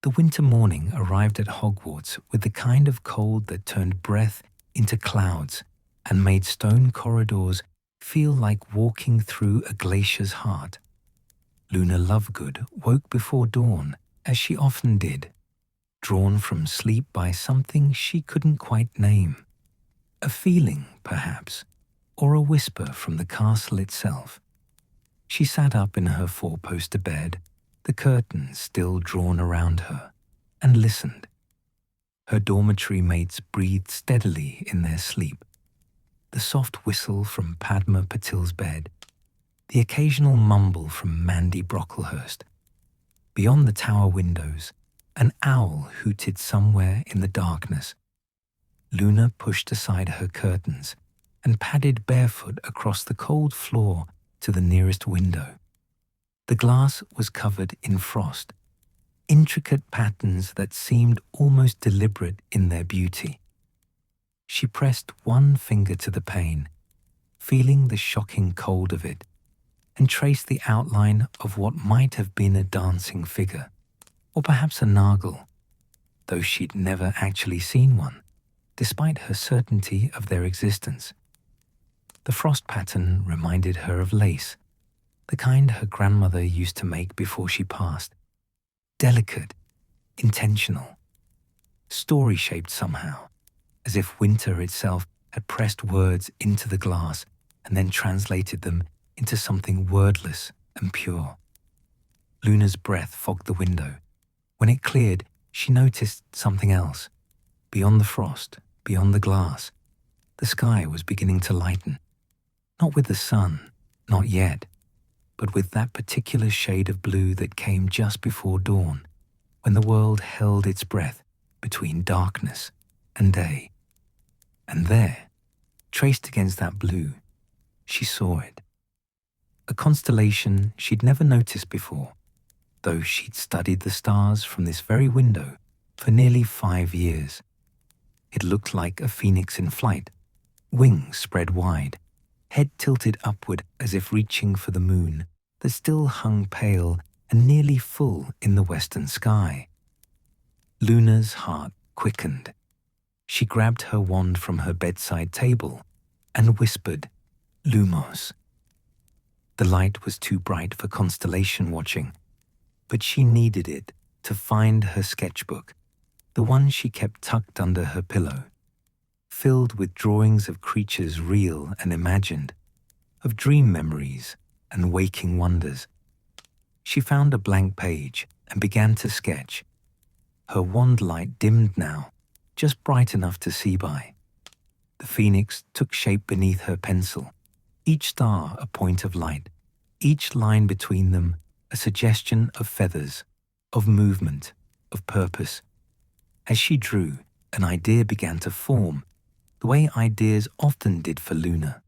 The winter morning arrived at Hogwarts with the kind of cold that turned breath into clouds and made stone corridors feel like walking through a glacier's heart. Luna Lovegood woke before dawn, as she often did, drawn from sleep by something she couldn't quite name. A feeling, perhaps, or a whisper from the castle itself. She sat up in her four-poster bed, the curtains still drawn around her, and listened. Her dormitory mates breathed steadily in their sleep. The soft whistle from Padma Patil's bed, the occasional mumble from Mandy Brocklehurst. Beyond the tower windows, an owl hooted somewhere in the darkness. Luna pushed aside her curtains and padded barefoot across the cold floor to the nearest window. The glass was covered in frost, intricate patterns that seemed almost deliberate in their beauty. She pressed one finger to the pane, feeling the shocking cold of it, and traced the outline of what might have been a dancing figure, or perhaps a Nargle, though she'd never actually seen one, despite her certainty of their existence. The frost pattern reminded her of lace, the kind her grandmother used to make before she passed. Delicate, intentional, story-shaped somehow, as if winter itself had pressed words into the glass and then translated them into something wordless and pure. Luna's breath fogged the window. When it cleared, she noticed something else. Beyond the frost, beyond the glass, the sky was beginning to lighten. Not with the sun, not yet, but with that particular shade of blue that came just before dawn, when the world held its breath between darkness and day. And there, traced against that blue, she saw it. A constellation she'd never noticed before, though she'd studied the stars from this very window for nearly 5 years. It looked like a phoenix in flight, wings spread wide, head tilted upward as if reaching for the moon that still hung pale and nearly full in the western sky. Luna's heart quickened. She grabbed her wand from her bedside table and whispered, "Lumos." The light was too bright for constellation watching, but she needed it to find her sketchbook, the one she kept tucked under her pillow, filled with drawings of creatures real and imagined, of dream memories and waking wonders. She found a blank page and began to sketch. Her wand light dimmed now, just bright enough to see by. The phoenix took shape beneath her pencil, each star a point of light, each line between them a suggestion of feathers, of movement, of purpose. As she drew, an idea began to form, the way ideas often did for Luna,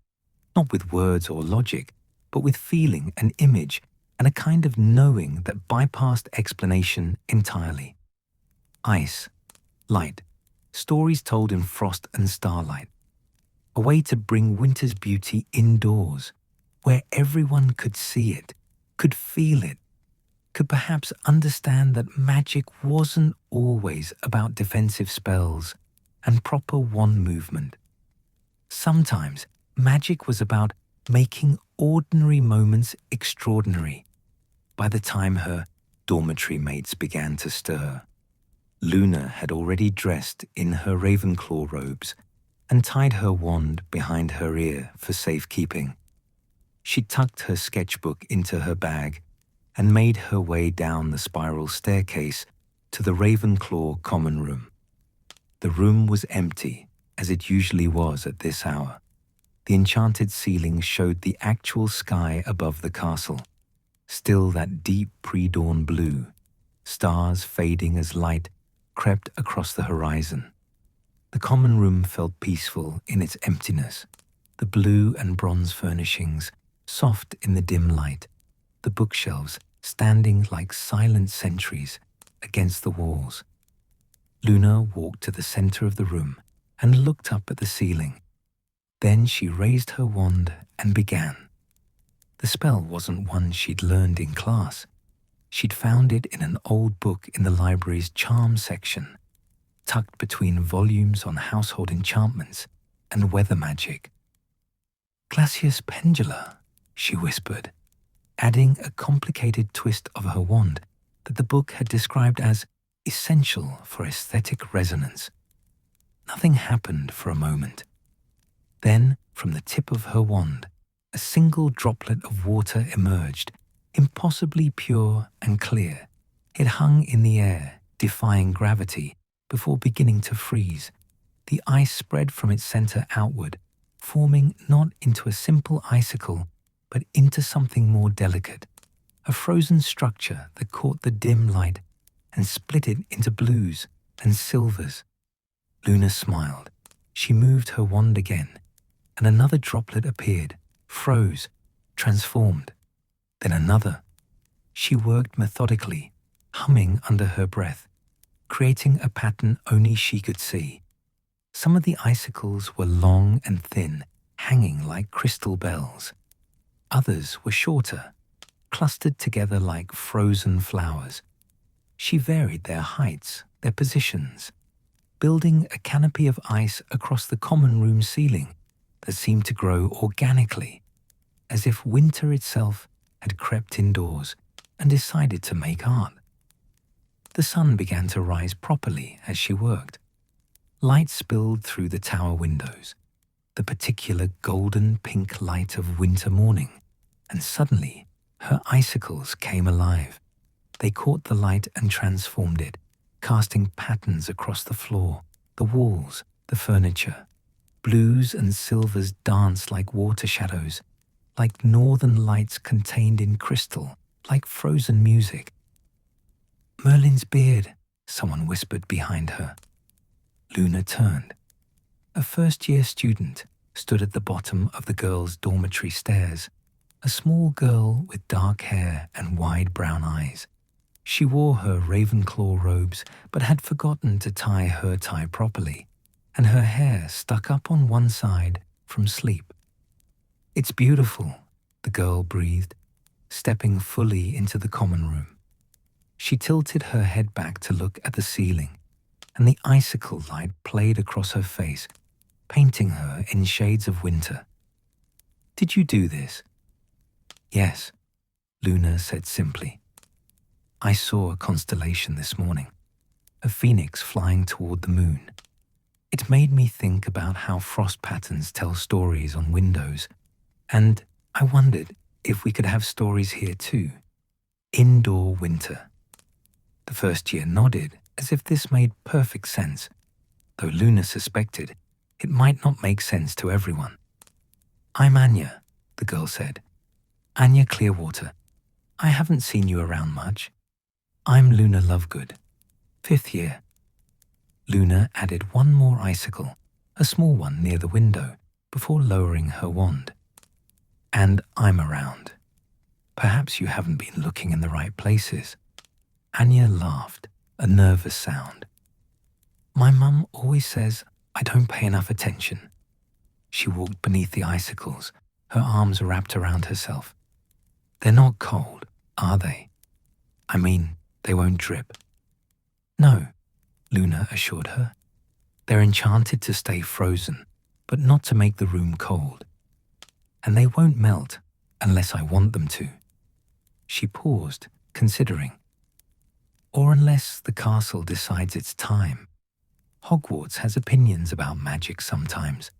not with words or logic, but with feeling and image and a kind of knowing that bypassed explanation entirely. Ice, light, stories told in frost and starlight, a way to bring winter's beauty indoors, where everyone could see it, could feel it, could perhaps understand that magic wasn't always about defensive spells and proper wand movement. Sometimes magic was about making ordinary moments extraordinary. By the time her dormitory mates began to stir, Luna had already dressed in her Ravenclaw robes and tied her wand behind her ear for safekeeping. She tucked her sketchbook into her bag and made her way down the spiral staircase to the Ravenclaw common room. The room was empty, as it usually was at this hour. The enchanted ceiling showed the actual sky above the castle, still that deep pre-dawn blue, stars fading as light crept across the horizon. The common room felt peaceful in its emptiness, the blue and bronze furnishings soft in the dim light, the bookshelves standing like silent sentries against the walls. Luna walked to the center of the room and looked up at the ceiling. Then she raised her wand and began. The spell wasn't one she'd learned in class. She'd found it in an old book in the library's charm section, tucked between volumes on household enchantments and weather magic. "Glacius pendula," she whispered, adding a complicated twist of her wand that the book had described as essential for aesthetic resonance. Nothing happened for a moment. Then, from the tip of her wand, a single droplet of water emerged, impossibly pure and clear. It hung in the air, defying gravity, before beginning to freeze. The ice spread from its center outward, forming not into a simple icicle, but into something more delicate, a frozen structure that caught the dim light and split it into blues and silvers. Luna smiled. She moved her wand again, and another droplet appeared, froze, transformed. Then another. She worked methodically, humming under her breath, creating a pattern only she could see. Some of the icicles were long and thin, hanging like crystal bells. Others were shorter, clustered together like frozen flowers. She varied their heights, their positions, building a canopy of ice across the common room ceiling that seemed to grow organically, as if winter itself had crept indoors and decided to make art. The sun began to rise properly as she worked. Light spilled through the tower windows, the particular golden pink light of winter morning, and suddenly her icicles came alive. They caught the light and transformed it, casting patterns across the floor, the walls, the furniture. Blues and silvers danced like water shadows, like northern lights contained in crystal, like frozen music. "Merlin's beard," someone whispered behind her. Luna turned. A first-year student stood at the bottom of the girls' dormitory stairs, a small girl with dark hair and wide brown eyes. She wore her Ravenclaw robes but had forgotten to tie her tie properly, and her hair stuck up on one side from sleep. "It's beautiful," the girl breathed, stepping fully into the common room. She tilted her head back to look at the ceiling, and the icicle light played across her face, painting her in shades of winter. "Did you do this?" "Yes," Luna said simply. "I saw a constellation this morning, a phoenix flying toward the moon. It made me think about how frost patterns tell stories on windows, and I wondered if we could have stories here too. Indoor winter." The first year nodded as if this made perfect sense, though Luna suspected it might not make sense to everyone. "I'm Anya," the girl said. "Anya Clearwater. I haven't seen you around much. I'm Luna Lovegood, 5th year." Luna added one more icicle, a small one near the window, before lowering her wand. "And I'm around. Perhaps you haven't been looking in the right places." Anya laughed, a nervous sound. "My mum always says I don't pay enough attention." She walked beneath the icicles, her arms wrapped around herself. "They're not cold, are they? I mean, they won't drip." "No," Luna assured her. "They're enchanted to stay frozen, but not to make the room cold. And they won't melt unless I want them to." She paused, considering. "Or unless the castle decides it's time. Hogwarts has opinions about magic sometimes."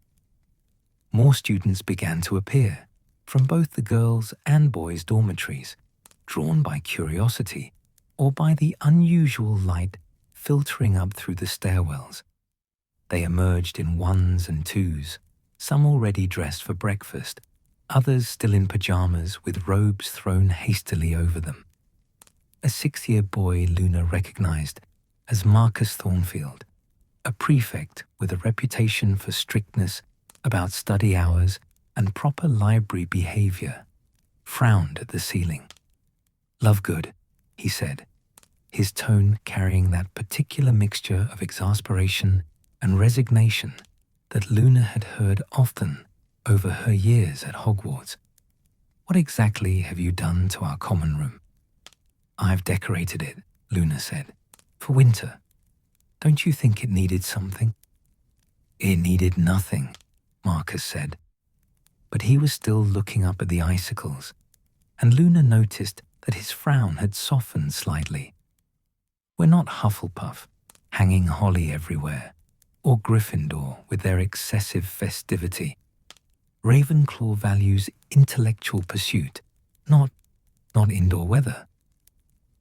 More students began to appear, from both the girls' and boys' dormitories, drawn by curiosity or by the unusual light filtering up through the stairwells. They emerged in ones and twos, some already dressed for breakfast, others still in pajamas with robes thrown hastily over them. A 6th-year boy Luna recognized as Marcus Thornfield, a prefect with a reputation for strictness about study hours and proper library behavior, frowned at the ceiling. "Lovegood," he said, his tone carrying that particular mixture of exasperation and resignation that Luna had heard often over her years at Hogwarts. "What exactly have you done to our common room?" I've decorated it, Luna said, for winter. Don't you think it needed something? It needed nothing, Marcus said. But he was still looking up at the icicles, and Luna noticed that his frown had softened slightly. We're not Hufflepuff, hanging holly everywhere, or Gryffindor with their excessive festivity. Ravenclaw values intellectual pursuit, not indoor weather.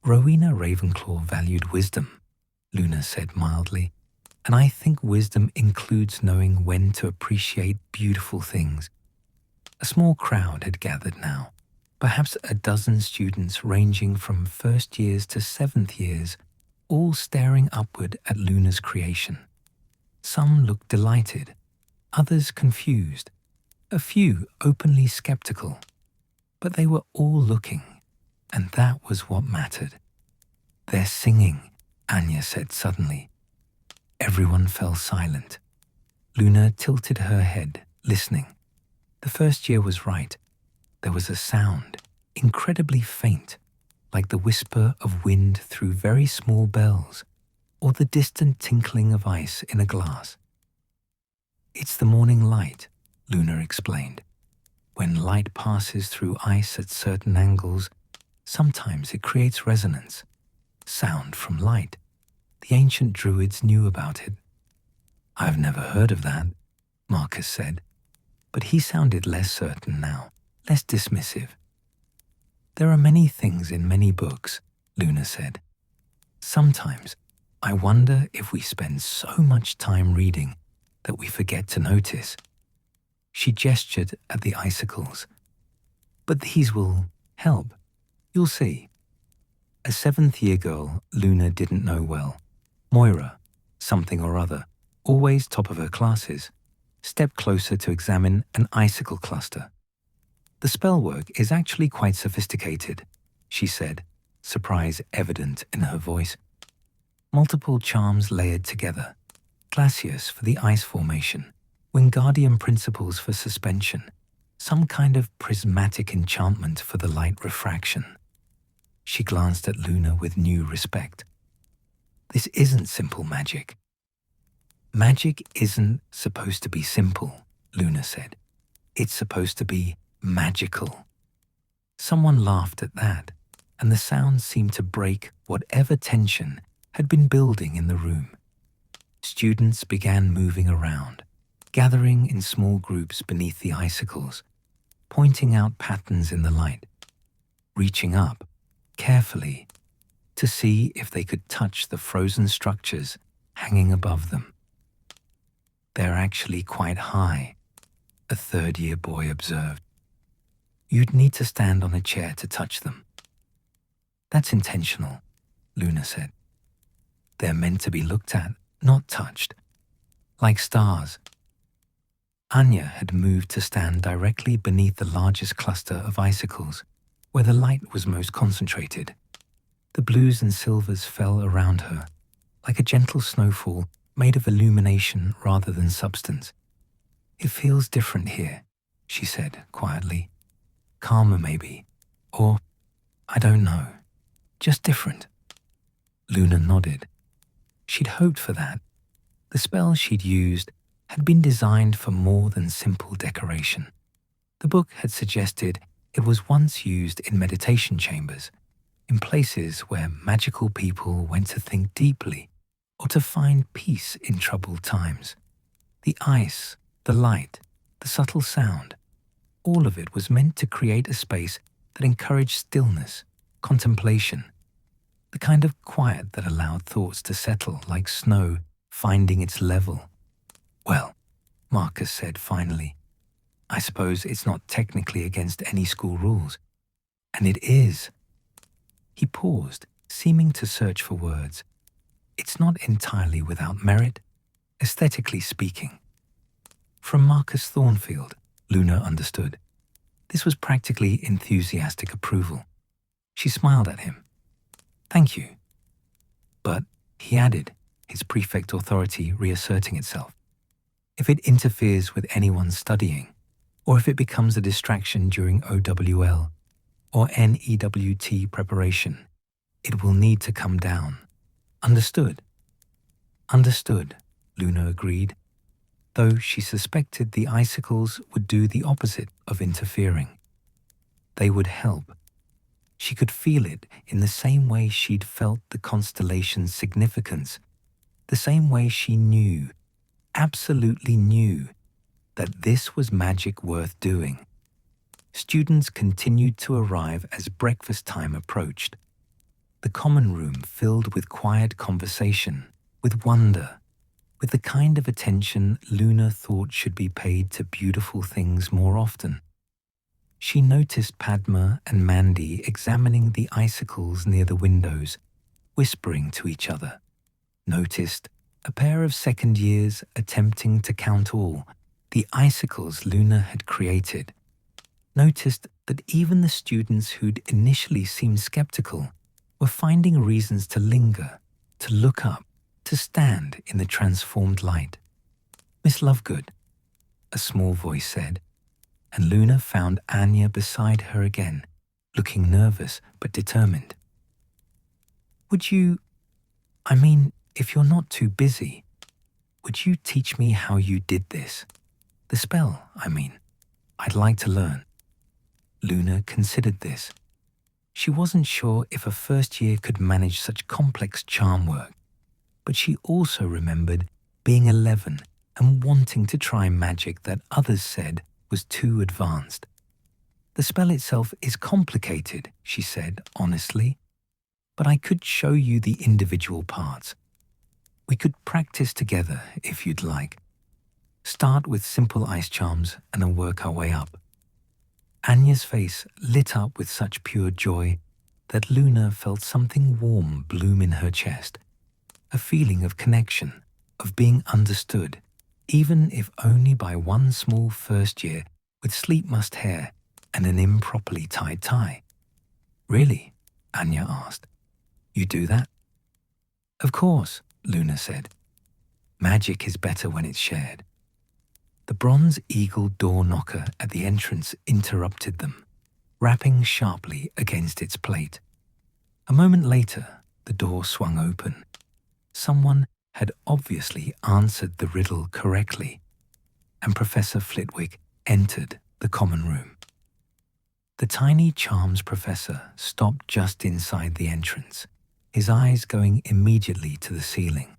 Rowena Ravenclaw valued wisdom, Luna said mildly, and I think wisdom includes knowing when to appreciate beautiful things. A small crowd had gathered now, perhaps a dozen students ranging from first years to seventh years, all staring upward at Luna's creation. Some looked delighted, others confused, a few openly skeptical. But they were all looking, and that was what mattered. They're singing, Anya said suddenly. Everyone fell silent. Luna tilted her head, listening. The first year was right. There was a sound, incredibly faint, like the whisper of wind through very small bells, or the distant tinkling of ice in a glass. It's the morning light, Luna explained. When light passes through ice at certain angles, sometimes it creates resonance, sound from light. The ancient druids knew about it. I've never heard of that, Marcus said, but he sounded less certain now, less dismissive. There are many things in many books, Luna said. Sometimes I wonder if we spend so much time reading that we forget to notice. She gestured at the icicles. But these will help. You'll see. A seventh-year girl Luna didn't know well, Moira, something or other, always top of her classes, stepped closer to examine an icicle cluster. The spellwork is actually quite sophisticated, she said, surprise evident in her voice. Multiple charms layered together, glacius for the ice formation, Wingardium principles for suspension, some kind of prismatic enchantment for the light refraction. She glanced at Luna with new respect. This isn't simple magic. Magic isn't supposed to be simple, Luna said. It's supposed to be magical. Someone laughed at that, and the sound seemed to break whatever tension had been building in the room. Students began moving around, gathering in small groups beneath the icicles, pointing out patterns in the light, reaching up, carefully, to see if they could touch the frozen structures hanging above them. They're actually quite high, a third-year boy observed. You'd need to stand on a chair to touch them. That's intentional, Luna said. They're meant to be looked at, not touched. Like stars. Anya had moved to stand directly beneath the largest cluster of icicles, where the light was most concentrated. The blues and silvers fell around her, like a gentle snowfall made of illumination rather than substance. It feels different here, she said quietly. Calmer maybe, or I don't know, just different. Luna nodded. She'd hoped for that. The spell she'd used had been designed for more than simple decoration. The book had suggested it was once used in meditation chambers, in places where magical people went to think deeply or to find peace in troubled times. The ice, the light, the subtle sound, all of it was meant to create a space that encouraged stillness, contemplation, the kind of quiet that allowed thoughts to settle like snow finding its level. Well, Marcus said finally, I suppose it's not technically against any school rules. And it is. He paused, seeming to search for words. It's not entirely without merit, aesthetically speaking. From Marcus Thornfield, Luna understood. This was practically enthusiastic approval. She smiled at him. Thank you. But, he added, his prefect authority reasserting itself, if it interferes with anyone studying, or if it becomes a distraction during OWL or NEWT preparation, It will need to come down. Understood? Understood, Luna agreed, though she suspected the icicles would do the opposite of interfering. They would help. She could feel it in the same way she'd felt the constellation's significance, the same way she knew, absolutely knew, that this was magic worth doing. Students continued to arrive as breakfast time approached. The common room filled with quiet conversation, with wonder, with the kind of attention Luna thought should be paid to beautiful things more often. She noticed Padma and Mandy examining the icicles near the windows, whispering to each other. Noticed a pair of second years attempting to count all the icicles Luna had created. Noticed that even the students who'd initially seemed skeptical were finding reasons to linger, to look up, to stand in the transformed light. "Miss Lovegood," a small voice said, and Luna found Anya beside her again, looking nervous but determined. "Would you, if you're not too busy, would you teach me how you did this? The spell, I'd like to learn." Luna considered this. She wasn't sure if a first year could manage such complex charm work, but she also remembered being 11 and wanting to try magic that others said was too advanced. "The spell itself is complicated," she said honestly, "but I could show you the individual parts. We could practice together if you'd like. Start with simple ice charms and then work our way up." Anya's face lit up with such pure joy that Luna felt something warm bloom in her chest, a feeling of connection, of being understood, even if only by one small first year with sleep-mussed hair and an improperly tied tie. "Really?" Anya asked. "You do that?" "Of course," Luna said. "Magic is better when it's shared." The bronze eagle door knocker at the entrance interrupted them, rapping sharply against its plate. A moment later, the door swung open. Someone had obviously answered the riddle correctly, and Professor Flitwick entered the common room. The tiny charms professor stopped just inside the entrance, his eyes going immediately to the ceiling.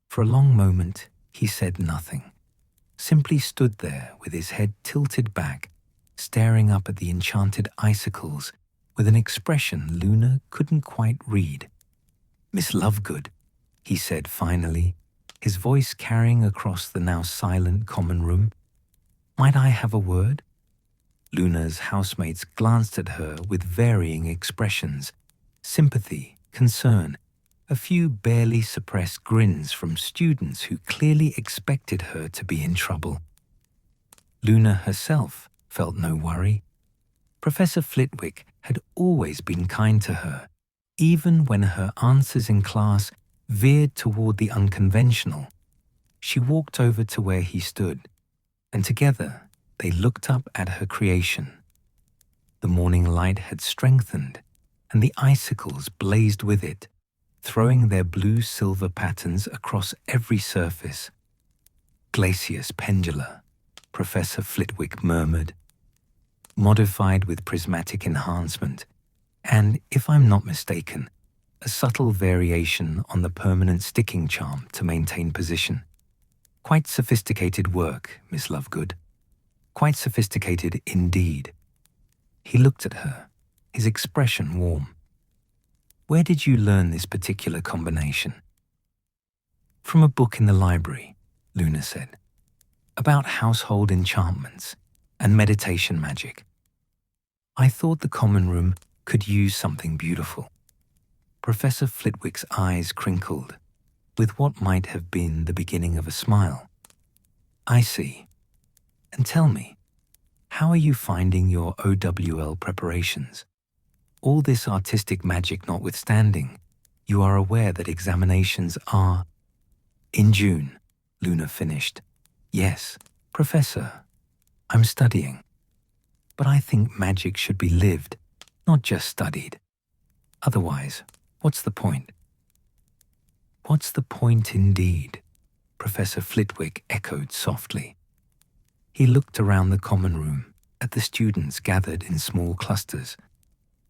For a long moment, he said nothing, simply stood there with his head tilted back, staring up at the enchanted icicles with an expression Luna couldn't quite read. "Miss Lovegood," he said finally, his voice carrying across the now silent common room, "might I have a word?" Luna's housemates glanced at her with varying expressions, sympathy, concern, a few barely suppressed grins from students who clearly expected her to be in trouble. Luna herself felt no worry. Professor Flitwick had always been kind to her, even when her answers in class veered toward the unconventional. She walked over to where he stood, and together they looked up at her creation. The morning light had strengthened, and the icicles blazed with it, throwing their blue-silver patterns across every surface. "Glacius pendula," Professor Flitwick murmured. "Modified with prismatic enhancement, and, if I'm not mistaken, a subtle variation on the permanent sticking charm to maintain position. Quite sophisticated work, Miss Lovegood. Quite sophisticated indeed." He looked at her, his expression warm. "Where did you learn this particular combination?" "From a book in the library," Luna said, "about household enchantments and meditation magic. I thought the common room could use something beautiful." Professor Flitwick's eyes crinkled, with what might have been the beginning of a smile. "I see. And tell me, how are you finding your OWL preparations? All this artistic magic notwithstanding, you are aware that examinations are—" "In June," Luna finished. "Yes, Professor, I'm studying. But I think magic should be lived, not just studied. Otherwise, what's the point? What's the point indeed? Professor Flitwick echoed softly. He looked around the common room, at the students gathered in small clusters,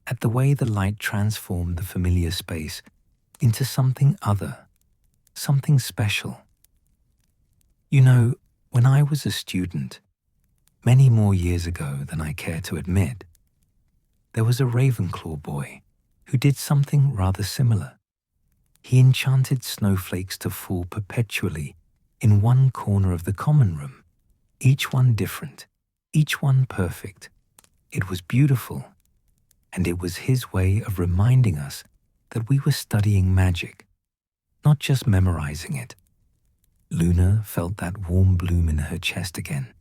at the way the light transformed the familiar space into something other, something special. You know, when I was a student, many more years ago than I care to admit, there was a Ravenclaw boy who did something rather similar. He enchanted snowflakes to fall perpetually in one corner of the common room, each one different, each one perfect. It was beautiful, and it was his way of reminding us that we were studying magic, not just memorizing it. Luna felt that warm bloom in her chest again.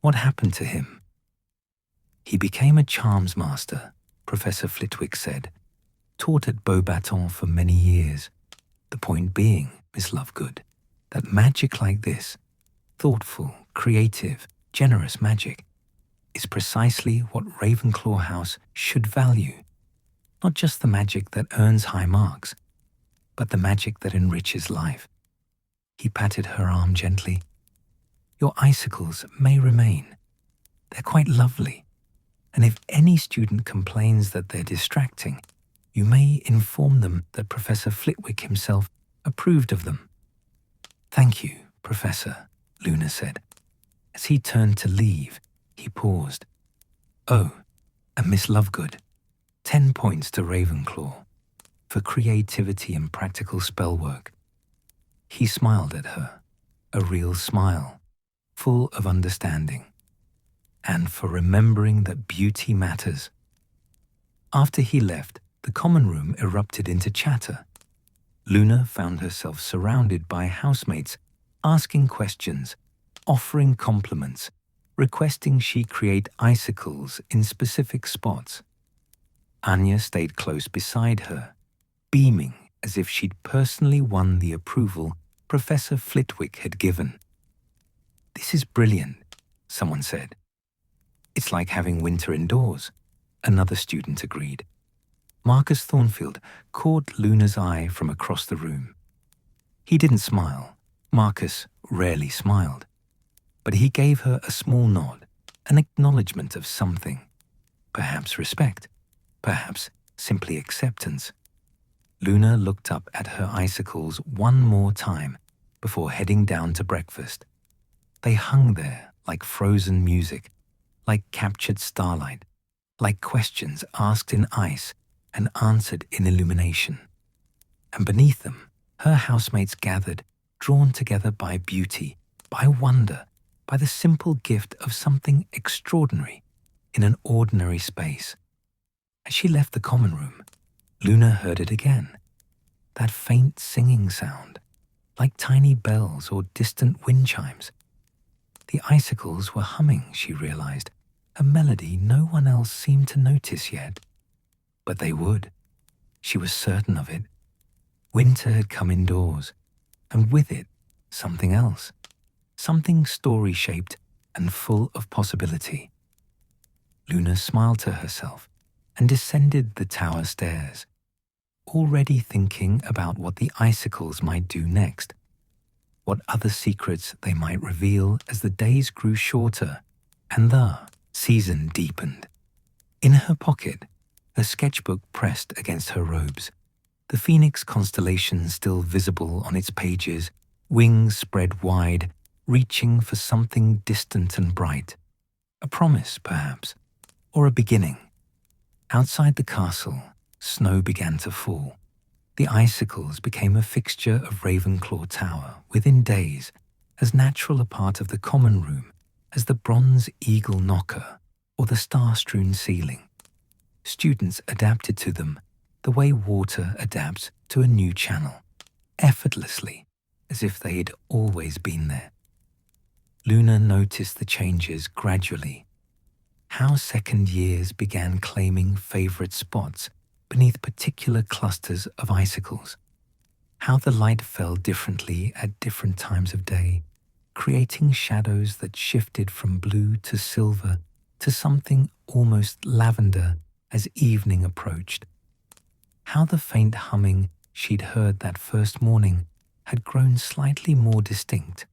What happened to him? He became a charms master, Professor Flitwick said, taught at Beauxbatons for many years. The point being, Miss Lovegood, that magic like this, thoughtful, creative, generous magic, is precisely what Ravenclaw House should value. Not just the magic that earns high marks, but the magic that enriches life. He patted her arm gently. Your icicles may remain. They're quite lovely. And if any student complains that they're distracting, you may inform them that Professor Flitwick himself approved of them. Thank you, Professor, Luna said. As he turned to leave, he paused. Oh, and Miss Lovegood, 10 points to Ravenclaw for creativity and practical spellwork. He smiled at her, a real smile, full of understanding, and for remembering that beauty matters. After he left, the common room erupted into chatter. Luna found herself surrounded by housemates asking questions, offering compliments, requesting she create icicles in specific spots. Anya stayed close beside her, beaming as if she'd personally won the approval Professor Flitwick had given. This is brilliant, someone said. It's like having winter indoors, another student agreed. Marcus Thornfield caught Luna's eye from across the room. He didn't smile. Marcus rarely smiled. But he gave her a small nod, an acknowledgement of something. Perhaps respect, perhaps simply acceptance. Luna looked up at her icicles one more time before heading down to breakfast. They hung there like frozen music, like captured starlight, like questions asked in ice and answered in illumination. And beneath them, her housemates gathered, drawn together by beauty, by wonder, by the simple gift of something extraordinary in an ordinary space. As she left the common room, Luna heard it again, that faint singing sound, like tiny bells or distant wind chimes. The icicles were humming, she realized, a melody no one else seemed to notice yet. But they would. She was certain of it. Winter had come indoors, and with it, something else. Something story-shaped and full of possibility. Luna smiled to herself and descended the tower stairs, already thinking about what the icicles might do next, what other secrets they might reveal as the days grew shorter and the season deepened. In her pocket, her sketchbook pressed against her robes, the phoenix constellation still visible on its pages, wings spread wide, reaching for something distant and bright. A promise, perhaps, or a beginning. Outside the castle, snow began to fall. The icicles became a fixture of Ravenclaw Tower within days, as natural a part of the common room as the bronze eagle knocker or the star-strewn ceiling. Students adapted to them the way water adapts to a new channel, effortlessly, as if they had always been there. Luna noticed the changes gradually, how second years began claiming favorite spots beneath particular clusters of icicles, how the light fell differently at different times of day, creating shadows that shifted from blue to silver to something almost lavender as evening approached. how the faint humming she'd heard that first morning had grown slightly more distinct,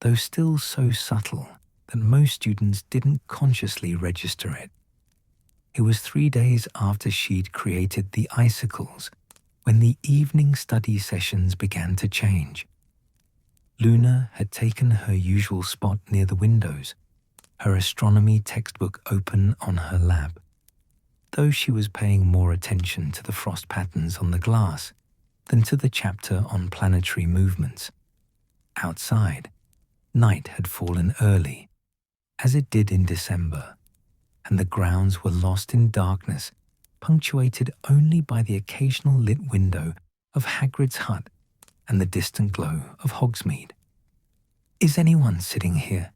though still so subtle that most students didn't consciously register it. It was 3 days after she'd created the icicles when the evening study sessions began to change. Luna had taken her usual spot near the windows, her astronomy textbook open on her lap, though she was paying more attention to the frost patterns on the glass than to the chapter on planetary movements. Outside, night had fallen early, as it did in December, and the grounds were lost in darkness, punctuated only by the occasional lit window of Hagrid's hut and the distant glow of Hogsmeade. "Is anyone sitting here?"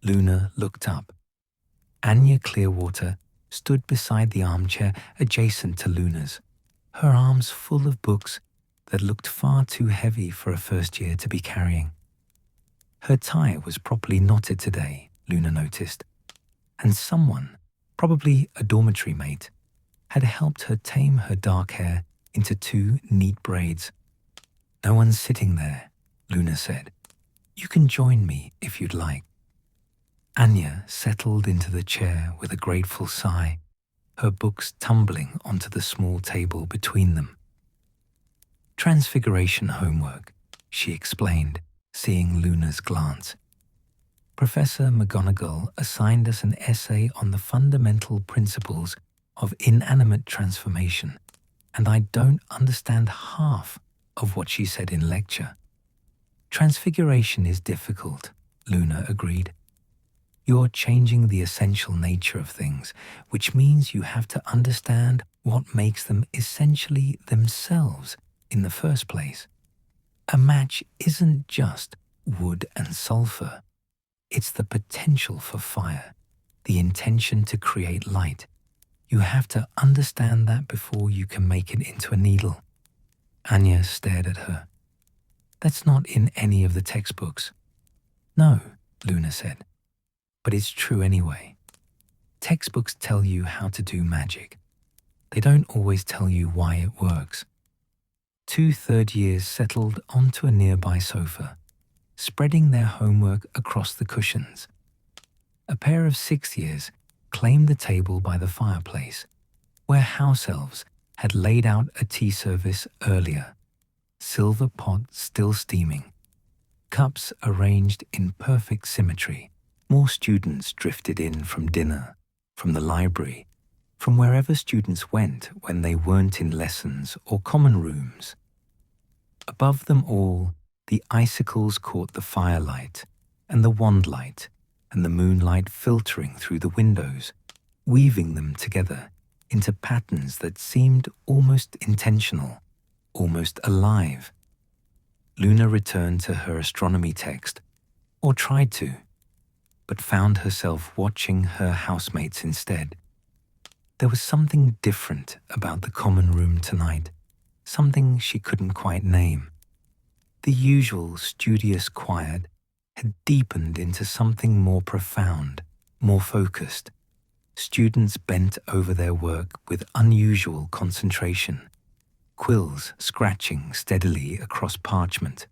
Luna looked up. Anya Clearwater stood beside the armchair adjacent to Luna's, her arms full of books that looked far too heavy for a first year to be carrying. Her tie was properly knotted today, Luna noticed, and someone, probably a dormitory mate, had helped her tame her dark hair into 2 neat braids. "No one's sitting there," Luna said. "You can join me if you'd like." Anya settled into the chair with a grateful sigh, her books tumbling onto the small table between them. "Transfiguration homework," she explained, seeing Luna's glance. "Professor McGonagall assigned us an essay on the fundamental principles of inanimate transformation, and I don't understand half of what she said in lecture." "Transfiguration is difficult," Luna agreed. "You're changing the essential nature of things, which means you have to understand what makes them essentially themselves in the first place. A match isn't just wood and sulfur. It's the potential for fire, the intention to create light. You have to understand that before you can make it into a needle." Anya stared at her. "That's not in any of the textbooks." "No," Luna said. "But it's true anyway. Textbooks tell you how to do magic. They don't always tell you why it works." 2 third years settled onto a nearby sofa, spreading their homework across the cushions. A pair of 6th years claimed the table by the fireplace, where house elves had laid out a tea service earlier, silver pot still steaming, cups arranged in perfect symmetry. More students drifted in from dinner, from the library, from wherever students went when they weren't in lessons or common rooms. Above them all, the icicles caught the firelight and the wand light and the moonlight filtering through the windows, weaving them together into patterns that seemed almost intentional, almost alive. Luna returned to her astronomy text, or tried to, but found herself watching her housemates instead. There was something different about the common room tonight, something she couldn't quite name. The usual studious quiet had deepened into something more profound, more focused. Students bent over their work with unusual concentration, quills scratching steadily across parchment,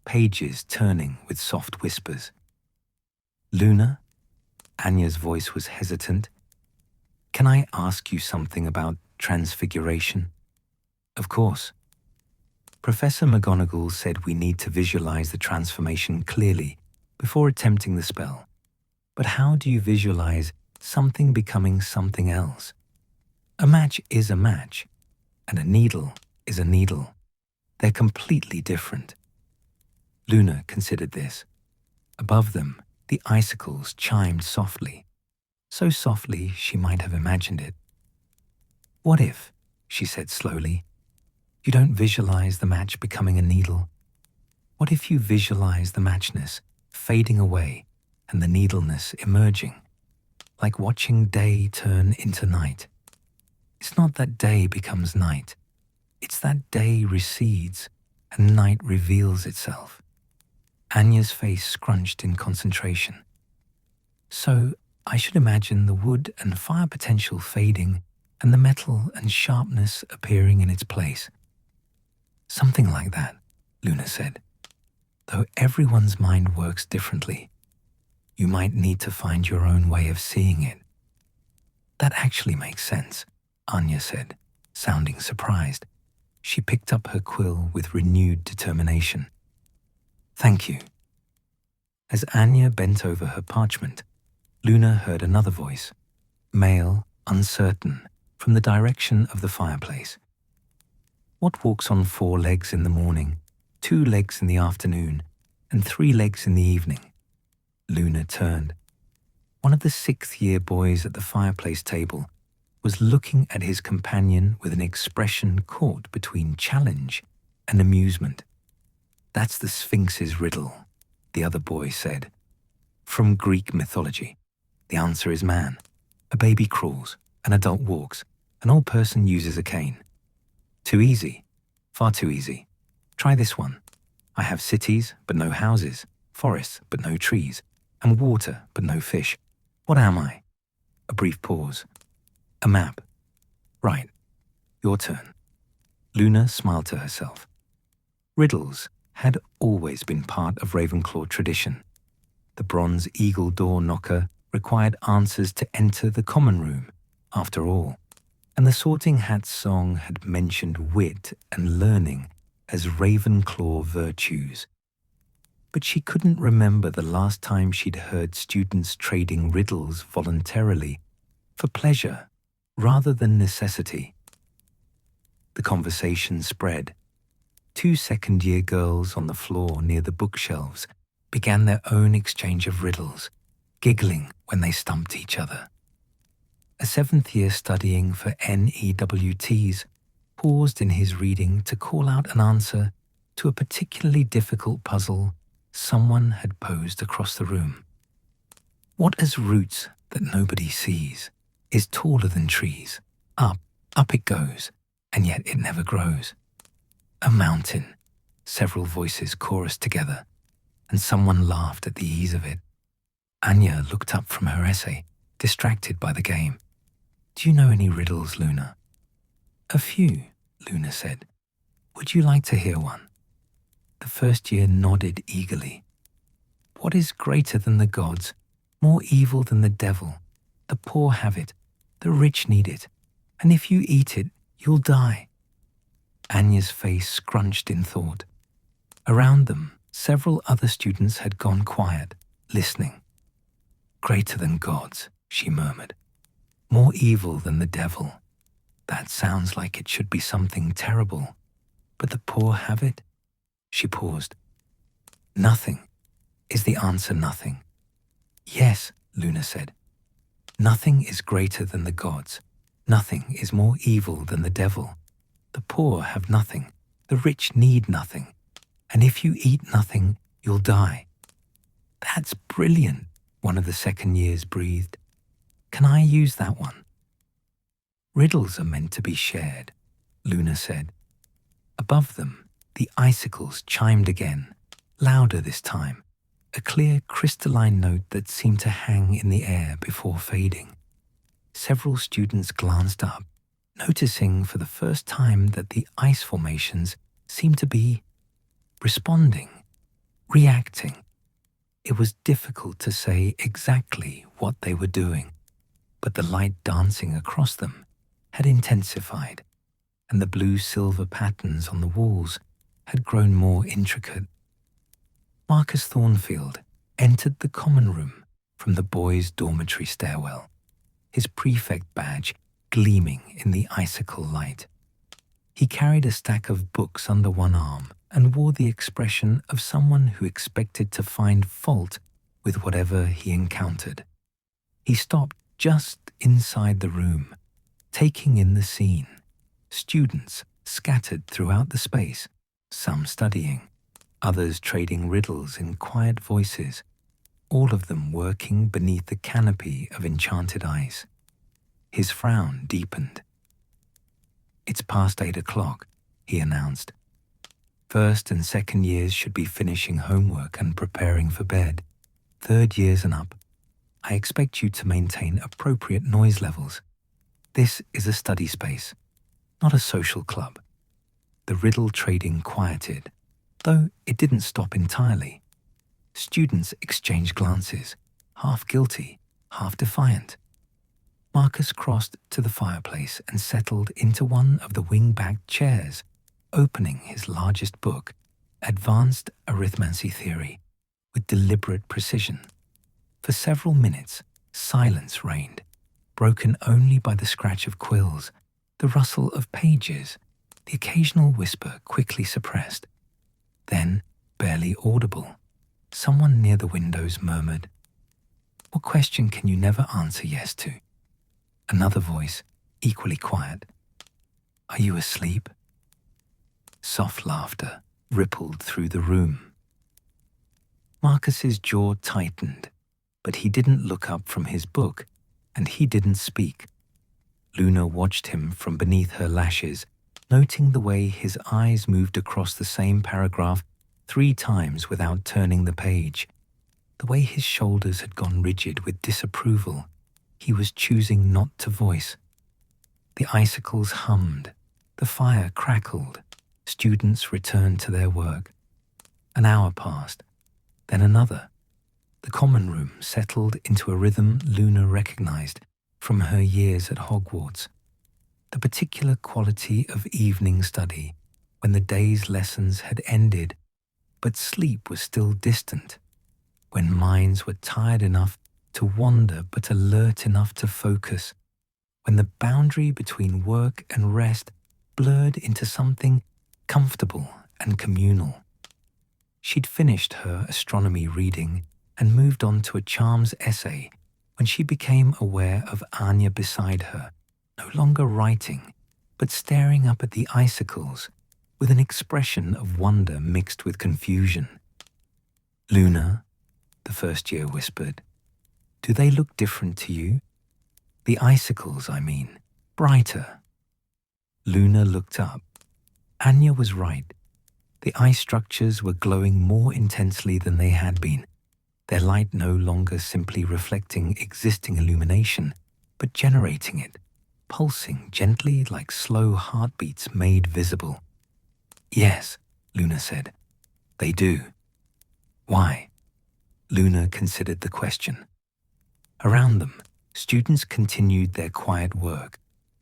pages turning with soft whispers. "Luna?" Anya's voice was hesitant. "Can I ask you something about transfiguration?" "Of course." "Professor McGonagall said we need to visualize the transformation clearly before attempting the spell. But how do you visualize something becoming something else? A match is a match, and a needle is a needle. They're completely different." Luna considered this. Above them, the icicles chimed softly, so softly she might have imagined it. "What if," she said slowly, "you don't visualize the match becoming a needle? What if you visualize the matchness fading away and the needleness emerging, like watching day turn into night? It's not that day becomes night. It's that day recedes and night reveals itself." Anya's face scrunched in concentration. "So I should imagine the wood and fire potential fading and the metal and sharpness appearing in its place. Something like that, Luna said. Though everyone's mind works differently, you might need to find your own way of seeing it. That actually makes sense, Anya said, sounding surprised. She picked up her quill with renewed determination. Thank you. As Anya bent over her parchment, Luna heard another voice, male, uncertain, from the direction of the fireplace. What walks on 4 legs in the morning, 2 legs in the afternoon, and 3 legs in the evening? Luna turned. One of the 6th-year boys at the fireplace table was looking at his companion with an expression caught between challenge and amusement. That's the Sphinx's riddle, the other boy said. From Greek mythology. The answer is man. A baby crawls, an adult walks, an old person uses a cane. Too easy. Far too easy. Try this one. I have cities, but no houses, forests, but no trees, and water, but no fish. What am I? A brief pause. A map. Right. Your turn. Luna smiled to herself. Riddles had always been part of Ravenclaw tradition. The bronze eagle door knocker required answers to enter the common room, after all, and the Sorting Hat's song had mentioned wit and learning as Ravenclaw virtues. But she couldn't remember the last time she'd heard students trading riddles voluntarily, for pleasure rather than necessity. The conversation spread. 2 second-year girls on the floor near the bookshelves began their own exchange of riddles, giggling when they stumped each other. A 7th year studying for NEWTs paused in his reading to call out an answer to a particularly difficult puzzle someone had posed across the room. What has roots that nobody sees, is taller than trees, up it goes, and yet it never grows? A mountain, several voices chorused together, and someone laughed at the ease of it. Anya looked up from her essay, distracted by the game. Do you know any riddles, Luna? A few, Luna said. Would you like to hear one? The 1st year nodded eagerly. What is greater than the gods, more evil than the devil? The poor have it, the rich need it, and if you eat it, you'll die. Anya's face scrunched in thought. Around them, several other students had gone quiet, listening. Greater than gods, she murmured. More evil than the devil. That sounds like it should be something terrible. But the poor have it? She paused. Nothing. Is the answer nothing? Yes, Luna said. Nothing is greater than the gods. Nothing is more evil than the devil. The poor have nothing. The rich need nothing. And if you eat nothing, you'll die. That's brilliant, one of the 2nd years breathed. Can I use that one? Riddles are meant to be shared, Luna said. Above them, the icicles chimed again, louder this time, a clear crystalline note that seemed to hang in the air before fading. Several students glanced up, noticing for the first time that the ice formations seemed to be responding, reacting. It was difficult to say exactly what they were doing, but the light dancing across them had intensified, and the blue-silver patterns on the walls had grown more intricate. Marcus Thornfield entered the common room from the boys' dormitory stairwell, his prefect badge gleaming in the icicle light. He carried a stack of books under one arm and wore the expression of someone who expected to find fault with whatever he encountered. He stopped just inside the room, taking in the scene. Students scattered throughout the space, some studying, others trading riddles in quiet voices, all of them working beneath the canopy of enchanted ice. His frown deepened. It's past 8 o'clock, he announced. 1st and 2nd years should be finishing homework and preparing for bed. 3rd years and up, I expect you to maintain appropriate noise levels. This is a study space, not a social club. The riddle trading quieted, though it didn't stop entirely. Students exchanged glances, half guilty, half defiant. Marcus crossed to the fireplace and settled into one of the wing-backed chairs, opening his largest book, Advanced Arithmancy Theory, with deliberate precision. For several minutes, silence reigned, broken only by the scratch of quills, the rustle of pages, the occasional whisper quickly suppressed. Then, barely audible, someone near the windows murmured, "What question can you never answer yes to?" Another voice, equally quiet, "Are you asleep?" Soft laughter rippled through the room. Marcus's jaw tightened, but he didn't look up from his book, and he didn't speak. Luna watched him from beneath her lashes, noting the way his eyes moved across the same paragraph 3 times without turning the page, the way his shoulders had gone rigid with disapproval he was choosing not to voice. The icicles hummed, the fire crackled, students returned to their work. An hour passed, then another. The common room settled into a rhythm Luna recognized from her years at Hogwarts, the particular quality of evening study when the day's lessons had ended, but sleep was still distant, when minds were tired enough to wander but alert enough to focus, when the boundary between work and rest blurred into something comfortable and communal. She'd finished her astronomy reading and moved on to a charms essay when she became aware of Anya beside her, no longer writing, but staring up at the icicles with an expression of wonder mixed with confusion. "Luna," the first year whispered, "do they look different to you? The icicles, I mean, brighter." Luna looked up. Anya was right. The ice structures were glowing more intensely than they had been, their light no longer simply reflecting existing illumination, but generating it, pulsing gently like slow heartbeats made visible. "Yes," Luna said, "they do." "Why?" Luna considered the question. Around them, students continued their quiet work,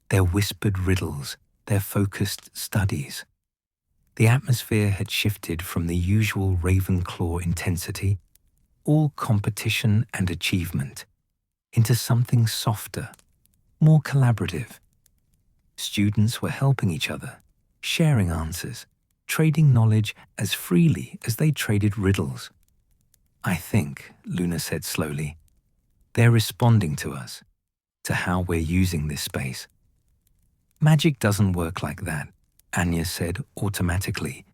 their whispered riddles, their focused studies. The atmosphere had shifted from the usual Ravenclaw intensity, all competition and achievement, into something softer, more collaborative. Students were helping each other, sharing answers, trading knowledge as freely as they traded riddles. "I think," Luna said slowly, "they're responding to us, to how we're using this space." "Magic doesn't work like that," Anya said automatically,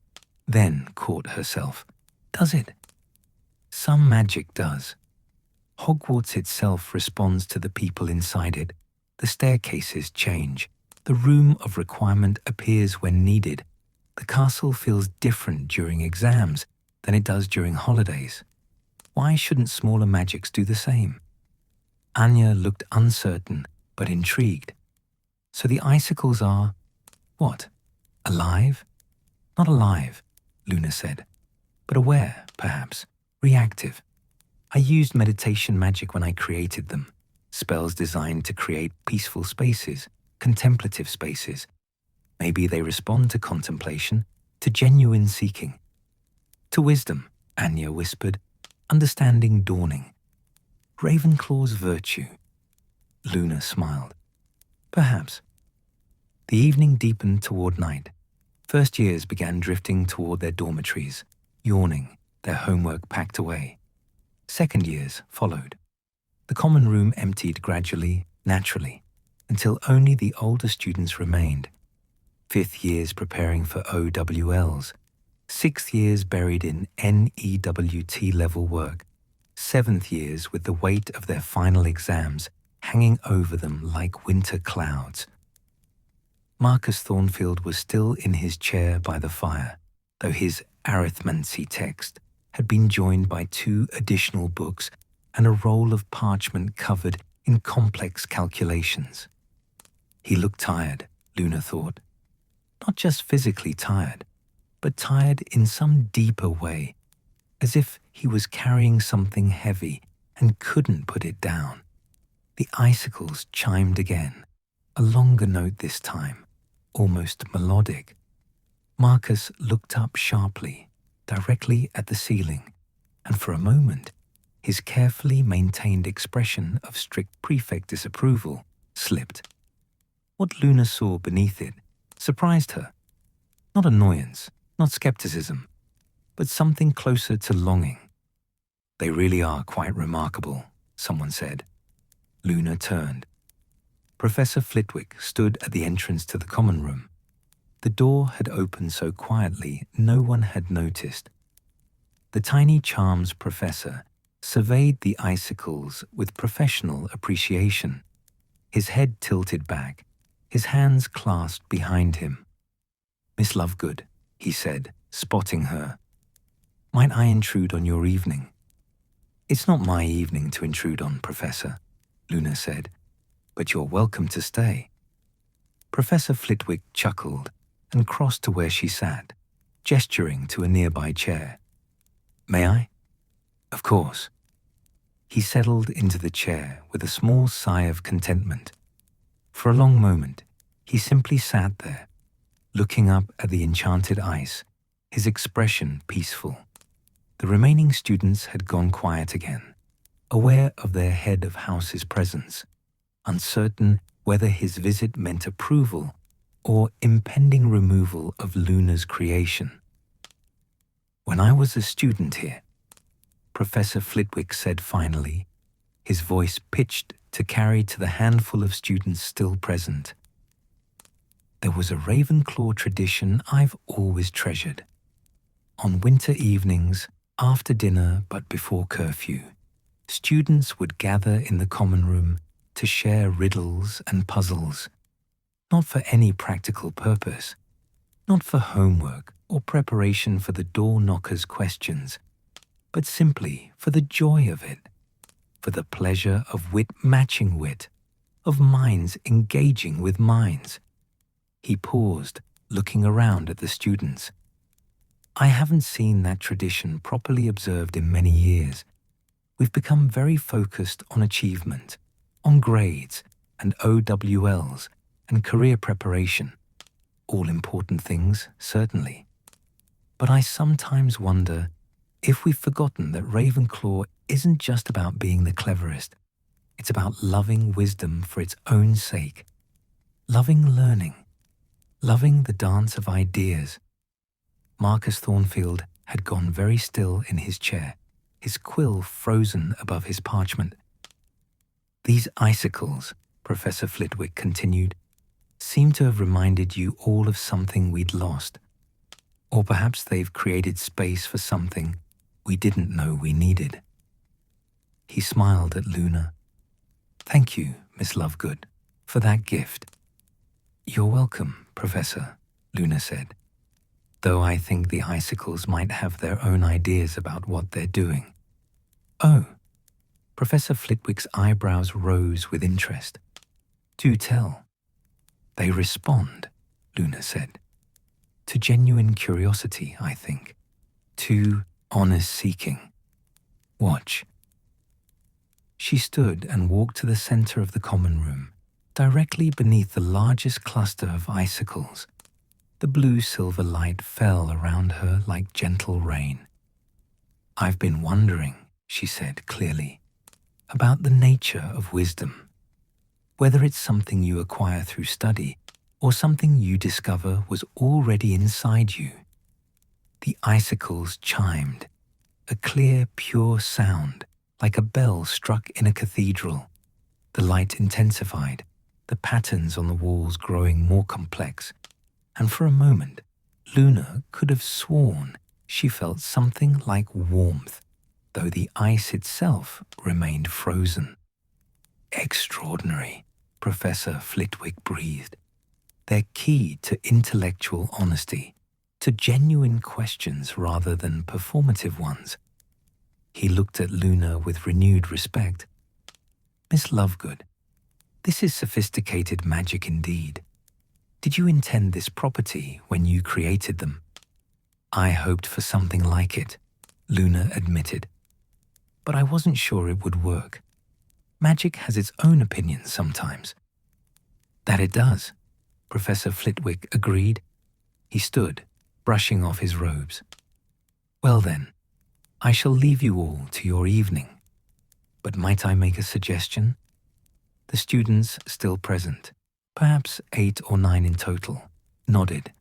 then caught herself. "Does it?" "Some magic does. Hogwarts itself responds to the people inside it. The staircases change. The room of requirement appears when needed. The castle feels different during exams than it does during holidays. Why shouldn't smaller magics do the same?" Anya looked uncertain but intrigued. "So the icicles are, what, alive?" "Not alive," Luna said, "but aware, perhaps, reactive. I used meditation magic when I created them, spells designed to create peaceful spaces, contemplative spaces. Maybe they respond to contemplation, to genuine seeking." "To wisdom," Anya whispered, understanding dawning. "Ravenclaw's virtue." Luna smiled. "Perhaps." The evening deepened toward night. First years began drifting toward their dormitories, yawning, their homework packed away. Second years followed. The common room emptied gradually, naturally, until only the older students remained. Fifth years preparing for OWLs. Sixth years buried in NEWT level work. Seventh years with the weight of their final exams hanging over them like winter clouds. Marcus Thornfield was still in his chair by the fire, though his arithmancy text had been joined by 2 additional books and a roll of parchment covered in complex calculations. He looked tired, Luna thought. Not just physically tired, but tired in some deeper way, as if he was carrying something heavy and couldn't put it down. The icicles chimed again, a longer note this time, almost melodic. Marcus looked up sharply, directly at the ceiling, and for a moment, his carefully maintained expression of strict prefect disapproval slipped. What Luna saw beneath it surprised her. Not annoyance, not skepticism, but something closer to longing. "They really are quite remarkable," someone said. Luna turned. Professor Flitwick stood at the entrance to the common room. The door had opened so quietly no one had noticed. The tiny charms professor surveyed the icicles with professional appreciation, his head tilted back, his hands clasped behind him. "Miss Lovegood," he said, spotting her, "might I intrude on your evening?" "It's not my evening to intrude on, Professor," Luna said, "but you're welcome to stay." Professor Flitwick chuckled and crossed to where she sat, gesturing to a nearby chair. "May I?" "Of course." He settled into the chair with a small sigh of contentment. For a long moment, he simply sat there, looking up at the enchanted ice, his expression peaceful. The remaining students had gone quiet again, aware of their head of house's presence, uncertain whether his visit meant approval or impending removal of Luna's creation. "When I was a student here," Professor Flitwick said finally, his voice pitched to carry to the handful of students still present, "there was a Ravenclaw tradition I've always treasured. On winter evenings, after dinner but before curfew, students would gather in the common room to share riddles and puzzles, not for any practical purpose, not for homework or preparation for the door knocker's questions, but simply for the joy of it, for the pleasure of wit matching wit, of minds engaging with minds." He paused, looking around at the students. "I haven't seen that tradition properly observed in many years. We've become very focused on achievement, on grades and OWLs and career preparation. All important things, certainly. But I sometimes wonder if we've forgotten that Ravenclaw isn't just about being the cleverest. It's about loving wisdom for its own sake, loving learning, loving the dance of ideas." Marcus Thornfield had gone very still in his chair, his quill frozen above his parchment. "These icicles," Professor Flitwick continued, "seem to have reminded you all of something we'd lost. Or perhaps they've created space for something we didn't know we needed." He smiled at Luna. "Thank you, Miss Lovegood, for that gift." "You're welcome, Professor," Luna said, "though I think the icicles might have their own ideas about what they're doing." "Oh." Professor Flitwick's eyebrows rose with interest. "Do tell." "They respond," Luna said, "to genuine curiosity, I think, to honest seeking. Watch." She stood and walked to the center of the common room, directly beneath the largest cluster of icicles. The blue-silver light fell around her like gentle rain. "I've been wondering," she said clearly, "about the nature of wisdom. Whether it's something you acquire through study or something you discover was already inside you." The icicles chimed, a clear, pure sound, like a bell struck in a cathedral. The light intensified, the patterns on the walls growing more complex, and for a moment, Luna could have sworn she felt something like warmth, though the ice itself remained frozen. "Extraordinary," Professor Flitwick breathed. "They're key to intellectual honesty, to genuine questions rather than performative ones." He looked at Luna with renewed respect. "Miss Lovegood, This is sophisticated magic indeed. Did you intend this property when you created them? I hoped for something like it, Luna admitted. But I wasn't sure it would work. Magic has its own opinions sometimes. That it does, Professor Flitwick agreed. He stood, brushing off his robes. Well then, I shall leave you all to your evening. But might I make a suggestion? The students still present, perhaps 8 or 9 in total, nodded.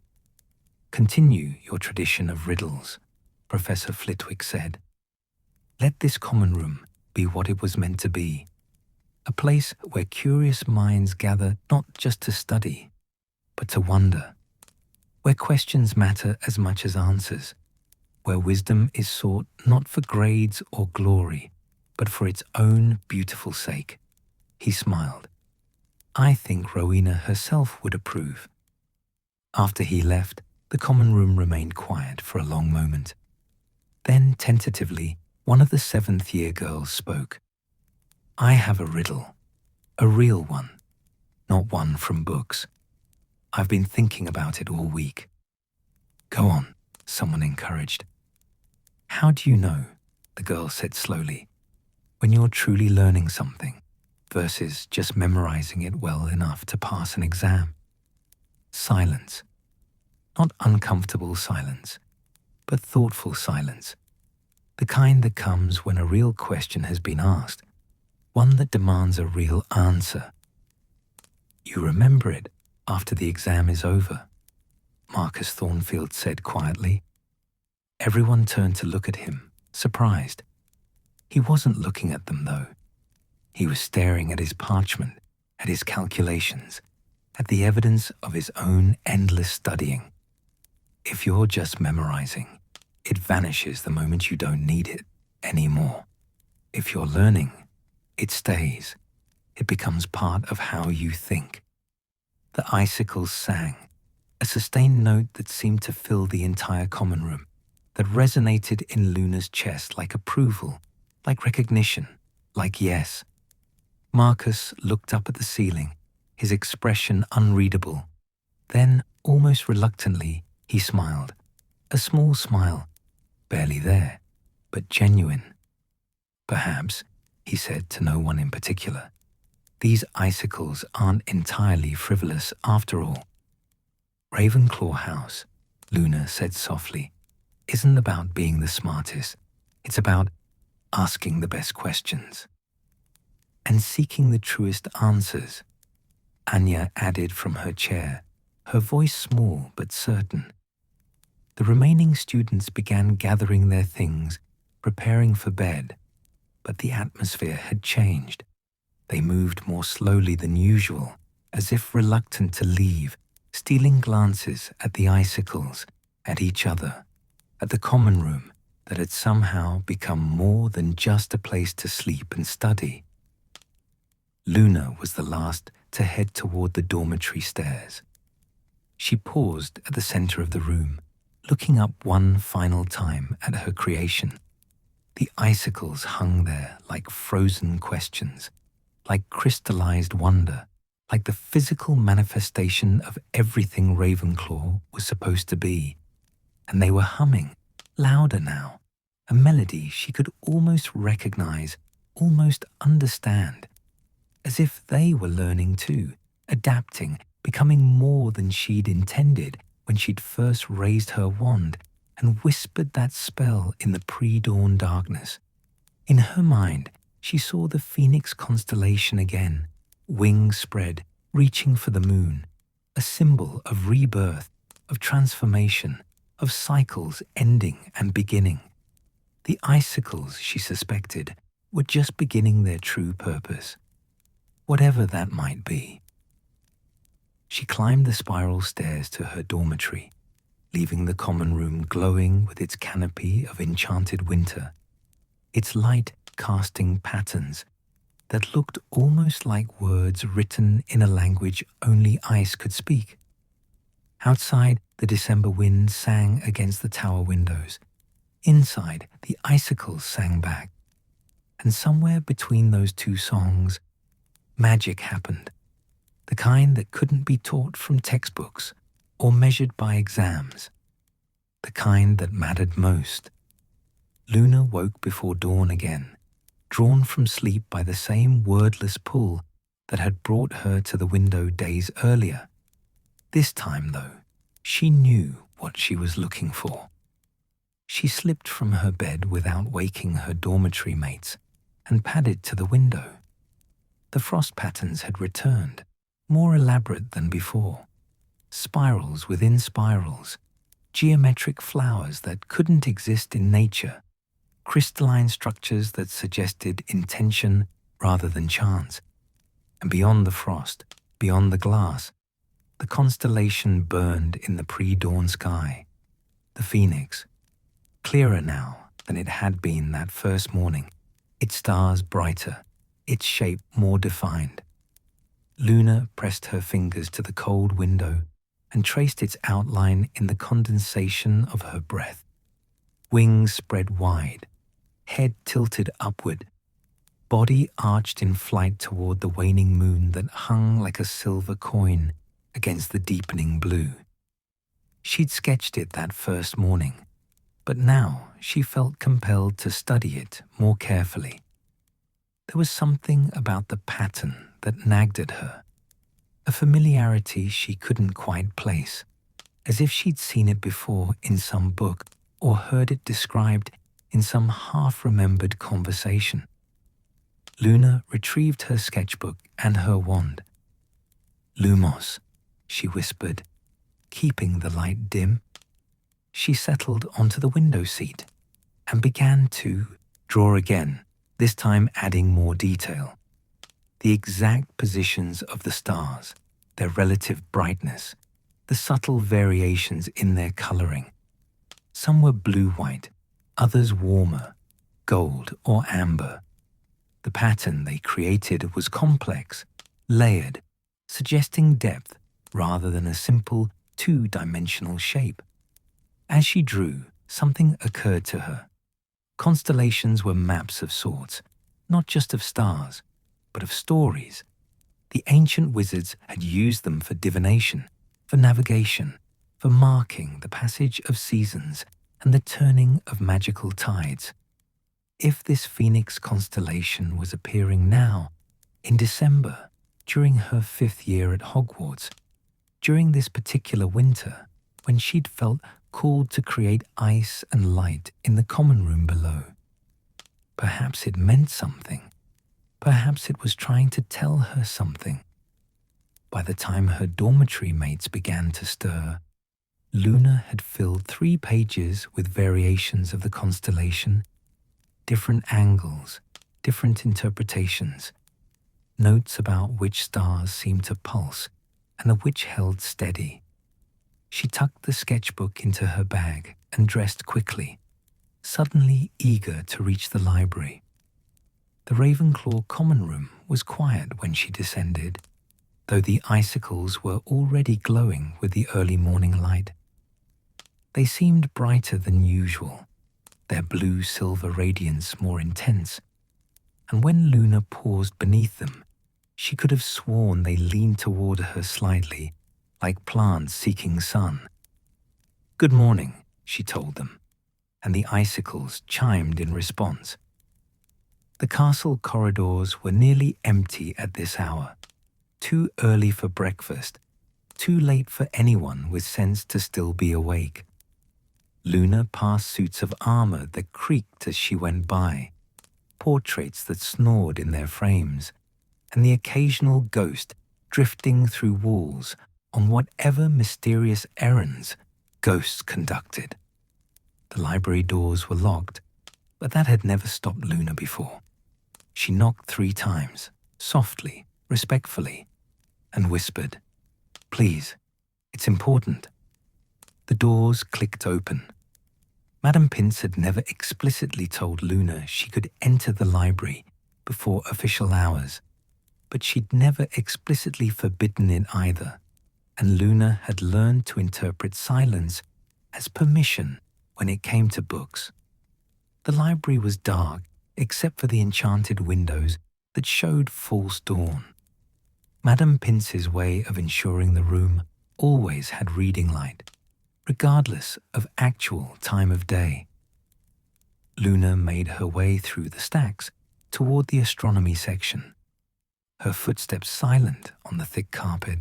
Continue your tradition of riddles, Professor Flitwick said. Let this common room be what it was meant to be, a place where curious minds gather not just to study, but to wonder, where questions matter as much as answers, where wisdom is sought not for grades or glory, but for its own beautiful sake. He smiled. I think Rowena herself would approve. After he left, the common room remained quiet for a long moment. Then, tentatively, one of the 7th-year girls spoke. I have a riddle, a real one, not one from books. I've been thinking about it all week. Go on, someone encouraged. How do you know, the girl said slowly, when you're truly learning something versus just memorizing it well enough to pass an exam? Silence. Not uncomfortable silence, but thoughtful silence. The kind that comes when a real question has been asked, one that demands a real answer. You remember it after the exam is over, Marcus Thornfield said quietly. Everyone turned to look at him, surprised. He wasn't looking at them, though. He was staring at his parchment, at his calculations, at the evidence of his own endless studying. If you're just memorizing, it vanishes the moment you don't need it anymore. If you're learning, it stays. It becomes part of how you think. The icicles sang, a sustained note that seemed to fill the entire common room, that resonated in Luna's chest like approval, like recognition, like yes. Marcus looked up at the ceiling, his expression unreadable. Then, almost reluctantly, he smiled. A small smile, barely there, but genuine. Perhaps, he said to no one in particular, these icicles aren't entirely frivolous after all. Ravenclaw House, Luna said softly, isn't about being the smartest. It's about asking the best questions and seeking the truest answers, Anya added from her chair, her voice small but certain. The remaining students began gathering their things, preparing for bed, but the atmosphere had changed. They moved more slowly than usual, as if reluctant to leave, stealing glances at the icicles, at each other, at the common room that had somehow become more than just a place to sleep and study. Luna was the last to head toward the dormitory stairs. She paused at the center of the room, looking up one final time at her creation. The icicles hung there like frozen questions, like crystallized wonder, like the physical manifestation of everything Ravenclaw was supposed to be. And they were humming, louder now, a melody she could almost recognize, almost understand, as if they were learning too, adapting, becoming more than she'd intended when she'd first raised her wand and whispered that spell in the pre-dawn darkness. In her mind, she saw the Phoenix constellation again, wings spread, reaching for the moon, a symbol of rebirth, of transformation, of cycles ending and beginning. The icicles, she suspected, were just beginning their true purpose, whatever that might be. She climbed the spiral stairs to her dormitory, leaving the common room glowing with its canopy of enchanted winter, its light casting patterns that looked almost like words written in a language only ice could speak. Outside, the December wind sang against the tower windows. Inside, the icicles sang back. And somewhere between those two songs, Magic happened, the kind that couldn't be taught from textbooks or measured by exams, the kind that mattered most. Luna woke before dawn again, drawn from sleep by the same wordless pull that had brought her to the window days earlier. This time, though, she knew what she was looking for. She slipped from her bed without waking her dormitory mates and padded to the window. The frost patterns had returned, more elaborate than before. Spirals within spirals, geometric flowers that couldn't exist in nature, crystalline structures that suggested intention rather than chance. And beyond the frost, beyond the glass, the constellation burned in the pre-dawn sky. The phoenix, clearer now than it had been that first morning, its stars brighter, its shape more defined. Luna pressed her fingers to the cold window and traced its outline in the condensation of her breath. Wings spread wide, head tilted upward, body arched in flight toward the waning moon that hung like a silver coin against the deepening blue. She'd sketched it that first morning, but now she felt compelled to study it more carefully. There was something about the pattern that nagged at her, a familiarity she couldn't quite place, as if she'd seen it before in some book or heard it described in some half-remembered conversation. Luna retrieved her sketchbook and her wand. "Lumos," she whispered, keeping the light dim. She settled onto the window seat and began to draw again, this time adding more detail. The exact positions of the stars, their relative brightness, the subtle variations in their coloring. Some were blue-white, others warmer, gold or amber. The pattern they created was complex, layered, suggesting depth rather than a simple two-dimensional shape. As she drew, something occurred to her. Constellations were maps of sorts, not just of stars, but of stories. The ancient wizards had used them for divination, for navigation, for marking the passage of seasons and the turning of magical tides. If this Phoenix constellation was appearing now, in December, during her 5th year at Hogwarts, during this particular winter, when she'd felt called to create ice and light in the common room below, perhaps it meant something. Perhaps it was trying to tell her something. By the time her dormitory mates began to stir, Luna had filled 3 pages with variations of the constellation, different angles, different interpretations, notes about which stars seemed to pulse and which held steady. She tucked the sketchbook into her bag and dressed quickly, suddenly eager to reach the library. The Ravenclaw common room was quiet when she descended, though the icicles were already glowing with the early morning light. They seemed brighter than usual, their blue-silver radiance more intense, and when Luna paused beneath them, she could have sworn they leaned toward her slightly, like plants seeking sun. "Good morning," she told them, and the icicles chimed in response. The castle corridors were nearly empty at this hour, too early for breakfast, too late for anyone with sense to still be awake. Luna passed suits of armor that creaked as she went by, portraits that snored in their frames, and the occasional ghost drifting through walls on whatever mysterious errands ghosts conducted. The library doors were locked, but that had never stopped Luna before. She knocked 3 times, softly, respectfully, and whispered, "Please, it's important." The doors clicked open. Madame Pince had never explicitly told Luna she could enter the library before official hours, but she'd never explicitly forbidden it either, and Luna had learned to interpret silence as permission when it came to books. The library was dark, except for the enchanted windows that showed false dawn. Madame Pince's way of ensuring the room always had reading light, regardless of actual time of day. Luna made her way through the stacks toward the astronomy section, her footsteps silent on the thick carpet,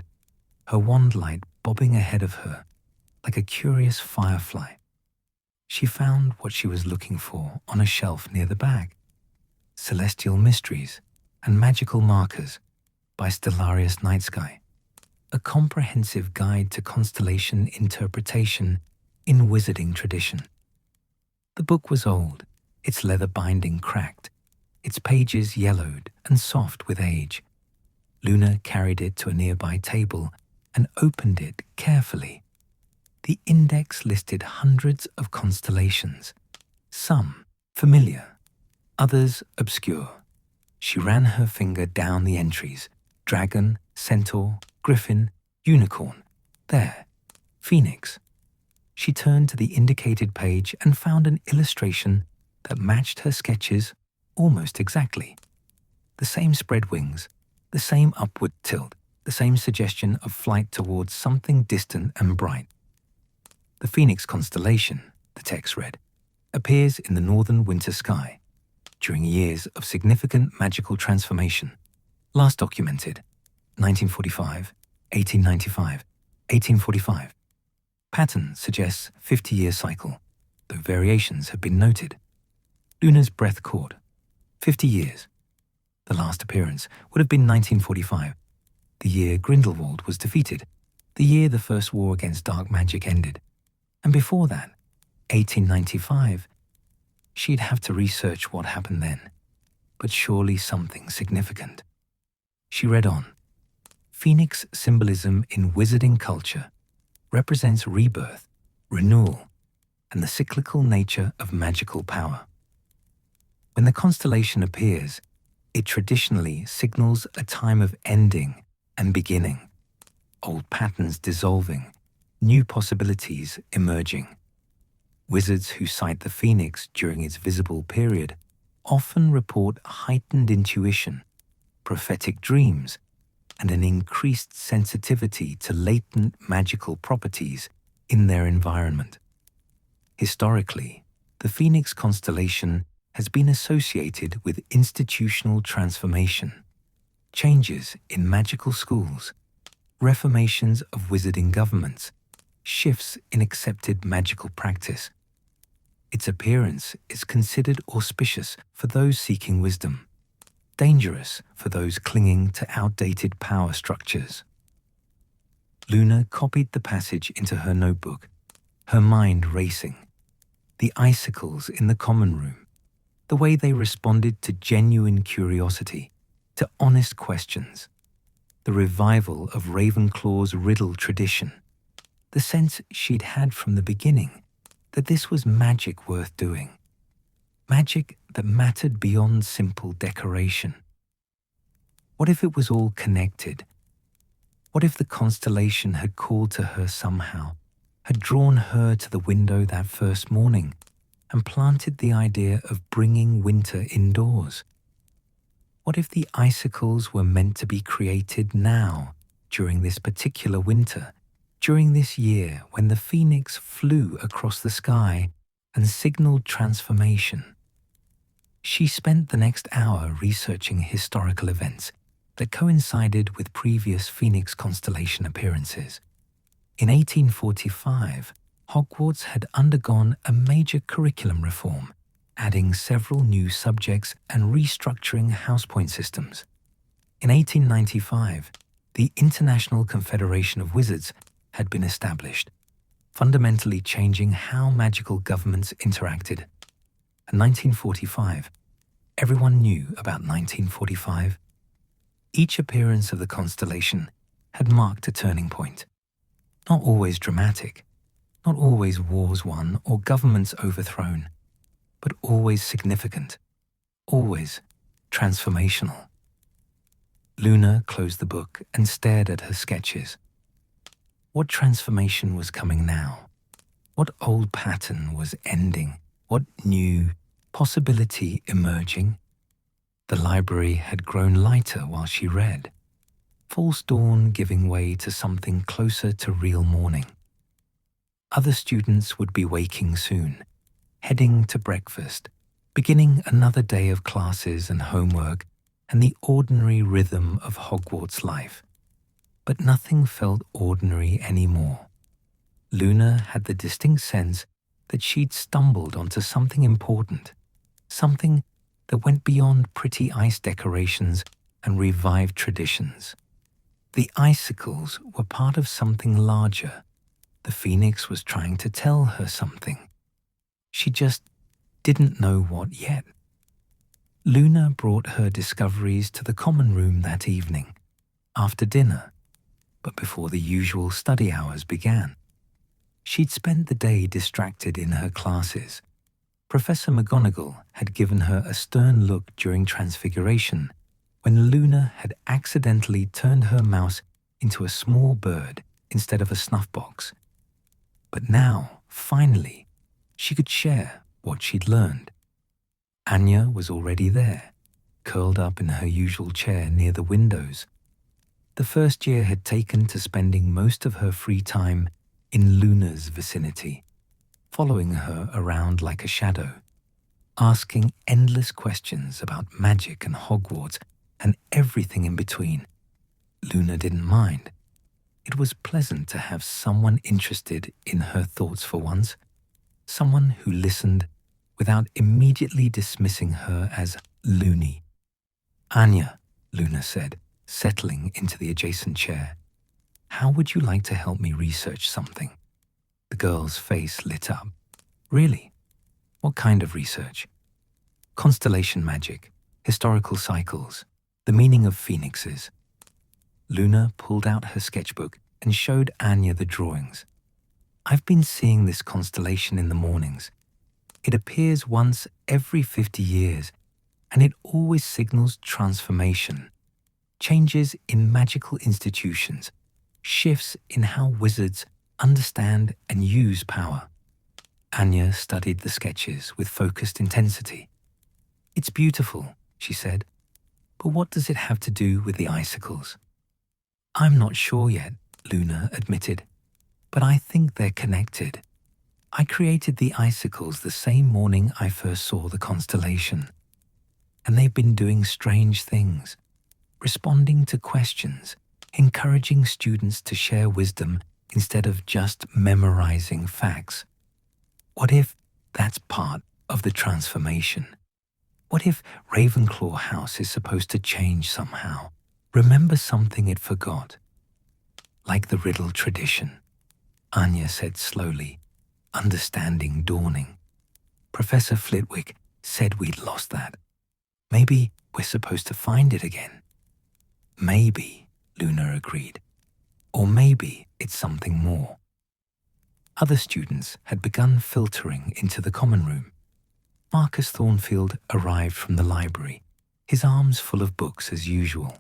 her wand light bobbing ahead of her like a curious firefly. She found what she was looking for on a shelf near the back: Celestial Mysteries and Magical Markers by Stellarius Night Sky, a comprehensive guide to constellation interpretation in wizarding tradition. The book was old, its leather binding cracked, its pages yellowed and soft with age. Luna carried it to a nearby table and opened it carefully. The index listed hundreds of constellations, some familiar, others obscure. She ran her finger down the entries: dragon, centaur, griffin, unicorn. There, phoenix. She turned to the indicated page and found an illustration that matched her sketches almost exactly. The same spread wings, the same upward tilt, the same suggestion of flight towards something distant and bright. The Phoenix constellation, the text read, appears in the northern winter sky during years of significant magical transformation. Last documented, 1945, 1895, 1845. Pattern suggests 50-year cycle, though variations have been noted. Luna's breath caught. 50 years. The last appearance would have been 1945, the year Grindelwald was defeated, the year the First War against dark magic ended. And before that, 1895, she'd have to research what happened then, but surely something significant. She read on. Phoenix symbolism in wizarding culture represents rebirth, renewal, and the cyclical nature of magical power. When the constellation appears, it traditionally signals a time of ending and beginning, old patterns dissolving, new possibilities emerging. Wizards who sight the phoenix during its visible period often report heightened intuition, prophetic dreams, and an increased sensitivity to latent magical properties in their environment. Historically, the Phoenix constellation has been associated with institutional transformation, changes in magical schools, reformations of wizarding governments, shifts in accepted magical practice. Its appearance is considered auspicious for those seeking wisdom, dangerous for those clinging to outdated power structures. Luna copied the passage into her notebook, her mind racing. The icicles in the common room, the way they responded to genuine curiosity, to honest questions, the revival of Ravenclaw's riddle tradition, the sense she'd had from the beginning that this was magic worth doing, magic that mattered beyond simple decoration. What if it was all connected? What if the constellation had called to her somehow, had drawn her to the window that first morning and planted the idea of bringing winter indoors? What if the icicles were meant to be created now, during this particular winter, during this year when the phoenix flew across the sky and signaled transformation? She spent the next hour researching historical events that coincided with previous Phoenix constellation appearances. In 1845, Hogwarts had undergone a major curriculum reform, adding several new subjects and restructuring house point systems. In 1895, the International Confederation of Wizards had been established, fundamentally changing how magical governments interacted. In 1945, everyone knew about 1945. Each appearance of the constellation had marked a turning point. Not always dramatic, not always wars won or governments overthrown, but always significant, always transformational. Luna closed the book and stared at her sketches. What transformation was coming now? What old pattern was ending? What new possibility emerging? The library had grown lighter while she read. false dawn giving way to something closer to real morning. Other students would be waking soon, heading to breakfast, beginning another day of classes and homework and the ordinary rhythm of Hogwarts life. But nothing felt ordinary anymore. Luna had the distinct sense that she'd stumbled onto something important, something that went beyond pretty ice decorations and revived traditions. The icicles were part of something larger. The Phoenix was trying to tell her something. She just didn't know what yet. Luna brought her discoveries to the common room that evening, after dinner, but before the usual study hours began. She'd spent the day distracted in her classes. Professor McGonagall had given her a stern look during Transfiguration when Luna had accidentally turned her mouse into a small bird instead of a snuff box. But now, finally, she could share what she'd learned. Anya was already there, curled up in her usual chair near the windows. The first year had taken to spending most of her free time in Luna's vicinity, following her around like a shadow, asking endless questions about magic and Hogwarts and everything in between. Luna didn't mind. It was pleasant to have someone interested in her thoughts for once, someone who listened without immediately dismissing her as loony. Anya, Luna said, settling into the adjacent chair, how would you like to help me research something? The girl's face lit up. Really? What kind of research? Constellation magic, historical cycles, the meaning of phoenixes. Luna pulled out her sketchbook and showed Anya the drawings. I've been seeing this constellation in the mornings. It appears once every 50 years, and it always signals transformation, changes in magical institutions, shifts in how wizards understand and use power. Anya studied the sketches with focused intensity. It's beautiful, she said, but what does it have to do with the icicles? I'm not sure yet, Luna admitted, but I think they're connected. I created the icicles the same morning I first saw the constellation, and they've been doing strange things, responding to questions, encouraging students to share wisdom instead of just memorizing facts. What if that's part of the transformation? What if Ravenclaw House is supposed to change somehow, remember something it forgot? Like the riddle tradition, Anya said slowly, understanding dawning. Professor Flitwick said we'd lost that. Maybe we're supposed to find it again. Maybe, Luna agreed. Or maybe it's something more. Other students had begun filtering into the common room. Marcus Thornfield arrived from the library, his arms full of books as usual.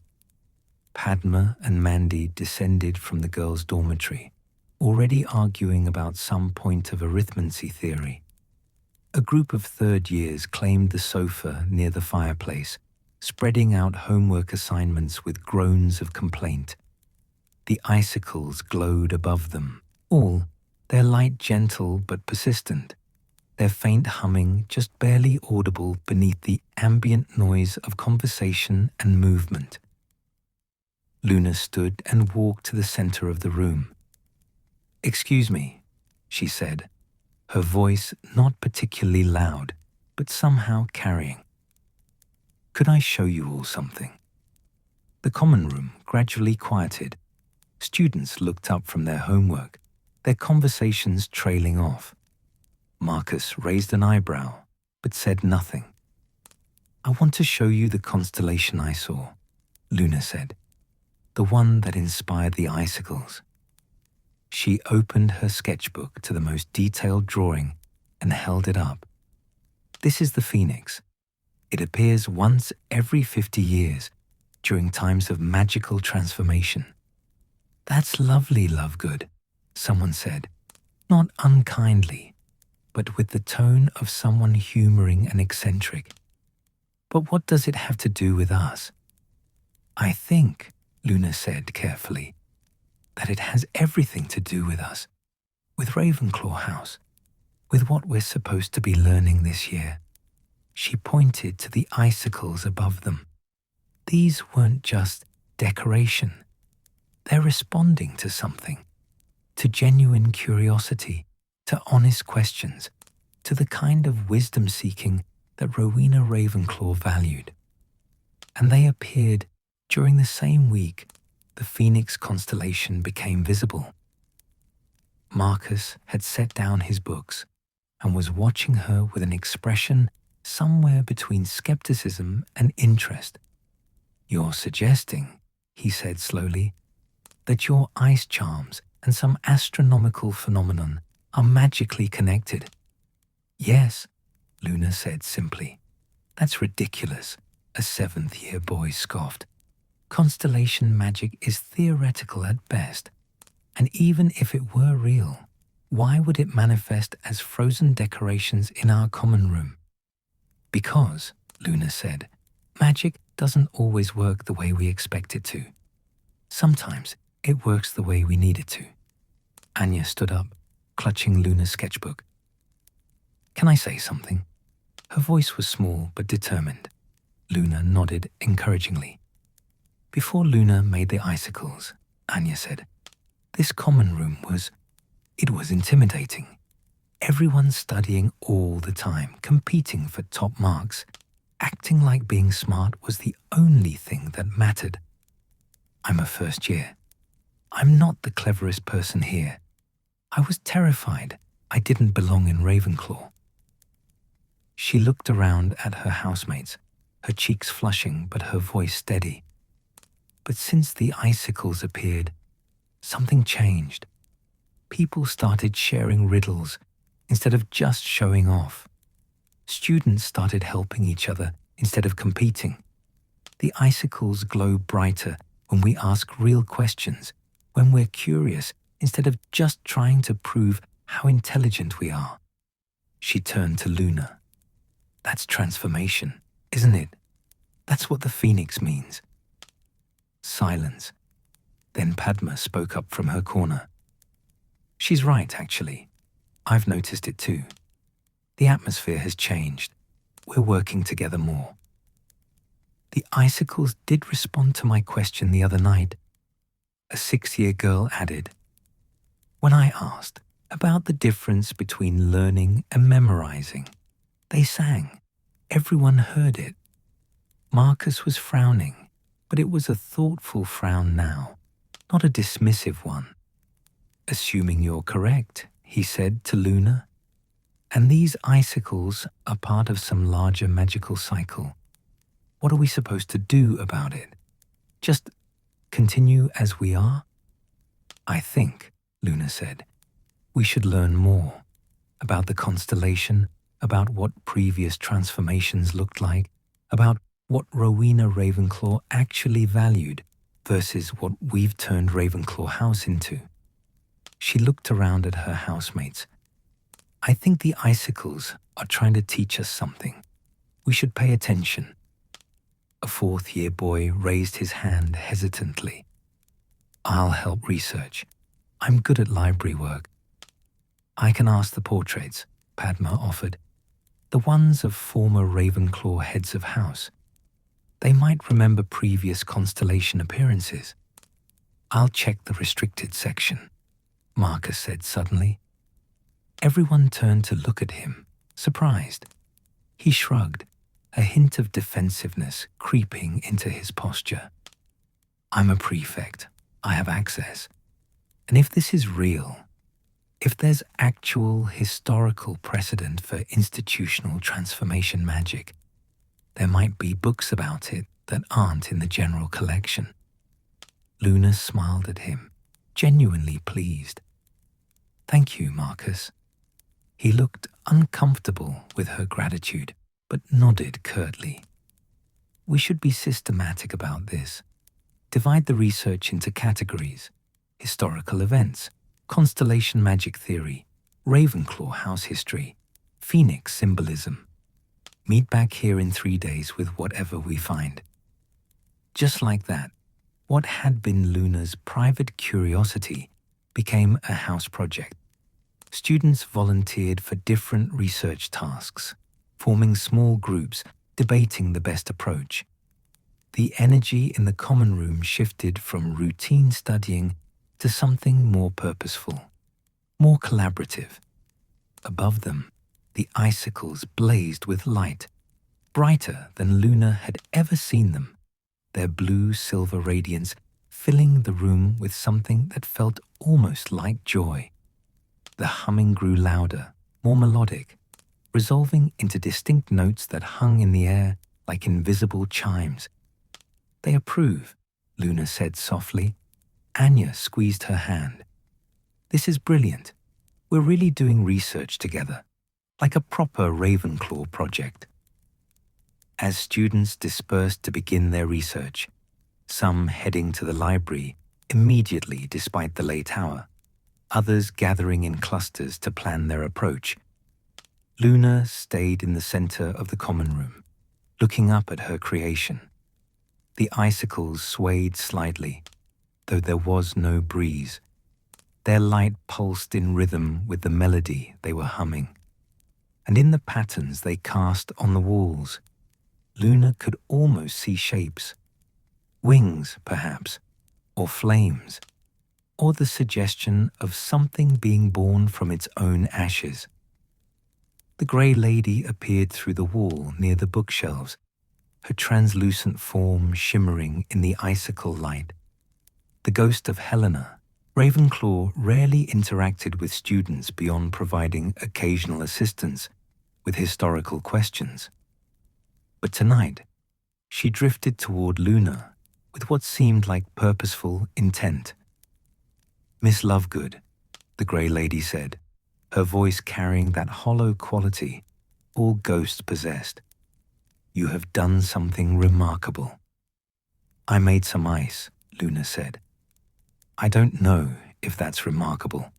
Padma and Mandy descended from the girls' dormitory, already arguing about some point of arithmancy theory. A group of third years claimed the sofa near the fireplace, spreading out homework assignments with groans of complaint. The icicles glowed above them, all, their light gentle but persistent, their faint humming just barely audible beneath the ambient noise of conversation and movement. Luna stood and walked to the center of the room. "Excuse me," she said, her voice not particularly loud, but somehow carrying. "Could I show you all something?" The common room gradually quieted. Students looked up from their homework, their conversations trailing off. Marcus raised an eyebrow, but said nothing. "I want to show you the constellation I saw," Luna said, "the one that inspired the icicles." She opened her sketchbook to the most detailed drawing and held it up. "This is the phoenix. It appears once every 50 years during times of magical transformation." "That's lovely, Lovegood," someone said, not unkindly, but with the tone of someone humoring an eccentric. "But what does it have to do with us?" "I think," Luna said carefully, that it has everything to do with us, with Ravenclaw House, with what we're supposed to be learning this year. She pointed to the icicles above them. These weren't just decoration. They're responding to something, to genuine curiosity, to honest questions, to the kind of wisdom-seeking that Rowena Ravenclaw valued. And they appeared during the same week the Phoenix constellation became visible. Marcus had set down his books and was watching her with an expression somewhere between skepticism and interest. "You're suggesting," he said slowly, "that your ice charms and some astronomical phenomenon are magically connected." "Yes," Luna said simply. "That's ridiculous," a seventh-year boy scoffed. "Constellation magic is theoretical at best, and even if it were real, why would it manifest as frozen decorations in our common room?" "Because," Luna said, "magic doesn't always work the way we expect it to. Sometimes it works the way we need it to." Anya stood up, clutching Luna's sketchbook. "Can I say something?" Her voice was small but determined. Luna nodded encouragingly. "Before Luna made the icicles," Anya said, "this common room was intimidating. Everyone studying all the time, competing for top marks, acting like being smart was the only thing that mattered. I'm a first year. I'm not the cleverest person here. I was terrified I didn't belong in Ravenclaw." She looked around at her housemates, her cheeks flushing but her voice steady. "But since the icicles appeared, something changed. People started sharing riddles instead of just showing off. Students started helping each other instead of competing. The icicles glow brighter when we ask real questions, when we're curious instead of just trying to prove how intelligent we are." She turned to Luna. "That's transformation, isn't it? That's what the Phoenix means." Silence. Then Padma spoke up from her corner. "She's right, actually. I've noticed it too. The atmosphere has changed. We're working together more." "The icicles did respond to my question the other night," a 6-year girl added. "When I asked about the difference between learning and memorizing, they sang. Everyone heard it." Marcus was frowning, but it was a thoughtful frown now, not a dismissive one. "Assuming you're correct," he said to Luna, "and these icicles are part of some larger magical cycle, what are we supposed to do about it? Just continue as we are?" "I think," Luna said, "we should learn more about the constellation, about what previous transformations looked like, about what Rowena Ravenclaw actually valued versus what we've turned Ravenclaw House into." She looked around at her housemates. "I think the icicles are trying to teach us something. We should pay attention." A 4th-year boy raised his hand hesitantly. "I'll help research. I'm good at library work." "I can ask the portraits," Padma offered. "The ones of former Ravenclaw heads of house. They might remember previous constellation appearances." "I'll check the restricted section," Marcus said suddenly. Everyone turned to look at him, surprised. He shrugged, a hint of defensiveness creeping into his posture. "I'm a prefect. I have access. And if this is real, if there's actual historical precedent for institutional transformation magic, there might be books about it that aren't in the general collection." Luna smiled at him, genuinely pleased. "Thank you, Marcus." He looked uncomfortable with her gratitude, but nodded curtly. "We should be systematic about this. Divide the research into categories: historical events, constellation magic theory, Ravenclaw house history, Phoenix symbolism. Meet back here in 3 days with whatever we find." Just like that, What had been Luna's private curiosity became a house project. Students volunteered for different research tasks, forming small groups, debating the best approach. The energy in the common room shifted from routine studying to something more purposeful, more collaborative. Above them, the icicles blazed with light, brighter than Luna had ever seen them, their blue-silver radiance filling the room with something that felt almost like joy. The humming grew louder, more melodic, resolving into distinct notes that hung in the air like invisible chimes. "They approve," Luna said softly. Anya squeezed her hand. "This is brilliant. We're really doing research together, like a proper Ravenclaw project." As students dispersed to begin their research, some heading to the library immediately despite the late hour, others gathering in clusters to plan their approach, Luna stayed in the center of the common room, looking up at her creation. The icicles swayed slightly, though there was no breeze. Their light pulsed in rhythm with the melody they were humming. And in the patterns they cast on the walls, Luna could almost see shapes. Wings, perhaps, or flames, or the suggestion of something being born from its own ashes. The grey lady appeared through the wall near the bookshelves, her translucent form shimmering in the icicle light. The ghost of Helena, Ravenclaw rarely interacted with students beyond providing occasional assistance with historical questions. But tonight, she drifted toward Luna with what seemed like purposeful intent. "Miss Lovegood," the grey lady said, her voice carrying that hollow quality all ghosts possessed. "You have done something remarkable." "I made some ice," Luna said. "I don't know if that's remarkable."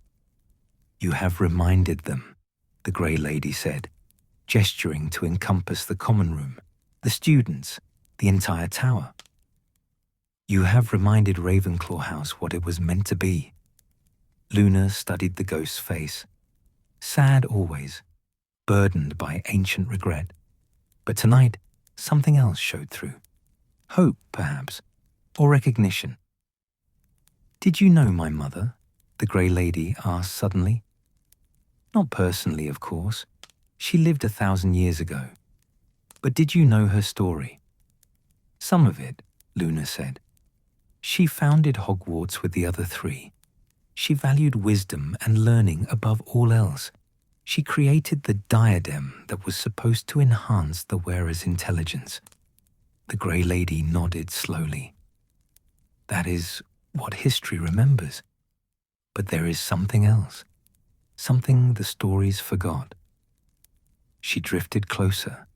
"You have reminded them," the grey lady said, gesturing to encompass the common room, the students, the entire tower. "You have reminded Ravenclaw House what it was meant to be." Luna studied the ghost's face. Sad always, burdened by ancient regret. But tonight, something else showed through. Hope, perhaps, or recognition. "Did you know my mother?" the grey lady asked suddenly. "Not personally, of course. She lived 1,000 years ago. But did you know her story?" "Some of it," Luna said. "She founded Hogwarts with the other three. She valued wisdom and learning above all else. She created the diadem that was supposed to enhance the wearer's intelligence." The grey lady nodded slowly. "That is what history remembers. But there is something else, something the stories forgot." She drifted closer,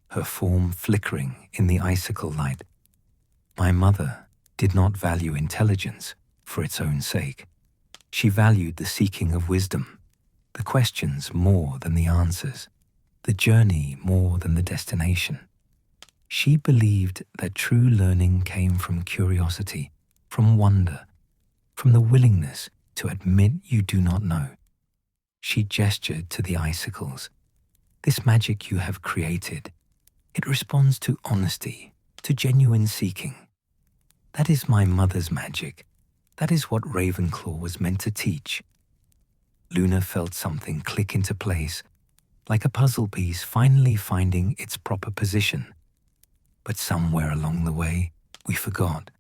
her form flickering in the icicle light. "My mother did not value intelligence for its own sake. She valued the seeking of wisdom, the questions more than the answers, the journey more than the destination. She believed that true learning came from curiosity, from wonder, from the willingness to admit you do not know." She gestured to the icicles. "This magic you have created, it responds to honesty, to genuine seeking. That is my mother's magic. That is what Ravenclaw was meant to teach." Luna felt something click into place, like a puzzle piece finally finding its proper position. But somewhere along the way, we forgot.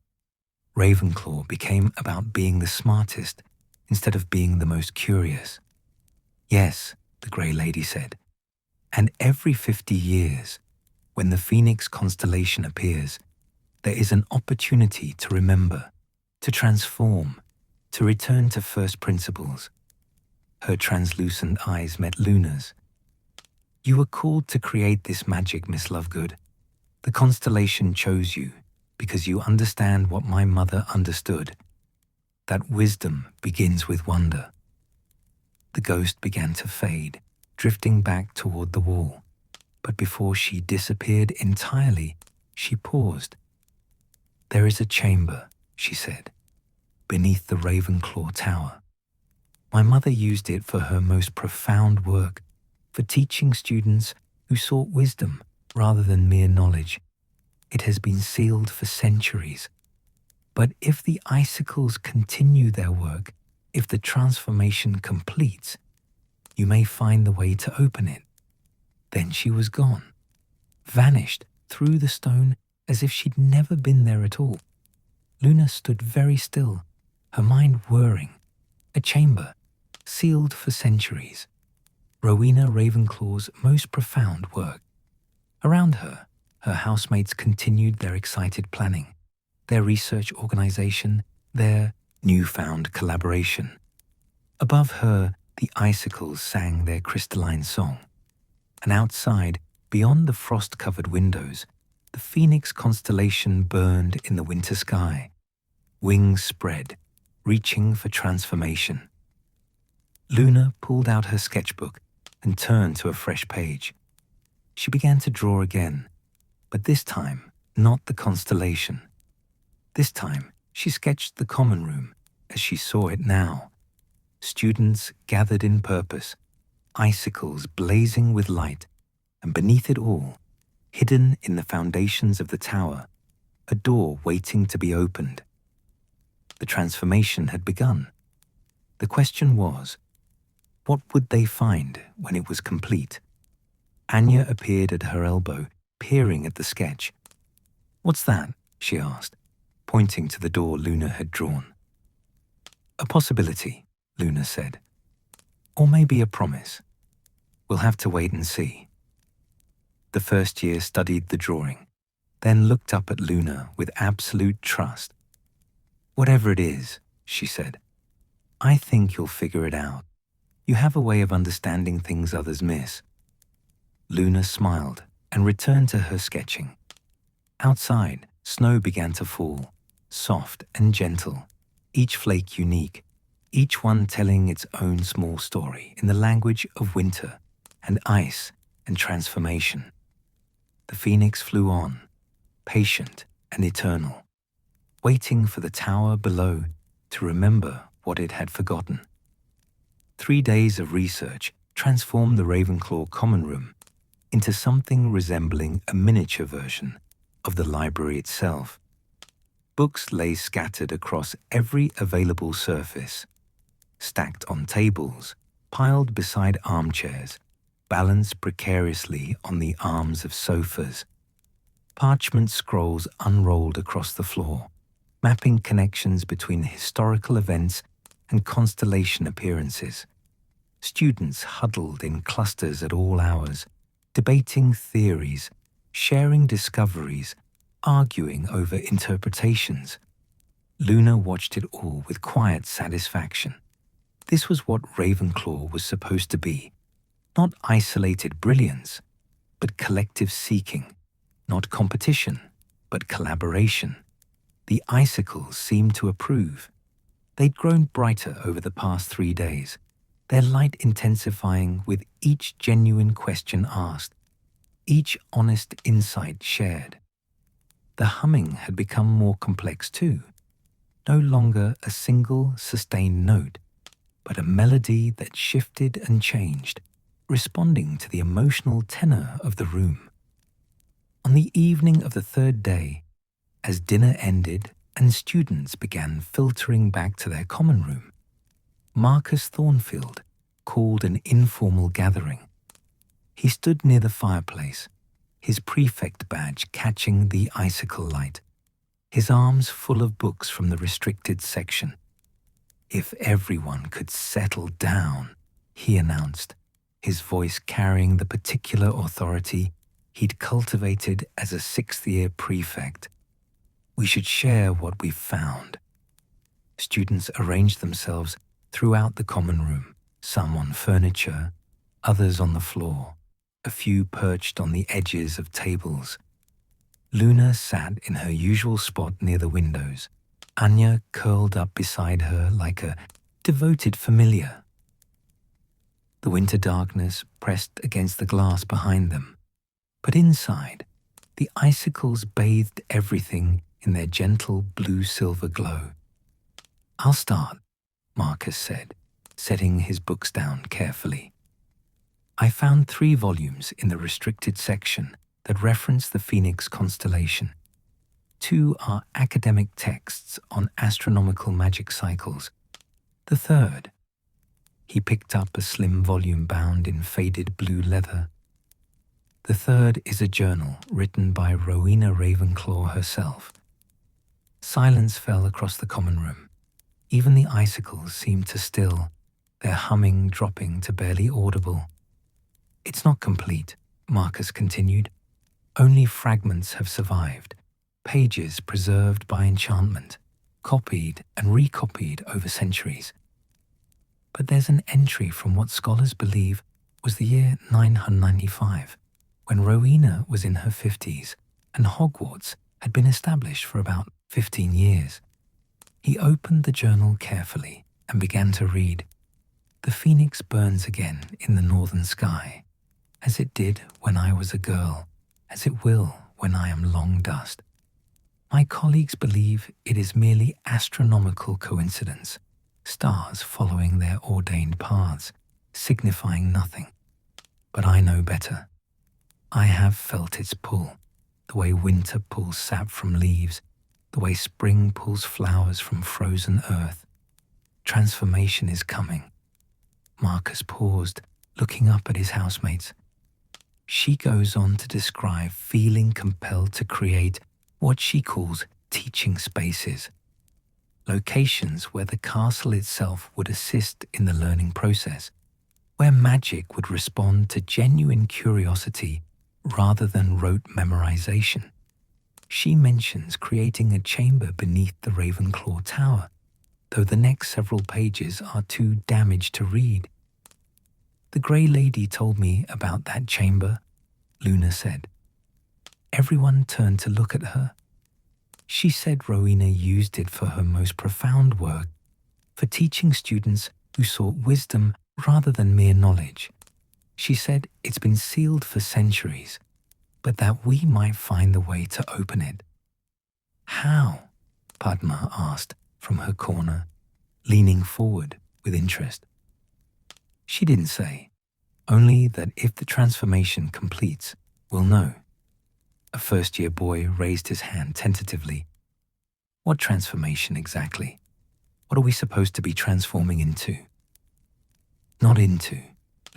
Ravenclaw became about being the smartest instead of being the most curious. "Yes," the grey lady said, "and every 50 years, when the Phoenix constellation appears, there is an opportunity to remember, to transform, to return to first principles." Her translucent eyes met Luna's. "You were called to create this magic, Miss Lovegood. The constellation chose you because you understand what my mother understood, that wisdom begins with wonder." The ghost began to fade, drifting back toward the wall. But before she disappeared entirely, she paused. "There is a chamber," she said, beneath the Ravenclaw Tower. My mother used it for her most profound work, for teaching students who sought wisdom rather than mere knowledge. It has been sealed for centuries. But if the icicles continue their work, if the transformation completes, you may find the way to open it. Then she was gone, vanished through the stone as if she'd never been there at all. Luna stood very still, her mind whirring. A chamber, sealed for centuries. Rowena Ravenclaw's most profound work. Around her, her housemates continued their excited planning, their research organization, their newfound collaboration. Above her, the icicles sang their crystalline song. And outside, beyond the frost-covered windows, the Phoenix constellation burned in the winter sky, wings spread, reaching for transformation. Luna pulled out her sketchbook and turned to a fresh page. She began to draw again, but this time not the constellation. This time she sketched the common room as she saw it now. Students gathered in purpose, icicles blazing with light, and beneath it all, hidden in the foundations of the tower, a door waiting to be opened. The transformation had begun. The question was, what would they find when it was complete? Anya appeared at her elbow, peering at the sketch. "What's that?" she asked, pointing to the door Luna had drawn. "A possibility," Luna said. "Or maybe a promise. We'll have to wait and see." The first year studied the drawing, then looked up at Luna with absolute trust. "Whatever it is," she said, "I think you'll figure it out. You have a way of understanding things others miss." Luna smiled and returned to her sketching. Outside, snow began to fall, soft and gentle, each flake unique, each one telling its own small story in the language of winter and ice and transformation. The Phoenix flew on, patient and eternal, waiting for the tower below to remember what it had forgotten. 3 days of research transformed the Ravenclaw common room into something resembling a miniature version of the library itself. Books lay scattered across every available surface, stacked on tables, piled beside armchairs, balanced precariously on the arms of sofas. Parchment scrolls unrolled across the floor, mapping connections between historical events and constellation appearances. Students huddled in clusters at all hours, debating theories, sharing discoveries, arguing over interpretations. Luna watched it all with quiet satisfaction. This was what Ravenclaw was supposed to be. Not isolated brilliance, but collective seeking. Not competition, but collaboration. The icicles seemed to approve. They'd grown brighter over the past 3 days, their light intensifying with each genuine question asked, each honest insight shared. The humming had become more complex too, no longer a single sustained note, but a melody that shifted and changed, responding to the emotional tenor of the room. On the evening of the 3rd day, as dinner ended and students began filtering back to their common room, Marcus Thornfield called an informal gathering. He stood near the fireplace, his prefect badge catching the icicle light, his arms full of books from the restricted section. "If everyone could settle down," he announced, his voice carrying the particular authority he'd cultivated as a 6th-year prefect. "We should share what we've found." Students arranged themselves throughout the common room, some on furniture, others on the floor, a few perched on the edges of tables. Luna sat in her usual spot near the windows, Anya curled up beside her like a devoted familiar. The winter darkness pressed against the glass behind them, but inside, the icicles bathed everything in their gentle blue-silver glow. "I'll start," Marcus said, setting his books down carefully. I found 3 volumes in the restricted section that reference the Phoenix constellation. 2 are academic texts on astronomical magic cycles. The third, he picked up a slim volume bound in faded blue leather. The third is a journal written by Rowena Ravenclaw herself. Silence fell across the common room. Even the icicles seemed to still, their humming dropping to barely audible. "It's not complete," Marcus continued. "Only fragments have survived, pages preserved by enchantment, copied and recopied over centuries. But there's an entry from what scholars believe was the year 995, when Rowena was in her 50s and Hogwarts had been established for about 15 years. He opened the journal carefully and began to read. "The phoenix burns again in the northern sky, as it did when I was a girl, as it will when I am long dust. My colleagues believe it is merely astronomical coincidence, stars following their ordained paths, signifying nothing. But I know better. I have felt its pull, the way winter pulls sap from leaves, the way spring pulls flowers from frozen earth. Transformation is coming." Marcus paused, looking up at his housemates. She goes on to describe feeling compelled to create what she calls teaching spaces, locations where the castle itself would assist in the learning process, where magic would respond to genuine curiosity rather than rote memorization. She mentions creating a chamber beneath the Ravenclaw Tower, though the next several pages are too damaged to read. "The Grey Lady told me about that chamber," Luna said. Everyone turned to look at her. She said Rowena used it for her most profound work, for teaching students who sought wisdom rather than mere knowledge. She said it's been sealed for centuries, but that we might find the way to open it. "How?" Padma asked from her corner, leaning forward with interest. She didn't say, only that if the transformation completes, we'll know. A first-year boy raised his hand tentatively. "What transformation exactly? What are we supposed to be transforming into?" "Not into,"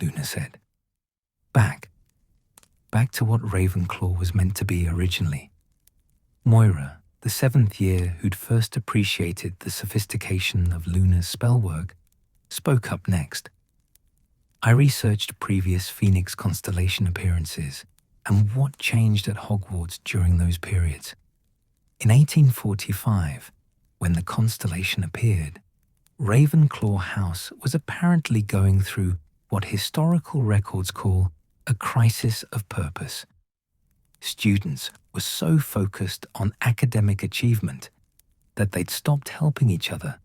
Luna said. Back to what Ravenclaw was meant to be originally." Moira, the 7th year who'd first appreciated the sophistication of Luna's spellwork, spoke up next. "I researched previous Phoenix constellation appearances and what changed at Hogwarts during those periods. In 1845, when the constellation appeared, Ravenclaw House was apparently going through what historical records call a crisis of purpose. Students were so focused on academic achievement that they'd stopped helping each other.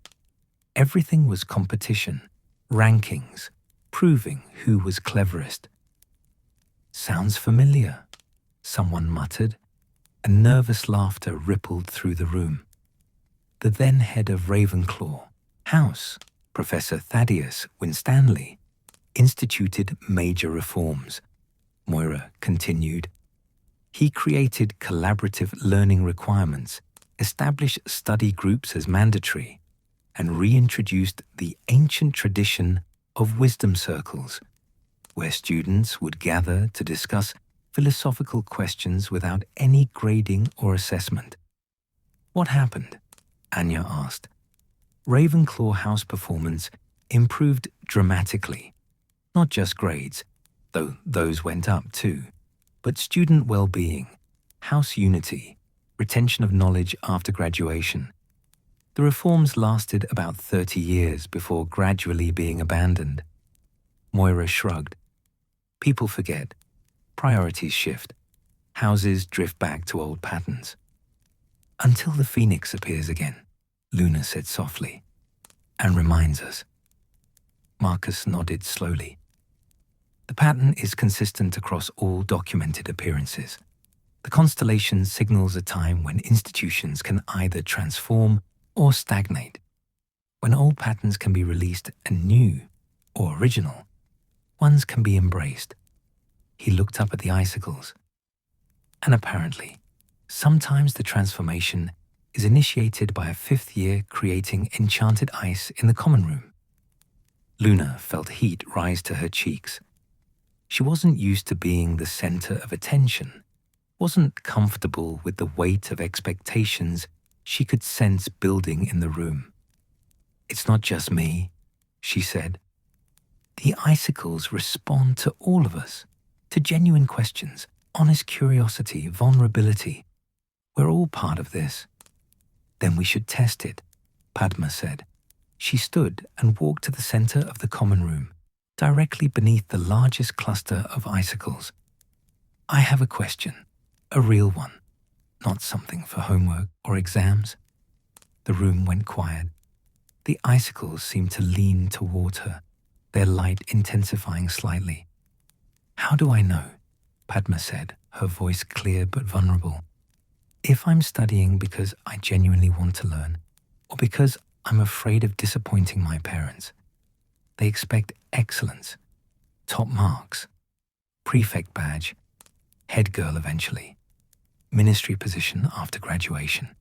Everything was competition, rankings, proving who was cleverest." "Sounds familiar," someone muttered, and nervous laughter rippled through the room. The then head of Ravenclaw House, Professor Thaddeus Winstanley, instituted major reforms. Moira continued. He created collaborative learning requirements, established study groups as mandatory, and reintroduced the ancient tradition of wisdom circles, where students would gather to discuss philosophical questions without any grading or assessment. "What happened?" Anya asked. Ravenclaw House performance improved dramatically. Not just grades, though those went up too, but student well-being, house unity, retention of knowledge after graduation. The reforms lasted about 30 years before gradually being abandoned. Moira shrugged. "People forget. Priorities shift. Houses drift back to old patterns." "Until the phoenix appears again," Luna said softly, "and reminds us." Marcus nodded slowly. "The pattern is consistent across all documented appearances. The constellation signals a time when institutions can either transform or stagnate, when old patterns can be released and new, or original, ones can be embraced. He looked up at the icicles. And apparently, sometimes the transformation is initiated by a fifth year creating enchanted ice in the common room. Luna felt heat rise to her cheeks. She wasn't used to being the center of attention, wasn't comfortable with the weight of expectations she could sense building in the room. "It's not just me," she said. "The icicles respond to all of us, to genuine questions, honest curiosity, vulnerability. We're all part of this." "Then we should test it," Padma said. She stood and walked to the center of the common room, directly beneath the largest cluster of icicles. "I have a question, a real one, not something for homework or exams." The room went quiet. The icicles seemed to lean toward her, their light intensifying slightly. "How do I know?" Padma said, her voice clear but vulnerable. "If I'm studying because I genuinely want to learn, or because I'm afraid of disappointing my parents. They expect excellence, top marks, prefect badge, head girl eventually, ministry position after graduation.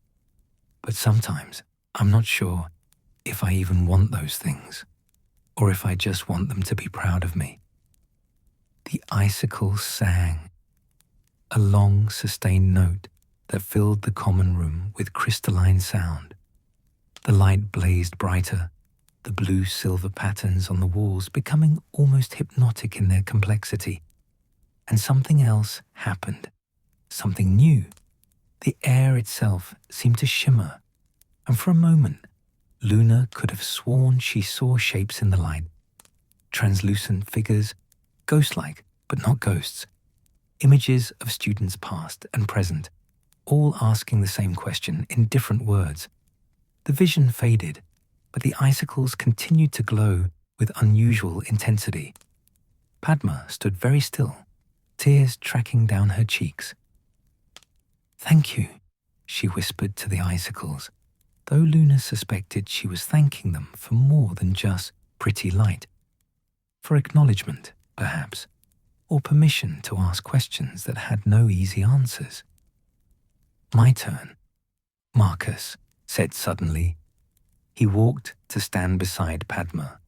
But sometimes I'm not sure if I even want those things, or if I just want them to be proud of me." The icicles sang, a long, sustained note that filled the common room with crystalline sound. The light blazed brighter, the blue-silver patterns on the walls becoming almost hypnotic in their complexity. And something else happened, something new. The air itself seemed to shimmer, and for a moment, Luna could have sworn she saw shapes in the light. Translucent figures, ghost-like, but not ghosts. Images of students past and present, all asking the same question in different words. The vision faded, but the icicles continued to glow with unusual intensity. Padma stood very still, tears tracking down her cheeks. "Thank you," she whispered to the icicles, though Luna suspected she was thanking them for more than just pretty light. For acknowledgement, perhaps, or permission to ask questions that had no easy answers. "My turn," Marcus said suddenly. He walked to stand beside Padma,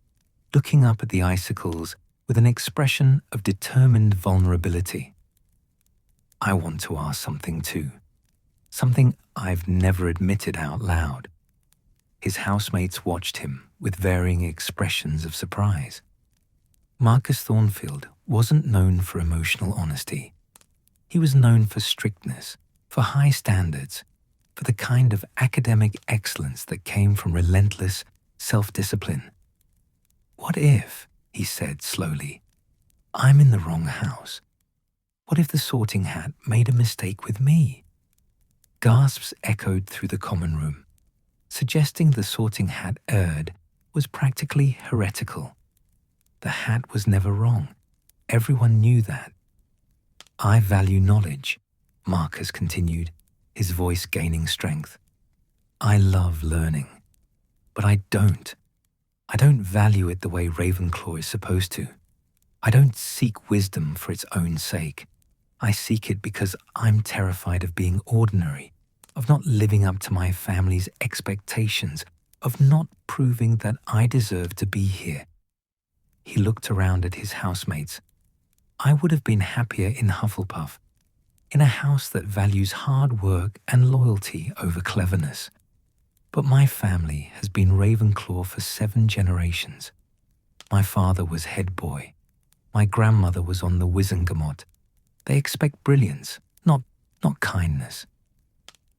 looking up at the icicles with an expression of determined vulnerability. "I want to ask something too, something I've never admitted out loud." His housemates watched him with varying expressions of surprise. Marcus Thornfield wasn't known for emotional honesty. He was known for strictness, for high standards, for the kind of academic excellence that came from relentless self-discipline. "What if," he said slowly, "I'm in the wrong house? What if the sorting hat made a mistake with me?" Gasps echoed through the common room, suggesting the sorting hat erred was practically heretical. The hat was never wrong. Everyone knew that. "I value knowledge," Marcus continued, his voice gaining strength. "I love learning, but I don't value it the way Ravenclaw is supposed to. I don't seek wisdom for its own sake. I seek it because I'm terrified of being ordinary, of not living up to my family's expectations, of not proving that I deserve to be here." He looked around at his housemates. "I would have been happier in Hufflepuff, in a house that values hard work and loyalty over cleverness. But my family has been Ravenclaw for 7 generations. My father was head boy. My grandmother was on the Wizengamot. They expect brilliance, not kindness."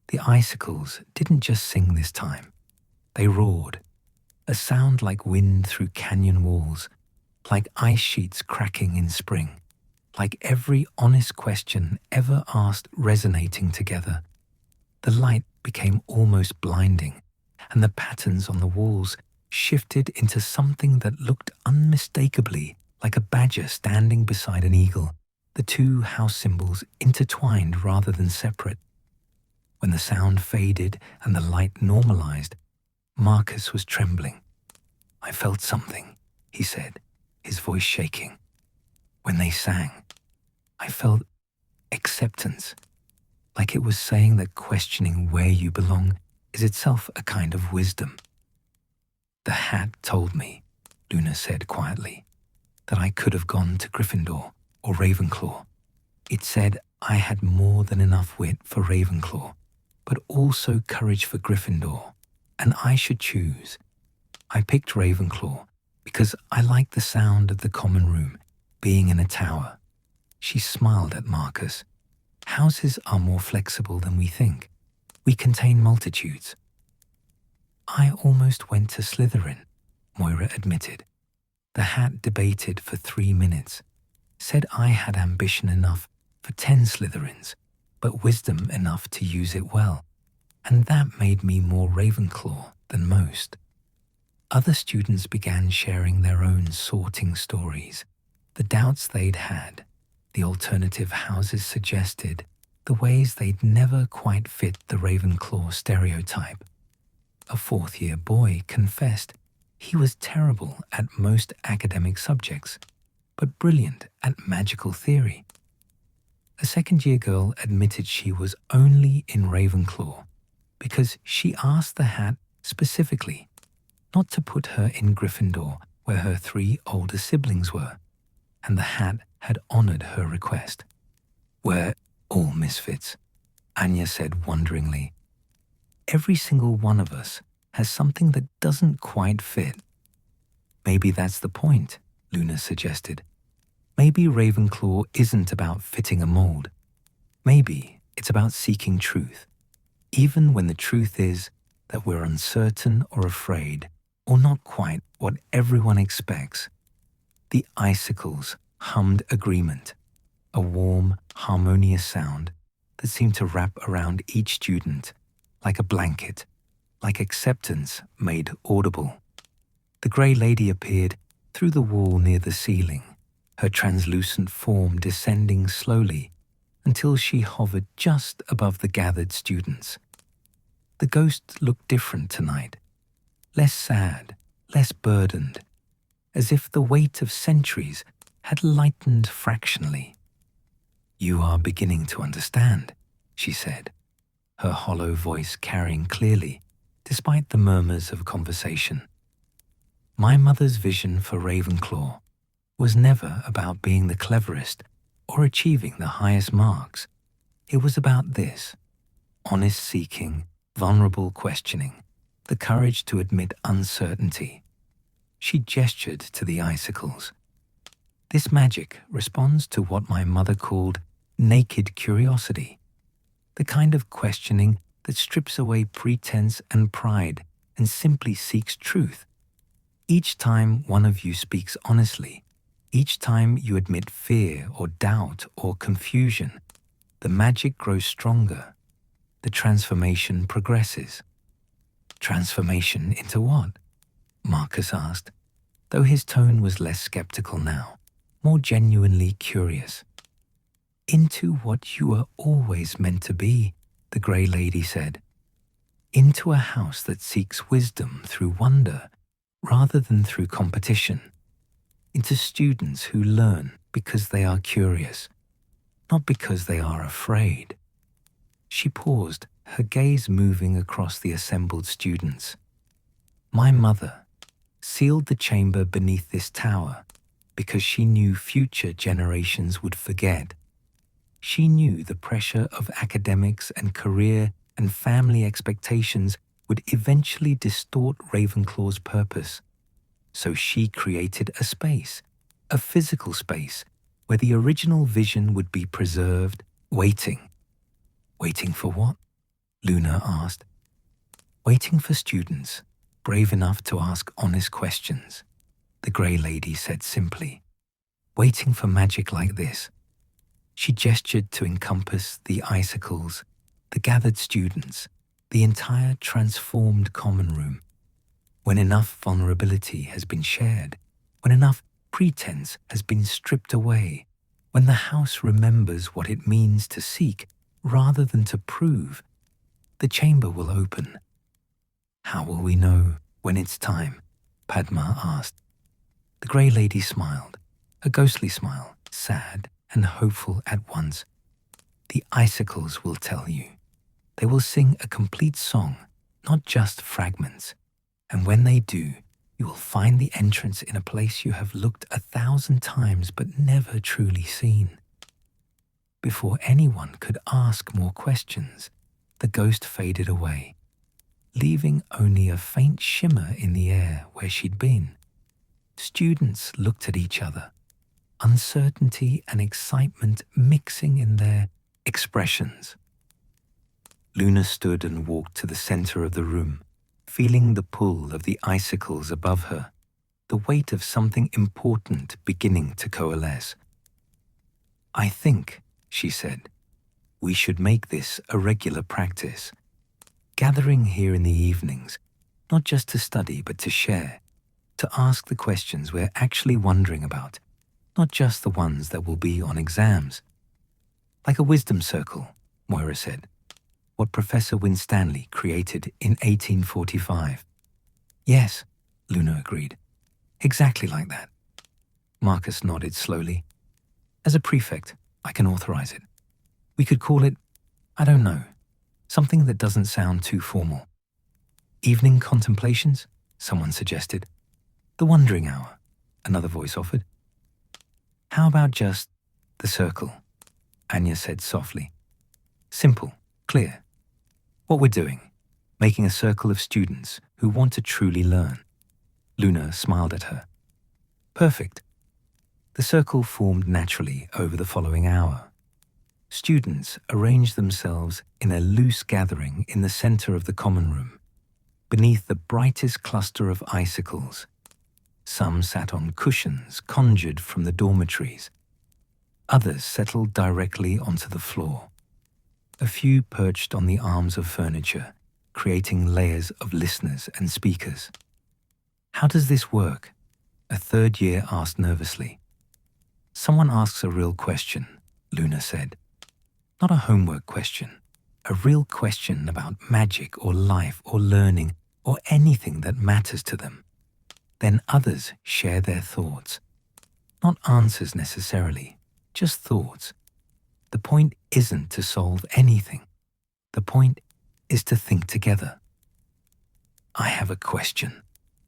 The icicles didn't just sing this time. They roared, a sound like wind through canyon walls, like ice sheets cracking in spring, like every honest question ever asked resonating together. The light became almost blinding, and the patterns on the walls shifted into something that looked unmistakably like a badger standing beside an eagle. the two house symbols intertwined rather than separate. When the sound faded and the light normalized, Marcus was trembling. "I felt something," he said, his voice shaking. "When they sang, I felt acceptance, like it was saying that questioning where you belong is itself a kind of wisdom." "The hat told me," Luna said quietly, "that I could have gone to Gryffindor or Ravenclaw. It said I had more than enough wit for Ravenclaw, but also courage for Gryffindor, and I should choose. I picked Ravenclaw because I liked the sound of the common room being in a tower." She smiled at Marcus. "Houses are more flexible than we think. We contain multitudes." "I almost went to Slytherin," Moira admitted. "The hat debated for 3 minutes, said I had ambition enough for 10 Slytherins, but wisdom enough to use it well, and that made me more Ravenclaw than most." Other students began sharing their own sorting stories, the doubts they'd had, the alternative houses suggested, the ways they'd never quite fit the Ravenclaw stereotype. A fourth-year boy confessed he was terrible at most academic subjects, but brilliant at magical theory. A second-year girl admitted she was only in Ravenclaw because she asked the hat specifically not to put her in Gryffindor where her 3 older siblings were, and the hat had honored her request. "We're all misfits," Anya said wonderingly. "Every single one of us has something that doesn't quite fit." "Maybe that's the point," Luna suggested. "Maybe Ravenclaw isn't about fitting a mold. Maybe it's about seeking truth, even when the truth is that we're uncertain or afraid, or not quite what everyone expects." The icicles hummed agreement, a warm, harmonious sound that seemed to wrap around each student like a blanket, like acceptance made audible. The Grey Lady appeared through the wall near the ceiling, her translucent form descending slowly until she hovered just above the gathered students. The ghost looked different tonight, less sad, less burdened, as if the weight of centuries had lightened fractionally. "You are beginning to understand," she said, her hollow voice carrying clearly, despite the murmurs of conversation. "My mother's vision for Ravenclaw was never about being the cleverest or achieving the highest marks. It was about this: honest seeking, vulnerable questioning, the courage to admit uncertainty." She gestured to the icicles. "This magic responds to what my mother called naked curiosity, the kind of questioning that strips away pretense and pride and simply seeks truth. Each time one of you speaks honestly, each time you admit fear or doubt or confusion, the magic grows stronger. The transformation progresses." "Transformation into what?" Marcus asked, though his tone was less skeptical now, more genuinely curious. "Into what you were always meant to be," the Grey Lady said. "Into a house that seeks wisdom through wonder rather than through competition. Into students who learn because they are curious, not because they are afraid." She paused, her gaze moving across the assembled students. "My mother sealed the chamber beneath this tower because she knew future generations would forget. She knew the pressure of academics and career and family expectations would eventually distort Ravenclaw's purpose. So she created a space, a physical space, where the original vision would be preserved, waiting." "Waiting for what?" Luna asked. "Waiting for students brave enough to ask honest questions," the Grey Lady said simply. "Waiting for magic like this." She gestured to encompass the icicles, the gathered students, the entire transformed common room. When enough vulnerability has been shared, when enough pretense has been stripped away, when the house remembers what it means to seek rather than to prove, the chamber will open. How will we know when it's time? Padma asked. The Grey Lady smiled, a ghostly smile, sad and hopeful at once. The icicles will tell you. They will sing a complete song, not just fragments. And when they do, you will find the entrance in a place you have looked 1,000 times but never truly seen. Before anyone could ask more questions, the ghost faded away, leaving only a faint shimmer in the air where she'd been. Students looked at each other, uncertainty and excitement mixing in their expressions. Luna stood and walked to the center of the room, feeling the pull of the icicles above her, the weight of something important beginning to coalesce. I think, she said, we should make this a regular practice, gathering here in the evenings, not just to study but to share, to ask the questions we're actually wondering about, not just the ones that will be on exams. Like a wisdom circle, Moira said, what Professor Winstanley created in 1845. Yes, Luna agreed. Exactly like that. Marcus nodded slowly. As a prefect, I can authorize it. We could call it, I don't know, something that doesn't sound too formal. Evening contemplations, someone suggested. The wandering hour, another voice offered. How about just the circle? Anya said softly. Simple, clear. What we're doing, making a circle of students who want to truly learn. Luna smiled at her. Perfect. The circle formed naturally over the following hour. Students arranged themselves in a loose gathering in the center of the common room, beneath the brightest cluster of icicles. Some sat on cushions conjured from the dormitories. Others settled directly onto the floor. A few perched on the arms of furniture, creating layers of listeners and speakers. How does this work? A third year asked nervously. Someone asks a real question, Luna said. Not a homework question. A real question about magic or life or learning or anything that matters to them. Then others share their thoughts. Not answers necessarily, just thoughts. The point isn't to solve anything. The point is to think together. I have a question,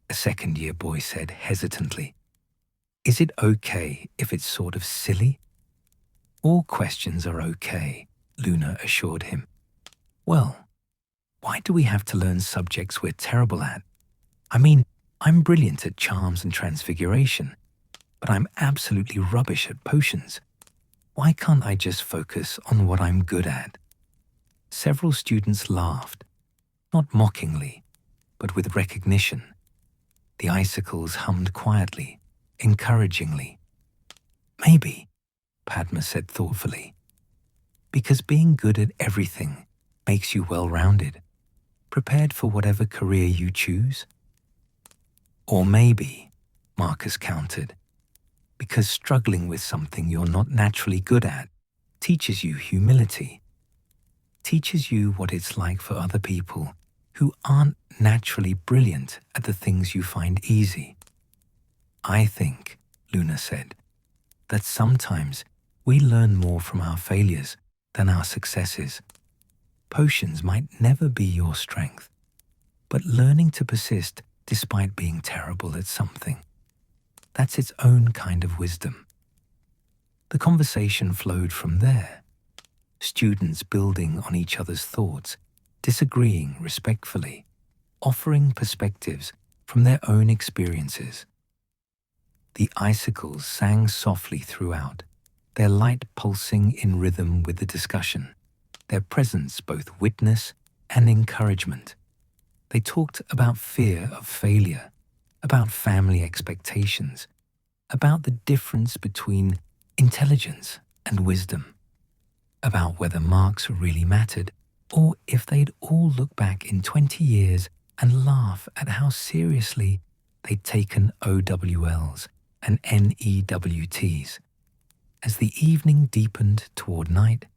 a second-year boy said hesitantly. Is it okay if it's sort of silly? All questions are okay, Luna assured him. Well, why do we have to learn subjects we're terrible at? I mean, I'm brilliant at charms and transfiguration, but I'm absolutely rubbish at potions. Why can't I just focus on what I'm good at? Several students laughed, not mockingly, but with recognition. The icicles hummed quietly, encouragingly. Maybe, Padma said thoughtfully, because being good at everything makes you well-rounded, prepared for whatever career you choose. Or maybe, Marcus countered, because struggling with something you're not naturally good at teaches you humility, teaches you what it's like for other people who aren't naturally brilliant at the things you find easy. I think, Luna said, that sometimes we learn more from our failures than our successes. Potions might never be your strength, but learning to persist despite being terrible at something, that's its own kind of wisdom. The conversation flowed from there, students building on each other's thoughts, disagreeing respectfully, offering perspectives from their own experiences. The icicles sang softly throughout, their light pulsing in rhythm with the discussion, their presence both witness and encouragement. They talked about fear of failure, about family expectations, about the difference between intelligence and wisdom, about whether marks really mattered or if they'd all look back in 20 years and laugh at how seriously they'd taken OWLs and NEWTs. As the evening deepened toward night,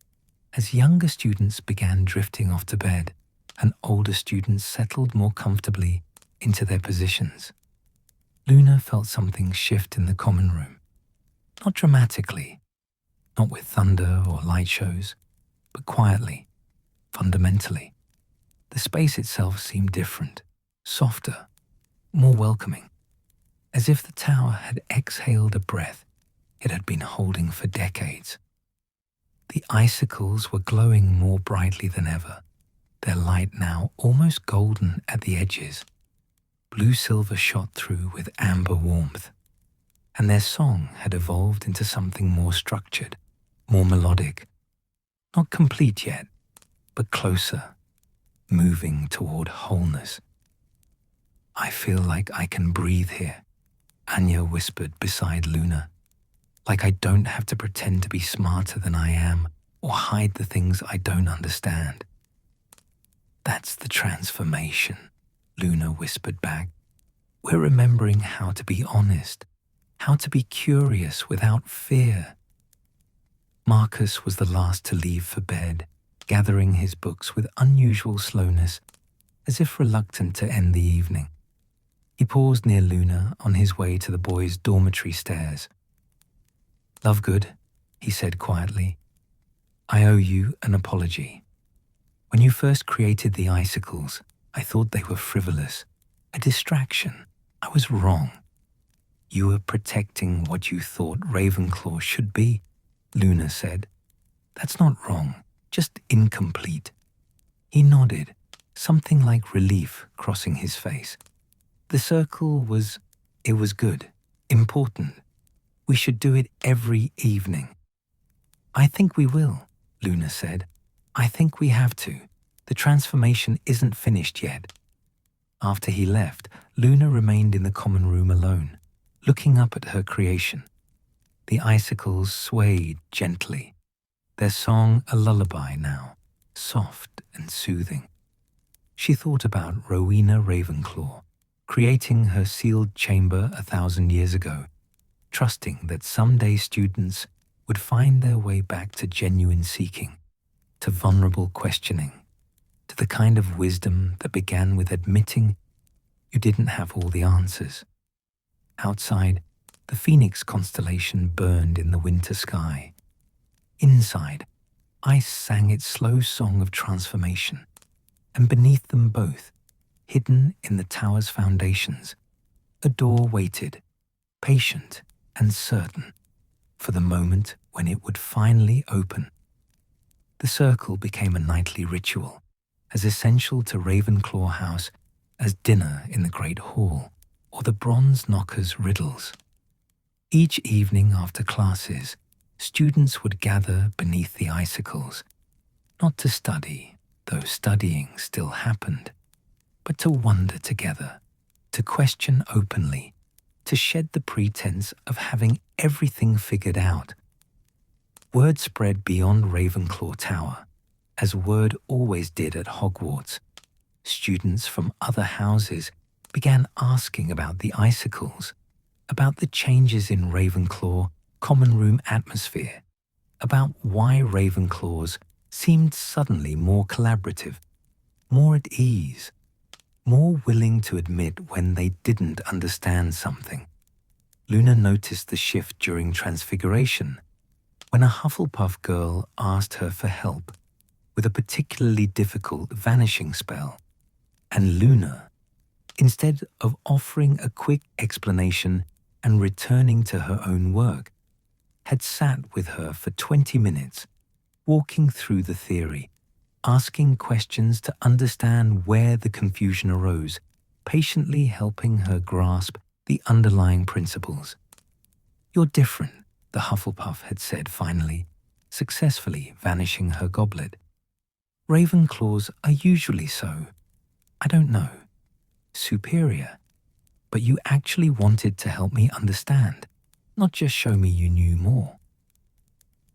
as younger students began drifting off to bed and older students settled more comfortably into their positions, Luna felt something shift in the common room. Not dramatically, not with thunder or light shows, but quietly, fundamentally. The space itself seemed different, softer, more welcoming, as if the tower had exhaled a breath it had been holding for decades. The icicles were glowing more brightly than ever, their light now almost golden at the edges. Blue silver shot through with amber warmth, and their song had evolved into something more structured, more melodic. Not complete yet, but closer, moving toward wholeness. "I feel like I can breathe here," Anya whispered beside Luna. "Like I don't have to pretend to be smarter than I am or hide the things I don't understand." "That's the transformation," Luna whispered back. "We're remembering how to be honest, how to be curious without fear." Marcus was the last to leave for bed, gathering his books with unusual slowness, as if reluctant to end the evening. He paused near Luna on his way to the boys' dormitory stairs. "Lovegood," he said quietly, "I owe you an apology. When you first created the icicles, I thought they were frivolous, a distraction. I was wrong. You were protecting what you thought Ravenclaw should be," Luna said. "That's not wrong, just incomplete." He nodded, something like relief crossing his face. "The circle was good, important. We should do it every evening." "I think we will," Luna said. "I think we have to. The transformation isn't finished yet." After he left, Luna remained in the common room alone, looking up at her creation. The icicles swayed gently, their song a lullaby now, soft and soothing. She thought about Rowena Ravenclaw, creating her sealed chamber 1,000 years ago, trusting that someday students would find their way back to genuine seeking, to vulnerable questioning, to the kind of wisdom that began with admitting you didn't have all the answers. Outside, the Phoenix constellation burned in the winter sky. Inside, ice sang its slow song of transformation, and beneath them both, hidden in the tower's foundations, a door waited, patient and certain, for the moment when it would finally open. The circle became a nightly ritual, as essential to Ravenclaw House as dinner in the Great Hall or the bronze knocker's riddles. Each evening after classes, students would gather beneath the icicles, not to study, though studying still happened, but to wonder together, to question openly, to shed the pretense of having everything figured out. Word spread beyond Ravenclaw Tower, as word always did at Hogwarts. Students from other houses began asking about the icicles, about the changes in Ravenclaw common room atmosphere, about why Ravenclaws seemed suddenly more collaborative, more at ease, more willing to admit when they didn't understand something. Luna noticed the shift during Transfiguration, when a Hufflepuff girl asked her for help with a particularly difficult vanishing spell, and Luna, instead of offering a quick explanation and returning to her own work, had sat with her for 20 minutes, walking through the theory, asking questions to understand where the confusion arose, patiently helping her grasp the underlying principles. "You're different," the Hufflepuff had said finally, successfully vanishing her goblet. "Ravenclaws are usually so. I don't know. Superior. But you actually wanted to help me understand, not just show me you knew more."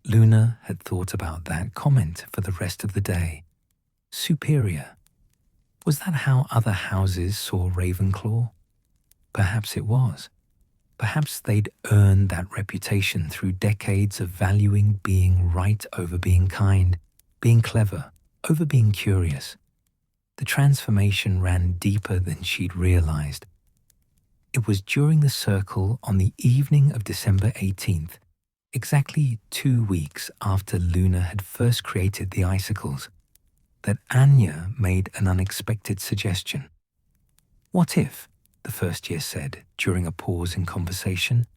Luna had thought about that comment for the rest of the day. Superior. Was that how other houses saw Ravenclaw? Perhaps it was. Perhaps they'd earned that reputation through decades of valuing being right over being kind, being clever over being curious. The transformation ran deeper than she'd realized. It was during the circle on the evening of December 18th, exactly 2 weeks after Luna had first created the icicles, that Anya made an unexpected suggestion. "What if," the first year said during a pause in conversation,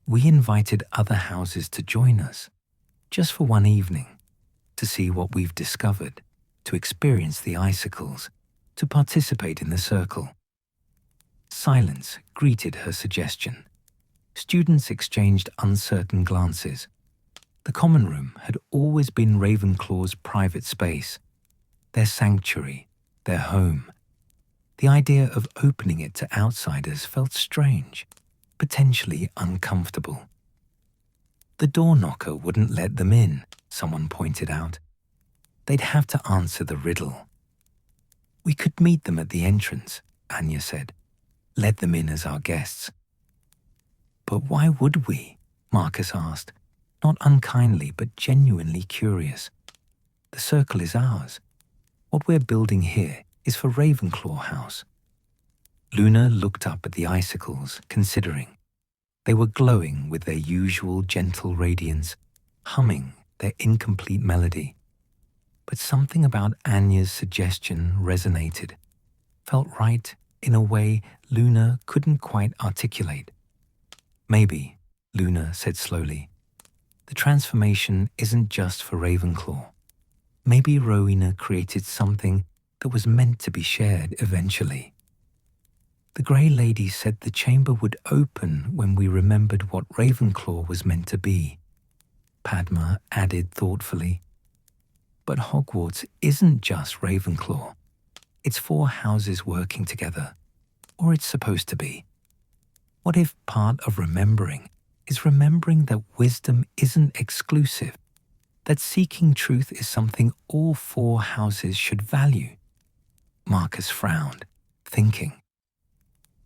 "we invited other houses to join us, just for one evening, to see what we've discovered, to experience the icicles, to participate in the circle?" Silence greeted her suggestion. Students exchanged uncertain glances. The common room had always been Ravenclaw's private space, their sanctuary, their home. The idea of opening it to outsiders felt strange, potentially uncomfortable. "The door knocker wouldn't let them in," someone pointed out. "They'd have to answer the riddle." "We could meet them at the entrance," Anya said. "Let them in as our guests." "But why would we?" Marcus asked, not unkindly but genuinely curious. "The circle is ours. What we're building here is for Ravenclaw House." Luna looked up at the icicles, considering. They were glowing with their usual gentle radiance, humming their incomplete melody. But something about Anya's suggestion resonated, felt right in a way Luna couldn't quite articulate. "Maybe," Luna said slowly, "the transformation isn't just for Ravenclaw. Maybe Rowena created something that was meant to be shared eventually." "The Grey Lady said the chamber would open when we remembered what Ravenclaw was meant to be," Padma added thoughtfully. "But Hogwarts isn't just Ravenclaw. It's 4 houses working together, or it's supposed to be. What if part of remembering is remembering that wisdom isn't exclusive, that seeking truth is something all 4 houses should value?" Marcus frowned, thinking.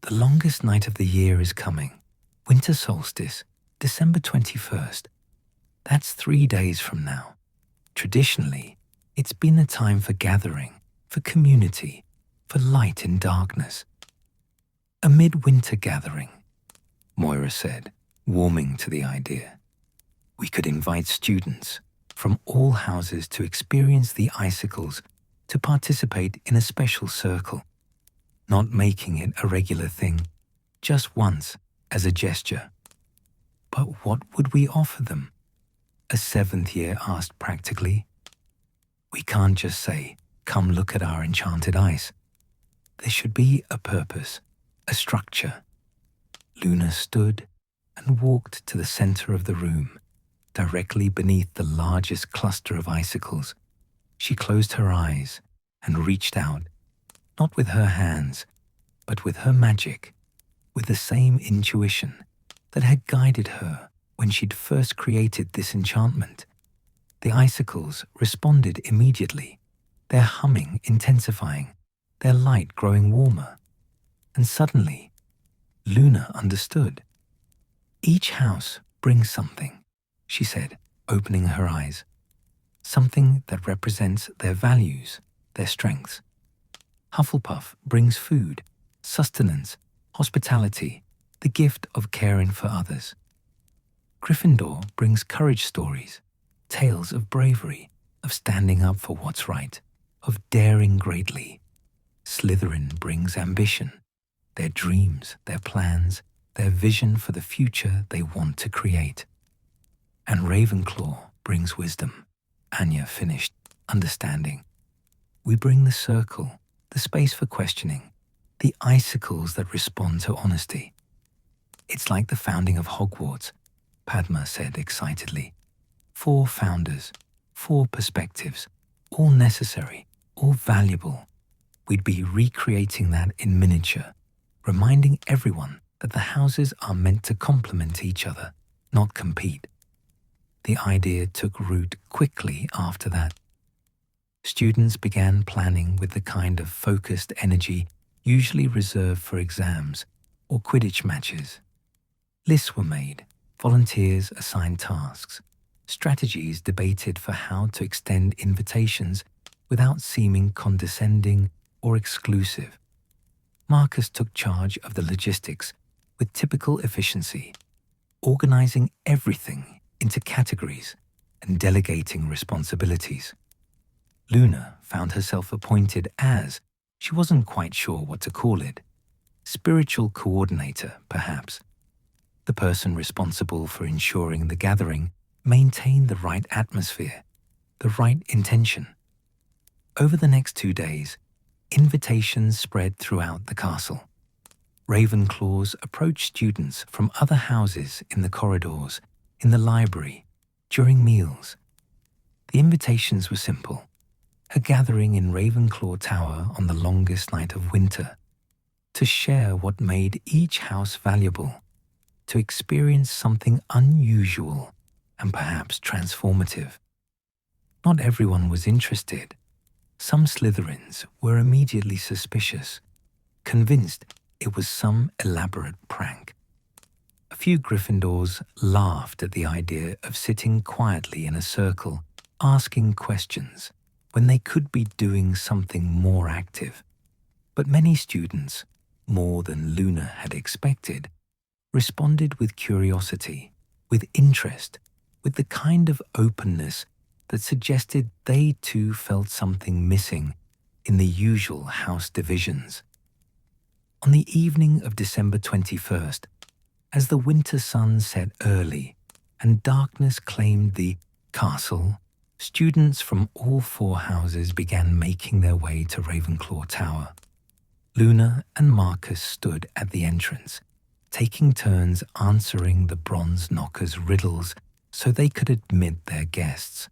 The longest night of the year is coming. Winter solstice, December 21st. That's 3 days from now. Traditionally, it's been a time for gathering, for community, for light in darkness. "A midwinter gathering," Moira said, warming to the idea. "We could invite students from all houses to experience the icicles, to participate in a special circle, not making it a regular thing, just once as a gesture." "But what would we offer them?" a 7th year asked practically. "We can't just say, 'Come look at our enchanted ice.' There should be a purpose, a structure." Luna stood and walked to the center of the room, directly beneath the largest cluster of icicles. She closed her eyes and reached out, not with her hands, but with her magic, with the same intuition that had guided her when she'd first created this enchantment. The icicles responded immediately, their humming intensifying, their light growing warmer. And suddenly, Luna understood. "Each house brings something," she said, opening her eyes. "Something that represents their values, their strengths. Hufflepuff brings food, sustenance, hospitality, the gift of caring for others. Gryffindor brings courage stories, tales of bravery, of standing up for what's right, of daring greatly. Slytherin brings ambition, their dreams, their plans, their vision for the future they want to create. And Ravenclaw brings wisdom," Anya finished, understanding. "We bring the circle, the space for questioning, the icicles that respond to honesty. It's like the founding of Hogwarts," Padma said excitedly. 4 founders, 4 perspectives, all necessary, all valuable. We'd be recreating that in miniature, reminding everyone that the houses are meant to complement each other, not compete. The idea took root quickly after that. Students began planning with the kind of focused energy usually reserved for exams or Quidditch matches. Lists were made, volunteers assigned tasks, strategies debated for how to extend invitations without seeming condescending or exclusive. Marcus took charge of the logistics with typical efficiency, organizing everything into categories and delegating responsibilities. Luna found herself appointed as, she wasn't quite sure what to call it, spiritual coordinator, perhaps. The person responsible for ensuring the gathering maintained the right atmosphere, the right intention. Over the next 2 days, invitations spread throughout the castle. Ravenclaws approached students from other houses in the corridors, in the library, during meals. The invitations were simple: a gathering in Ravenclaw Tower on the longest night of winter, to share what made each house valuable, to experience something unusual and perhaps transformative. Not everyone was interested. Some Slytherins were immediately suspicious, convinced it was some elaborate prank. A few Gryffindors laughed at the idea of sitting quietly in a circle, asking questions, when they could be doing something more active. But many students, more than Luna had expected, responded with curiosity, with interest, with the kind of openness that suggested they too felt something missing in the usual house divisions. On the evening of December 21st, as the winter sun set early and darkness claimed the castle, students from all 4 houses began making their way to Ravenclaw Tower. Luna and Marcus stood at the entrance, taking turns answering the bronze knocker's riddles so they could admit their guests.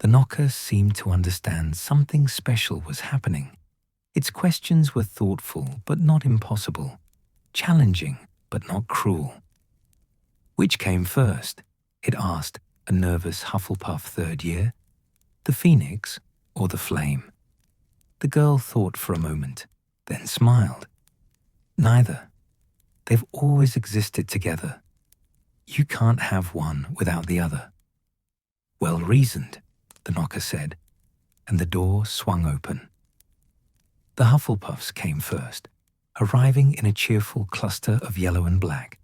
The knocker seemed to understand something special was happening. Its questions were thoughtful but not impossible, challenging but not cruel. Which came first? It asked a nervous Hufflepuff third year. The phoenix or the flame? The girl thought for a moment, then smiled. Neither. They've always existed together. You can't have one without the other. Well reasoned, the knocker said, and the door swung open. The Hufflepuffs came first, arriving in a cheerful cluster of yellow and black,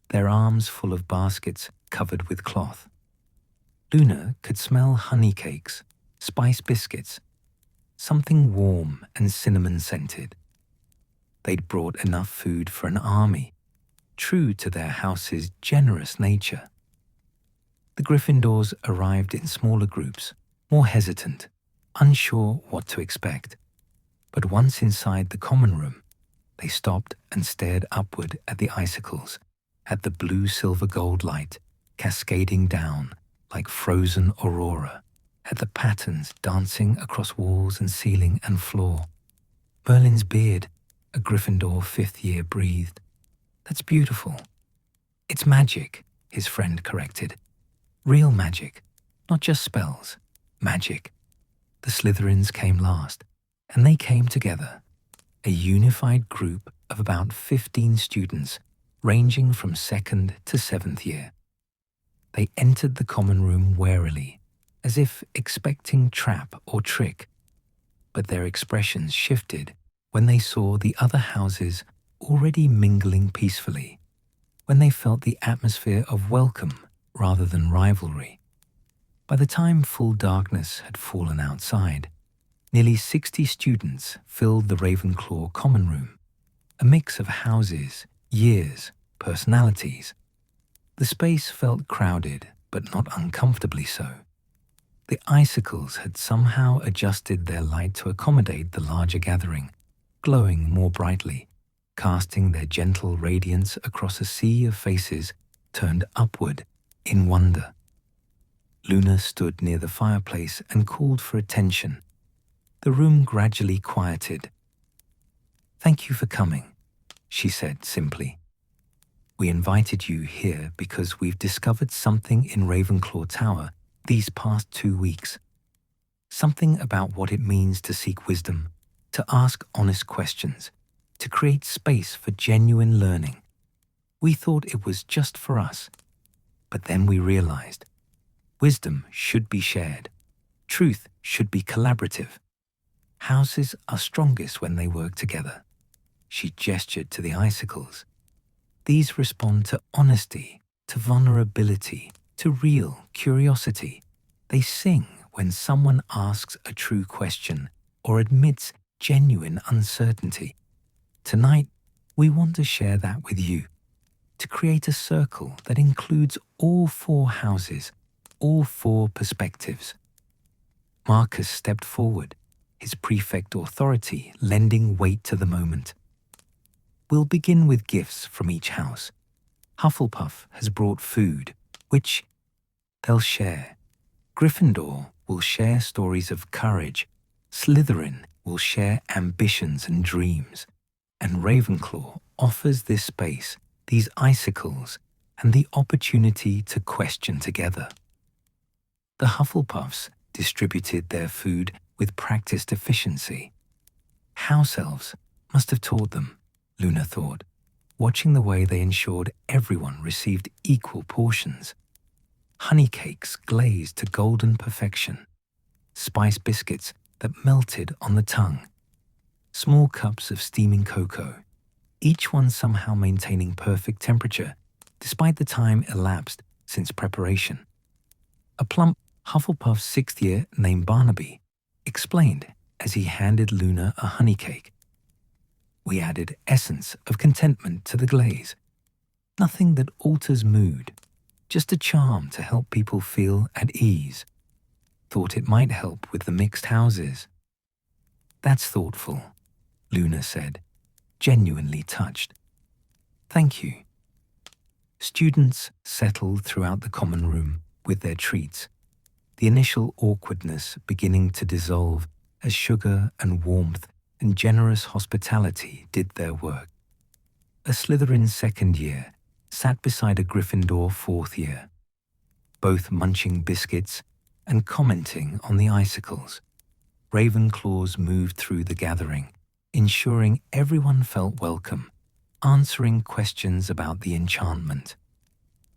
their arms full of baskets covered with cloth. Luna could smell honey cakes, spice biscuits, something warm and cinnamon-scented. They'd brought enough food for an army, true to their house's generous nature. The Gryffindors arrived in smaller groups, more hesitant, unsure what to expect. But once inside the common room, they stopped and stared upward at the icicles, at the blue-silver-gold light cascading down like frozen aurora, at the patterns dancing across walls and ceiling and floor. Merlin's beard, a Gryffindor 5th year, breathed. That's beautiful. It's magic, his friend corrected. Real magic, not just spells. Magic. The Slytherins came last, and they came together, a unified group of about 15 students ranging from 2nd to 7th year. They entered the common room warily, as if expecting trap or trick, but their expressions shifted when they saw the other houses already mingling peacefully, when they felt the atmosphere of welcome rather than rivalry. By the time full darkness had fallen outside, nearly 60 students filled the Ravenclaw common room, a mix of houses, years, personalities. The space felt crowded, but not uncomfortably so. The icicles had somehow adjusted their light to accommodate the larger gathering, glowing more brightly, casting their gentle radiance across a sea of faces turned upward in wonder. Luna stood near the fireplace and called for attention. The room gradually quieted. "Thank you for coming," she said simply. "We invited you here because we've discovered something in Ravenclaw Tower these past 2 weeks. Something about what it means to seek wisdom, to ask honest questions, to create space for genuine learning. We thought it was just for us. But then we realized wisdom should be shared. Truth should be collaborative. Houses are strongest when they work together. She gestured to the icicles. These respond to honesty, to vulnerability, to real curiosity. They sing when someone asks a true question or admits genuine uncertainty. Tonight, we want to share that with you, to create a circle that includes all 4 houses, all 4 perspectives. Marcus stepped forward, his prefect authority lending weight to the moment. We'll begin with gifts from each house. Hufflepuff has brought food, which they'll share. Gryffindor will share stories of courage. Slytherin will share ambitions and dreams. And Ravenclaw offers this space, these icicles, and the opportunity to question together. The Hufflepuffs distributed their food with practiced efficiency. House elves must have taught them, Luna thought, watching the way they ensured everyone received equal portions. Honey cakes glazed to golden perfection, spice biscuits that melted on the tongue, small cups of steaming cocoa, each one somehow maintaining perfect temperature despite the time elapsed since preparation. A plump Hufflepuff 6th year named Barnaby explained as he handed Luna a honey cake. We added essence of contentment to the glaze. Nothing that alters mood, just a charm to help people feel at ease. Thought it might help with the mixed houses. That's thoughtful, Luna said, genuinely touched. Thank you. Students settled throughout the common room with their treats, the initial awkwardness beginning to dissolve as sugar and warmth and generous hospitality did their work. A Slytherin 2nd year sat beside a Gryffindor 4th year, both munching biscuits and commenting on the icicles. Ravenclaws moved through the gathering, ensuring everyone felt welcome, answering questions about the enchantment.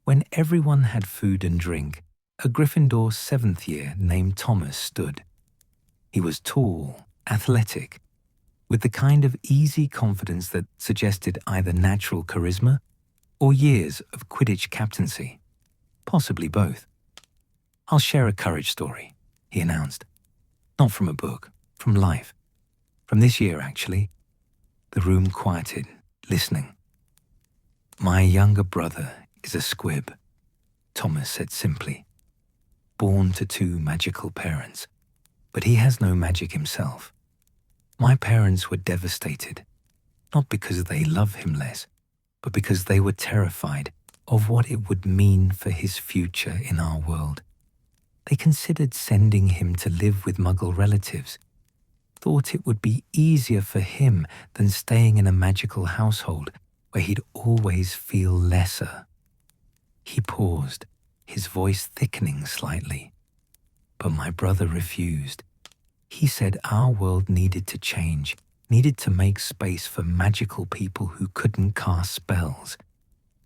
When everyone had food and drink, a Gryffindor 7th year named Thomas stood. He was tall, athletic, with the kind of easy confidence that suggested either natural charisma or years of Quidditch captaincy, possibly both. I'll share a courage story, he announced. Not from a book, from life. From this year, actually. The room quieted, listening. My younger brother is a squib, Thomas said simply. Born to 2 magical parents, but he has no magic himself. My parents were devastated, not because they love him less, but because they were terrified of what it would mean for his future in our world. They considered sending him to live with Muggle relatives, thought it would be easier for him than staying in a magical household where he'd always feel lesser. He paused, his voice thickening slightly. But my brother refused. He said our world needed to change, needed to make space for magical people who couldn't cast spells.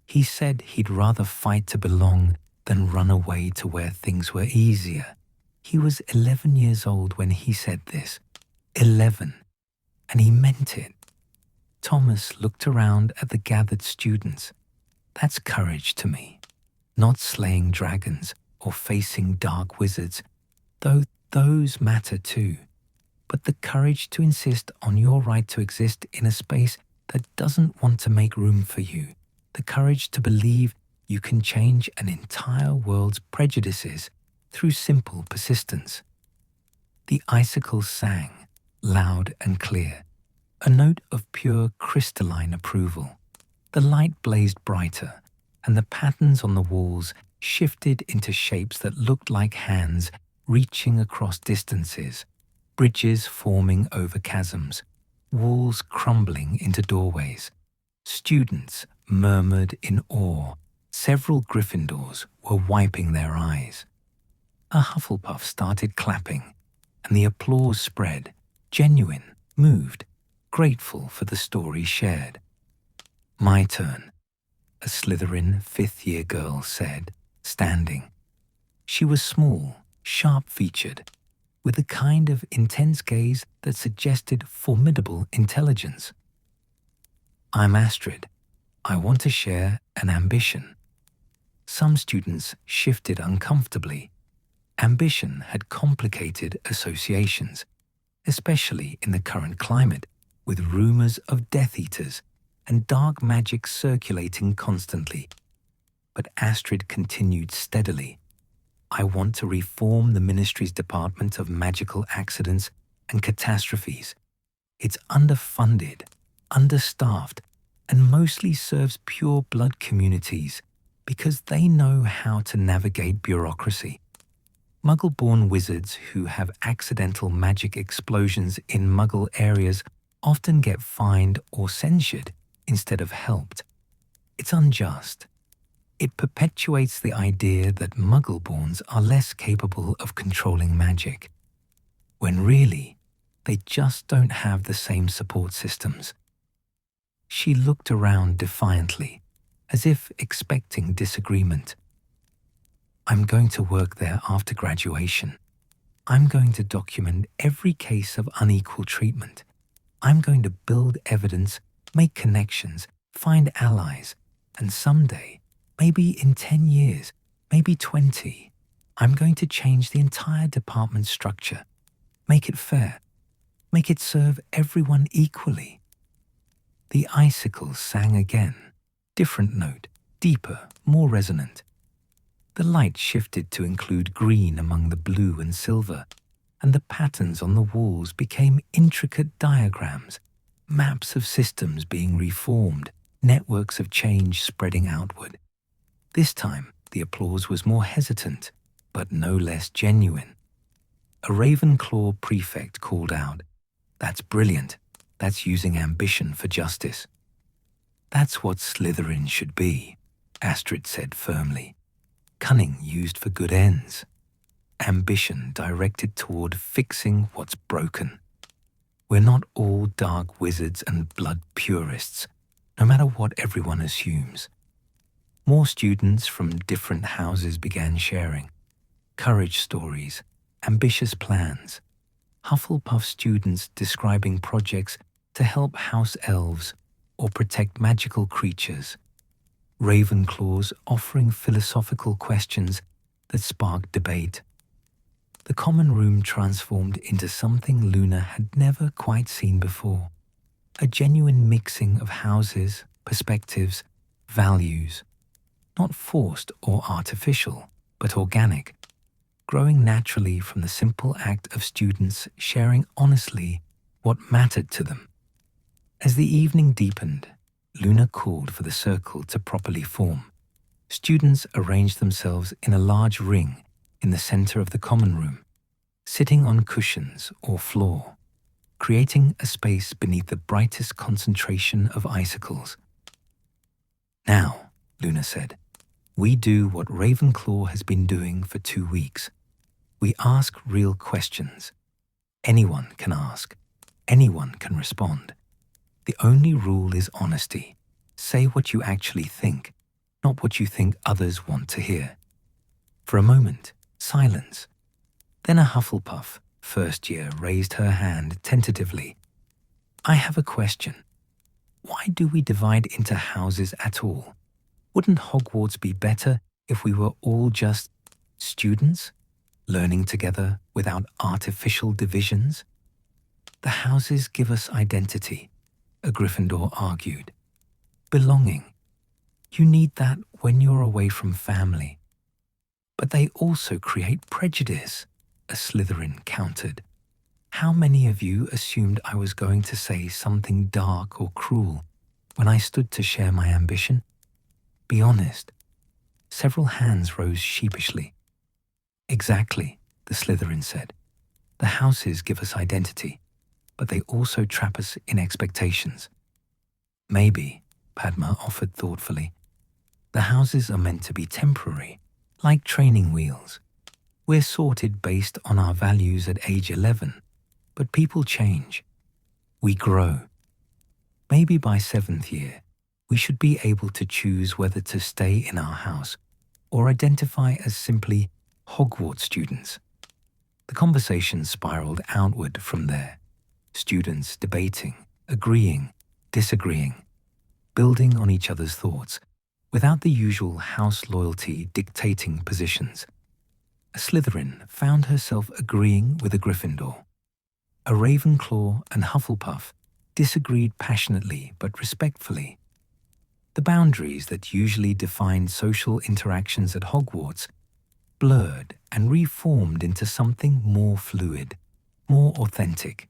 He said he'd rather fight to belong than run away to where things were easier. He was 11 years old when he said this. 11. And he meant it. Thomas looked around at the gathered students. That's courage to me. Not slaying dragons or facing dark wizards, though those matter too. But the courage to insist on your right to exist in a space that doesn't want to make room for you. The courage to believe you can change an entire world's prejudices through simple persistence. The icicles sang, loud and clear, a note of pure crystalline approval. The light blazed brighter, and the patterns on the walls shifted into shapes that looked like hands reaching across distances, bridges forming over chasms, walls crumbling into doorways. Students murmured in awe. Several Gryffindors were wiping their eyes. A Hufflepuff started clapping, and the applause spread, genuine, moved, grateful for the story shared. My turn. a Slytherin fifth-year girl said, standing. She was small, sharp-featured, with a kind of intense gaze that suggested formidable intelligence. "I'm Astrid. I want to share an ambition." Some students shifted uncomfortably. Ambition had complicated associations, especially in the current climate, with rumors of Death Eaters and dark magic circulating constantly. But Astrid continued steadily. "I want to reform the Ministry's Department of Magical Accidents and Catastrophes. It's underfunded, understaffed, and mostly serves pure blood communities because they know how to navigate bureaucracy. Muggle-born wizards who have accidental magic explosions in Muggle areas often get fined or censured instead of helped. It's unjust. It perpetuates the idea that Muggle-borns are less capable of controlling magic, when really, they just don't have the same support systems." She looked around defiantly, as if expecting disagreement. "I'm going to work there after graduation. I'm going to document every case of unequal treatment. I'm going to build evidence, make connections, find allies, and someday, maybe in 10 years, maybe 20, I'm going to change the entire department structure, make it fair, make it serve everyone equally." The icicles sang again, different note, deeper, more resonant. The light shifted to include green among the blue and silver, and the patterns on the walls became intricate diagrams, maps of systems being reformed, networks of change spreading outward. This time, the applause was more hesitant, but no less genuine. A Ravenclaw prefect called out, "That's brilliant. That's using ambition for justice." "That's what Slytherin should be," Astrid said firmly. "Cunning used for good ends. Ambition directed toward fixing what's broken. We're not all dark wizards and blood purists, no matter what everyone assumes." More students from different houses began sharing. Courage stories, ambitious plans. Hufflepuff students describing projects to help house elves or protect magical creatures. Ravenclaws offering philosophical questions that sparked debate. The common room transformed into something Luna had never quite seen before. A genuine mixing of houses, perspectives, values. Not forced or artificial, but organic, growing naturally from the simple act of students sharing honestly what mattered to them. As the evening deepened, Luna called for the circle to properly form. Students arranged themselves in a large ring in the center of the common room, sitting on cushions or floor, creating a space beneath the brightest concentration of icicles. "Now," Luna said, "we do what Ravenclaw has been doing for 2 weeks. We ask real questions. Anyone can ask. Anyone can respond. The only rule is honesty. Say what you actually think, not what you think others want to hear." For a moment, silence. Then a Hufflepuff, first year, raised her hand tentatively. "I have a question. Why do we divide into houses at all? Wouldn't Hogwarts be better if we were all just students, learning together without artificial divisions?" "The houses give us identity," a Gryffindor argued. "Belonging. You need that when you're away from family. But they also create prejudice," a Slytherin countered. "How many of you assumed I was going to say something dark or cruel when I stood to share my ambition? Be honest." Several hands rose sheepishly. "Exactly," the Slytherin said. "The houses give us identity, but they also trap us in expectations." "Maybe," Padma offered thoughtfully, "the houses are meant to be temporary, like training wheels. We're sorted based on our values at age 11, but people change. We grow. Maybe by 7th year, we should be able to choose whether to stay in our house or identify as simply Hogwarts students. The conversation spiraled outward from there, students debating, agreeing, disagreeing, building on each other's thoughts, without the usual house loyalty dictating positions. A Slytherin found herself agreeing with a Gryffindor. A Ravenclaw and Hufflepuff disagreed passionately but respectfully. The boundaries that usually defined social interactions at Hogwarts blurred and reformed into something more fluid, more authentic.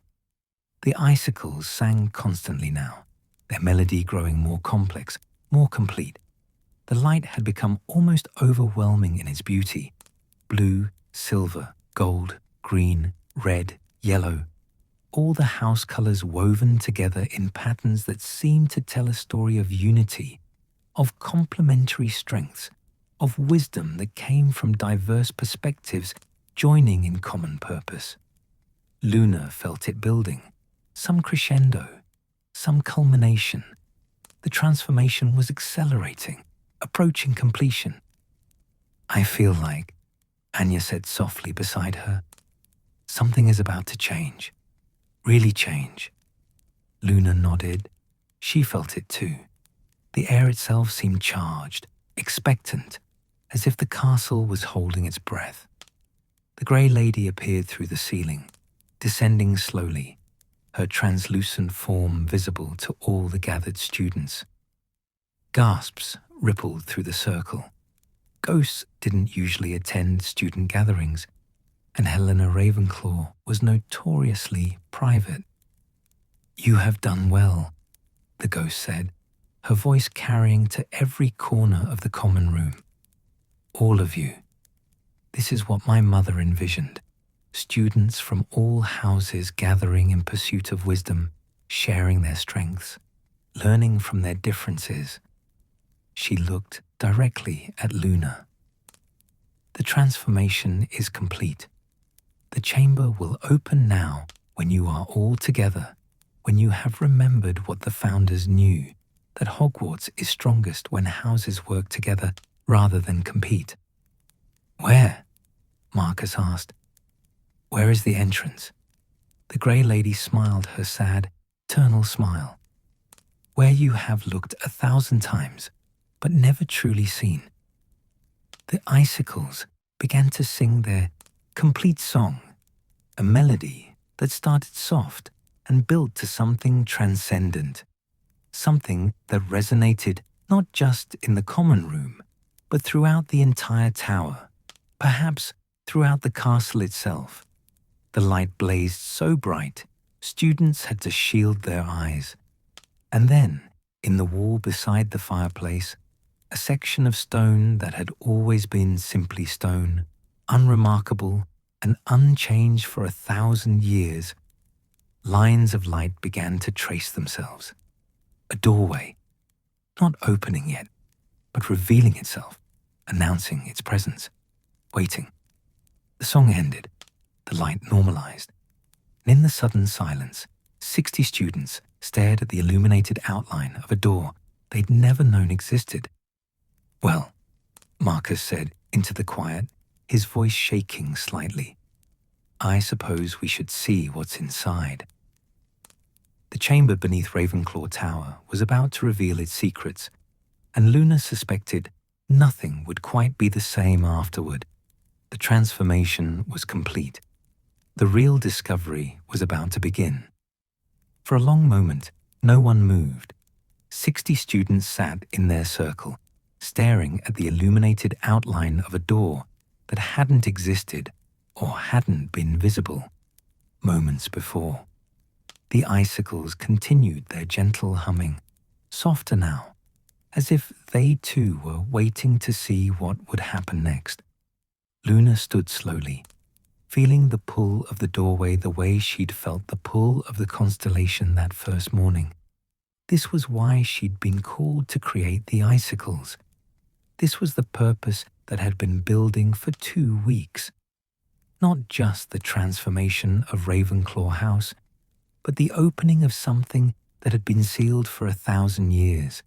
The icicles sang constantly now, their melody growing more complex, more complete. The light had become almost overwhelming in its beauty. Blue, silver, gold, green, red, yellow. All the house colors woven together in patterns that seemed to tell a story of unity, of complementary strengths, of wisdom that came from diverse perspectives joining in common purpose. Luna felt it building, some crescendo, some culmination. The transformation was accelerating, approaching completion. "I feel like," Anya said softly beside her, "something is about to change. Really change." Luna nodded. She felt it too. The air itself seemed charged, expectant, as if the castle was holding its breath. The grey lady appeared through the ceiling, descending slowly, her translucent form visible to all the gathered students. Gasps rippled through the circle. Ghosts didn't usually attend student gatherings, and Helena Ravenclaw was notoriously private. "You have done well," the ghost said, her voice carrying to every corner of the common room. "All of you. This is what my mother envisioned. Students from all houses gathering in pursuit of wisdom, sharing their strengths, learning from their differences." She looked directly at Luna. "The transformation is complete. The chamber will open now when you are all together, when you have remembered what the founders knew, that Hogwarts is strongest when houses work together rather than compete." "Where?" Marcus asked. "Where is the entrance?" The grey lady smiled her sad, eternal smile. "Where you have looked 1,000 times, but never truly seen." The icicles began to sing their complete song, a melody that started soft and built to something transcendent, something that resonated not just in the common room, but throughout the entire tower, perhaps throughout the castle itself. The light blazed so bright, students had to shield their eyes. And then, in the wall beside the fireplace, a section of stone that had always been simply stone, unremarkable and unchanged for 1,000 years, lines of light began to trace themselves. A doorway, not opening yet, but revealing itself, announcing its presence, waiting. The song ended, the light normalized, and in the sudden silence, 60 students stared at the illuminated outline of a door they'd never known existed. "Well," Marcus said into the quiet, his voice shaking slightly, "I suppose we should see what's inside." The chamber beneath Ravenclaw Tower was about to reveal its secrets, and Luna suspected nothing would quite be the same afterward. The transformation was complete. The real discovery was about to begin. For a long moment, no one moved. 60 students sat in their circle, staring at the illuminated outline of a door that hadn't existed or hadn't been visible moments before. The icicles continued their gentle humming, softer now, as if they too were waiting to see what would happen next. Luna stood slowly, feeling the pull of the doorway the way she'd felt the pull of the constellation that first morning. This was why she'd been called to create the icicles. This was the purpose that had been building for 2 weeks. Not just the transformation of Ravenclaw House, but the opening of something that had been sealed for 1,000 years.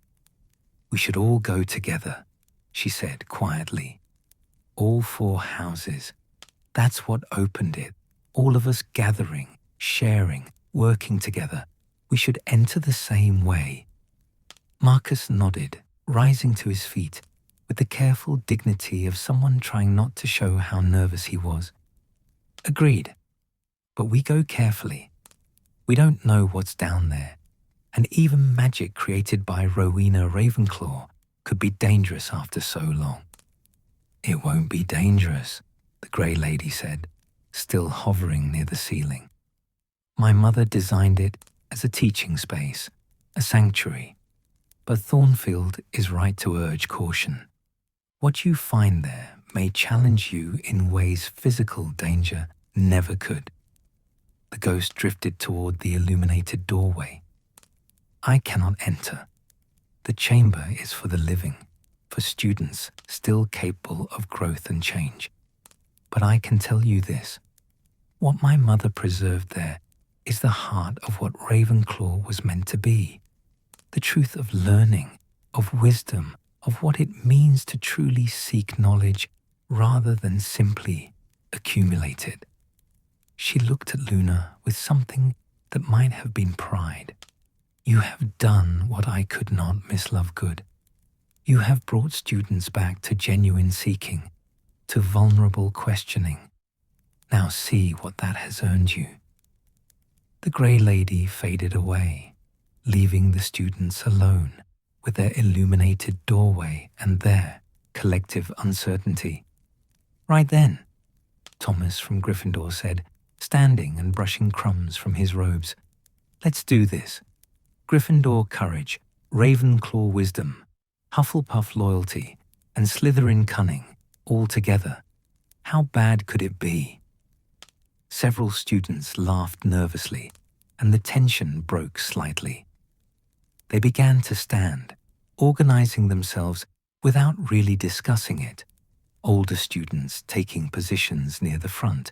We should all go together, she said quietly. All 4 houses. That's what opened it. All of us gathering, sharing, working together. We should enter the same way. Marcus nodded, rising to his feet, with the careful dignity of someone trying not to show how nervous he was. Agreed. But we go carefully. We don't know what's down there, and even magic created by Rowena Ravenclaw could be dangerous after so long. It won't be dangerous, the Grey Lady said, still hovering near the ceiling. My mother designed it as a teaching space, a sanctuary, but Thornfield is right to urge caution. What you find there may challenge you in ways physical danger never could. The ghost drifted toward the illuminated doorway. I cannot enter. The chamber is for the living, for students still capable of growth and change. But I can tell you this. What my mother preserved there is the heart of what Ravenclaw was meant to be. The truth of learning, of wisdom, of what it means to truly seek knowledge rather than simply accumulate it. She looked at Luna with something that might have been pride. You have done what I could not, Miss Lovegood. You have brought students back to genuine seeking, to vulnerable questioning. Now see what that has earned you. The Grey Lady faded away, leaving the students alone with their illuminated doorway and their collective uncertainty. Right then, Thomas from Gryffindor said, standing and brushing crumbs from his robes. Let's do this. Gryffindor courage, Ravenclaw wisdom, Hufflepuff loyalty, and Slytherin cunning, all together. How bad could it be? Several students laughed nervously, and the tension broke slightly. They began to stand, organizing themselves without really discussing it, older students taking positions near the front,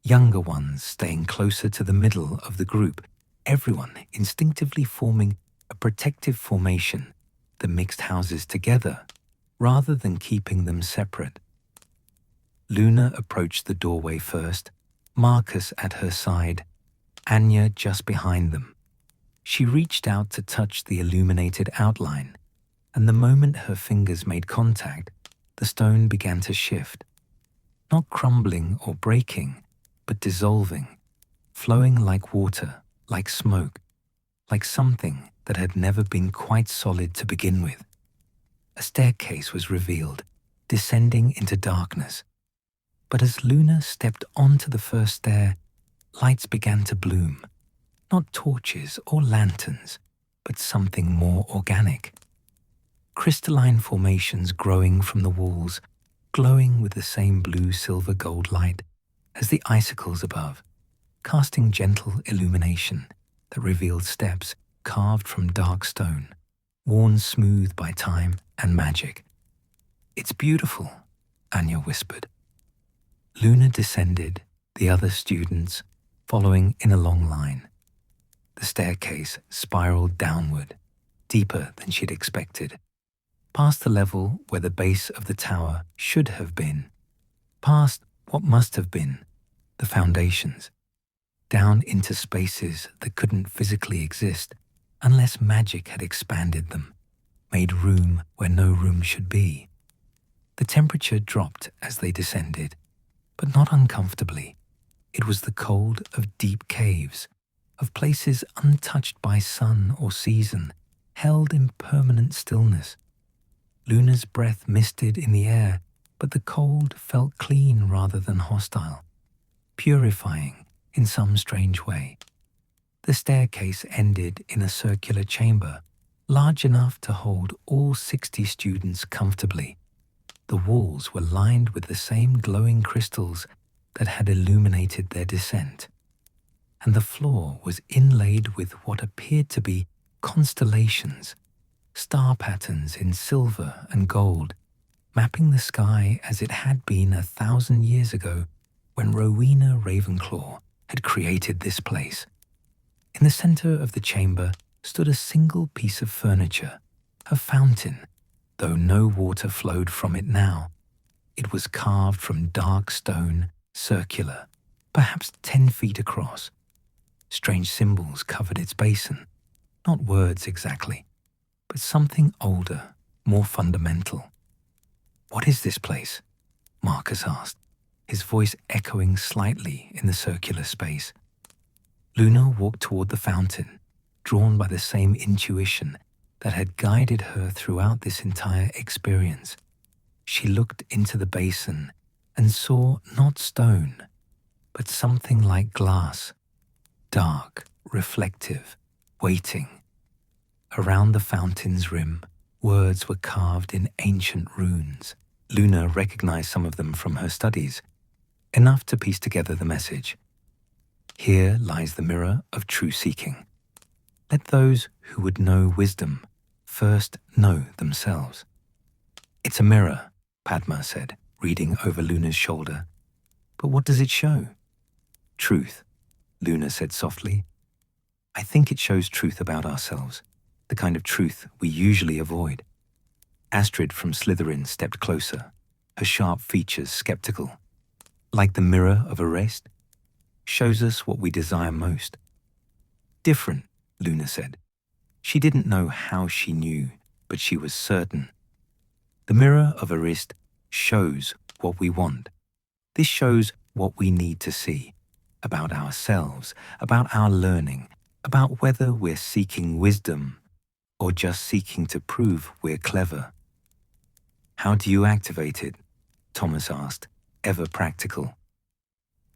younger ones staying closer to the middle of the group, everyone instinctively forming a protective formation that mixed houses together rather than keeping them separate. Luna approached the doorway first, Marcus at her side, Anya just behind them. She reached out to touch the illuminated outline, and the moment her fingers made contact, the stone began to shift, not crumbling or breaking, but dissolving, flowing like water, like smoke, like something that had never been quite solid to begin with. A staircase was revealed, descending into darkness. But as Luna stepped onto the first stair, lights began to bloom, not torches or lanterns, but something more organic. Crystalline formations growing from the walls, glowing with the same blue-silver-gold light as the icicles above, casting gentle illumination that revealed steps carved from dark stone, worn smooth by time and magic. It's beautiful, Anya whispered. Luna descended, the other students following in a long line. The staircase spiraled downward, deeper than she'd expected, past the level where the base of the tower should have been, past what must have been, the foundations, down into spaces that couldn't physically exist unless magic had expanded them, made room where no room should be. The temperature dropped as they descended, but not uncomfortably. It was the cold of deep caves, of places untouched by sun or season, held in permanent stillness. Luna's breath misted in the air, but the cold felt clean rather than hostile, purifying in some strange way. The staircase ended in a circular chamber, large enough to hold all 60 students comfortably. The walls were lined with the same glowing crystals that had illuminated their descent, and the floor was inlaid with what appeared to be constellations, star patterns in silver and gold, mapping the sky as it had been 1,000 years ago when Rowena Ravenclaw had created this place. In the center of the chamber stood a single piece of furniture, A fountain, though no water flowed from it now. It was carved from dark stone, circular, perhaps 10 feet across. Strange symbols covered its basin. Not words exactly, but something older, more fundamental. "What is this place?" Marcus asked, his voice echoing slightly in the circular space. Luna walked toward the fountain, drawn by the same intuition that had guided her throughout this entire experience. She looked into the basin and saw not stone, but something like glass, dark, reflective, waiting. Around the fountain's rim, words were carved in ancient runes. Luna recognized some of them from her studies, enough to piece together the message. "Here lies the mirror of true seeking. Let those who would know wisdom first know themselves." "It's a mirror," Padma said, reading over Luna's shoulder. "But what does it show?" "Truth," Luna said softly. "I think it shows truth about ourselves, the kind of truth we usually avoid." Astrid from Slytherin stepped closer, her sharp features skeptical. "Like the mirror of a rest? Shows us what we desire most." "Different," Luna said. She didn't know how she knew, but she was certain. "The mirror of Arist shows what we want. This shows what we need to see, about ourselves, about our learning, about whether we're seeking wisdom or just seeking to prove we're clever." "How do you activate it?" Thomas asked, ever practical.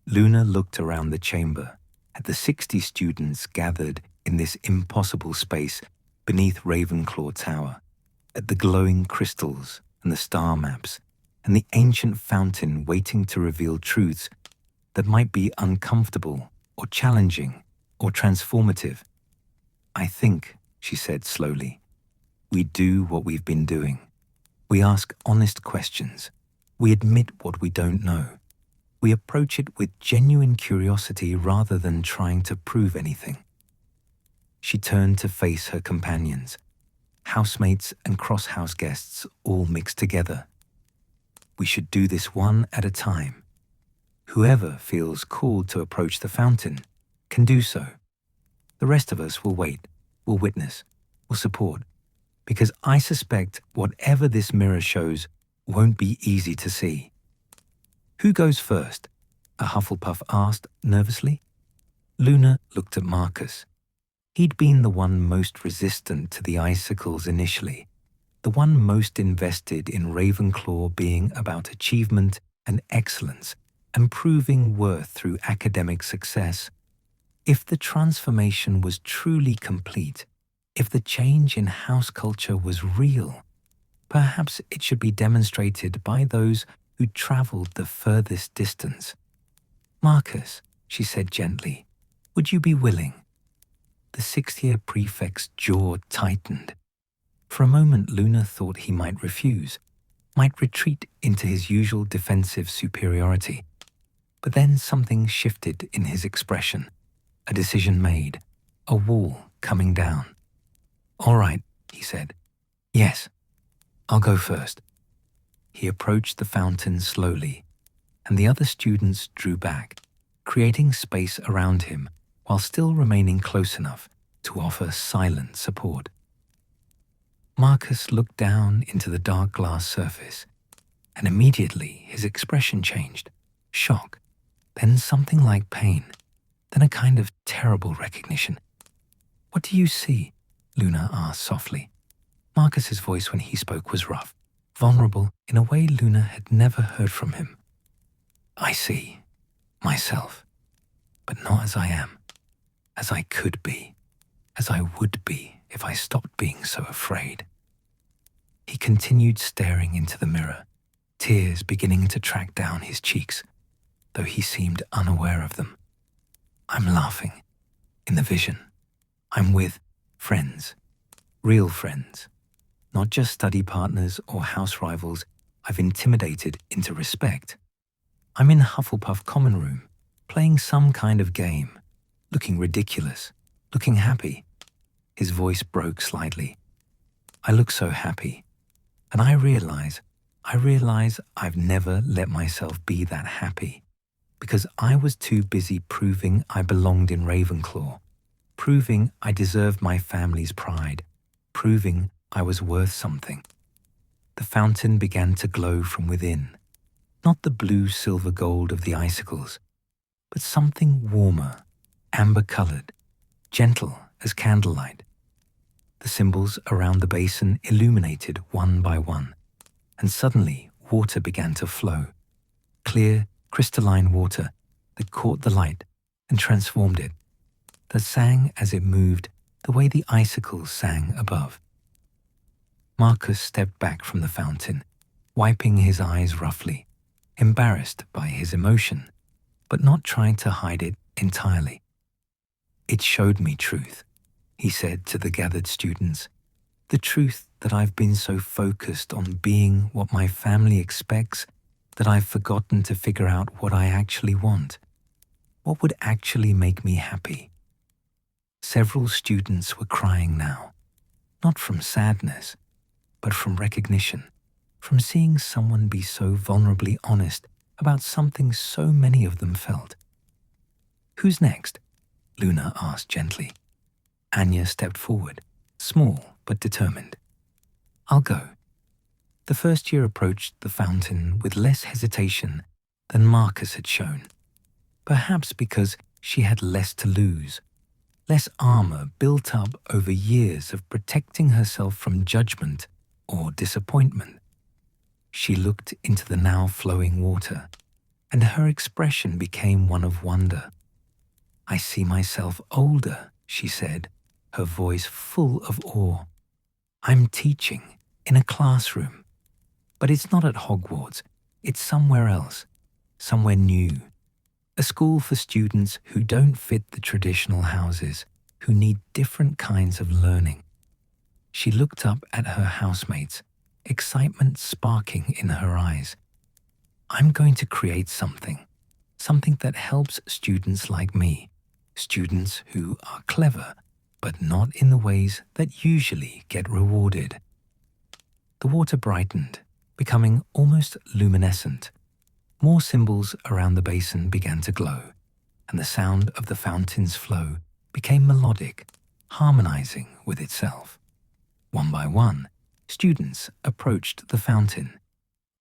Luna looked around the chamber at the 60 students gathered in this impossible space beneath Ravenclaw Tower, at the glowing crystals and the star maps, and the ancient fountain waiting to reveal truths that might be uncomfortable or challenging or transformative. "I think," she said slowly, "we do what we've been doing. We ask honest questions. We admit what we don't know. We approach it with genuine curiosity rather than trying to prove anything." She turned to face her companions, housemates and cross-house guests all mixed together. "We should do this one at a time. Whoever feels called to approach the fountain can do so. The rest of us will wait, will witness, will support, because I suspect whatever this mirror shows won't be easy to see." "Who goes first?" a Hufflepuff asked nervously. Luna looked at Marcus. He'd been the one most resistant to the icicles initially, the one most invested in Ravenclaw being about achievement and excellence and proving worth through academic success. If the transformation was truly complete, if the change in house culture was real, perhaps it should be demonstrated by those who traveled the furthest distance. "Marcus," she said gently, "would you be willing?" The sixth-year prefect's jaw tightened. For a moment, Luna thought he might refuse, might retreat into his usual defensive superiority. But then something shifted in his expression, a decision made, a wall coming down. "All right," he said. "Yes, I'll go first." He approached the fountain slowly, and the other students drew back, creating space around him while still remaining close enough to offer silent support. Marcus looked down into the dark glass surface, and immediately his expression changed. Shock, then something like pain, then a kind of terrible recognition. "What do you see?" Luna asked softly. Marcus's voice when he spoke was rough, vulnerable in a way Luna had never heard from him. "I see myself, but not as I am, as I could be, as I would be if I stopped being so afraid." He continued staring into the mirror, tears beginning to track down his cheeks, though he seemed unaware of them. "I'm laughing. In the vision, I'm with friends, real friends, not just study partners or house rivals I've intimidated into respect. I'm in Hufflepuff common room, playing some kind of game, looking ridiculous, looking happy." His voice broke slightly. I look so happy, and I realize I've never let myself be that happy because I was too busy proving I belonged in Ravenclaw, proving I deserved my family's pride, proving I was worth something. The fountain began to glow from within, not the blue silver gold of the icicles, but something warmer, amber-colored, gentle as candlelight. The symbols around the basin illuminated one by one, and suddenly water began to flow, clear, crystalline water that caught the light and transformed it, that sang as it moved the way the icicles sang above. Marcus stepped back from the fountain, wiping his eyes roughly, embarrassed by his emotion, but not trying to hide it entirely. "It showed me truth," he said to the gathered students, "the truth that I've been so focused on being what my family expects that I've forgotten to figure out what I actually want, what would actually make me happy." Several students were crying now, not from sadness, but from recognition, from seeing someone be so vulnerably honest about something so many of them felt. "Who's next?" Luna asked gently. Anya stepped forward, small but determined. "I'll go." The first year approached the fountain with less hesitation than Marcus had shown, perhaps because she had less to lose, less armor built up over years of protecting herself from judgment or disappointment. She looked into the now flowing water, and her expression became one of wonder. "I see myself older," she said, her voice full of awe. "I'm teaching in a classroom, but it's not at Hogwarts, it's somewhere else, somewhere new. A school for students who don't fit the traditional houses, who need different kinds of learning." She looked up at her housemates, excitement sparking in her eyes. "I'm going to create something that helps students like me, students who are clever, but not in the ways that usually get rewarded." The water brightened, becoming almost luminescent. More symbols around the basin began to glow, and the sound of the fountain's flow became melodic, harmonizing with itself. One by one, students approached the fountain.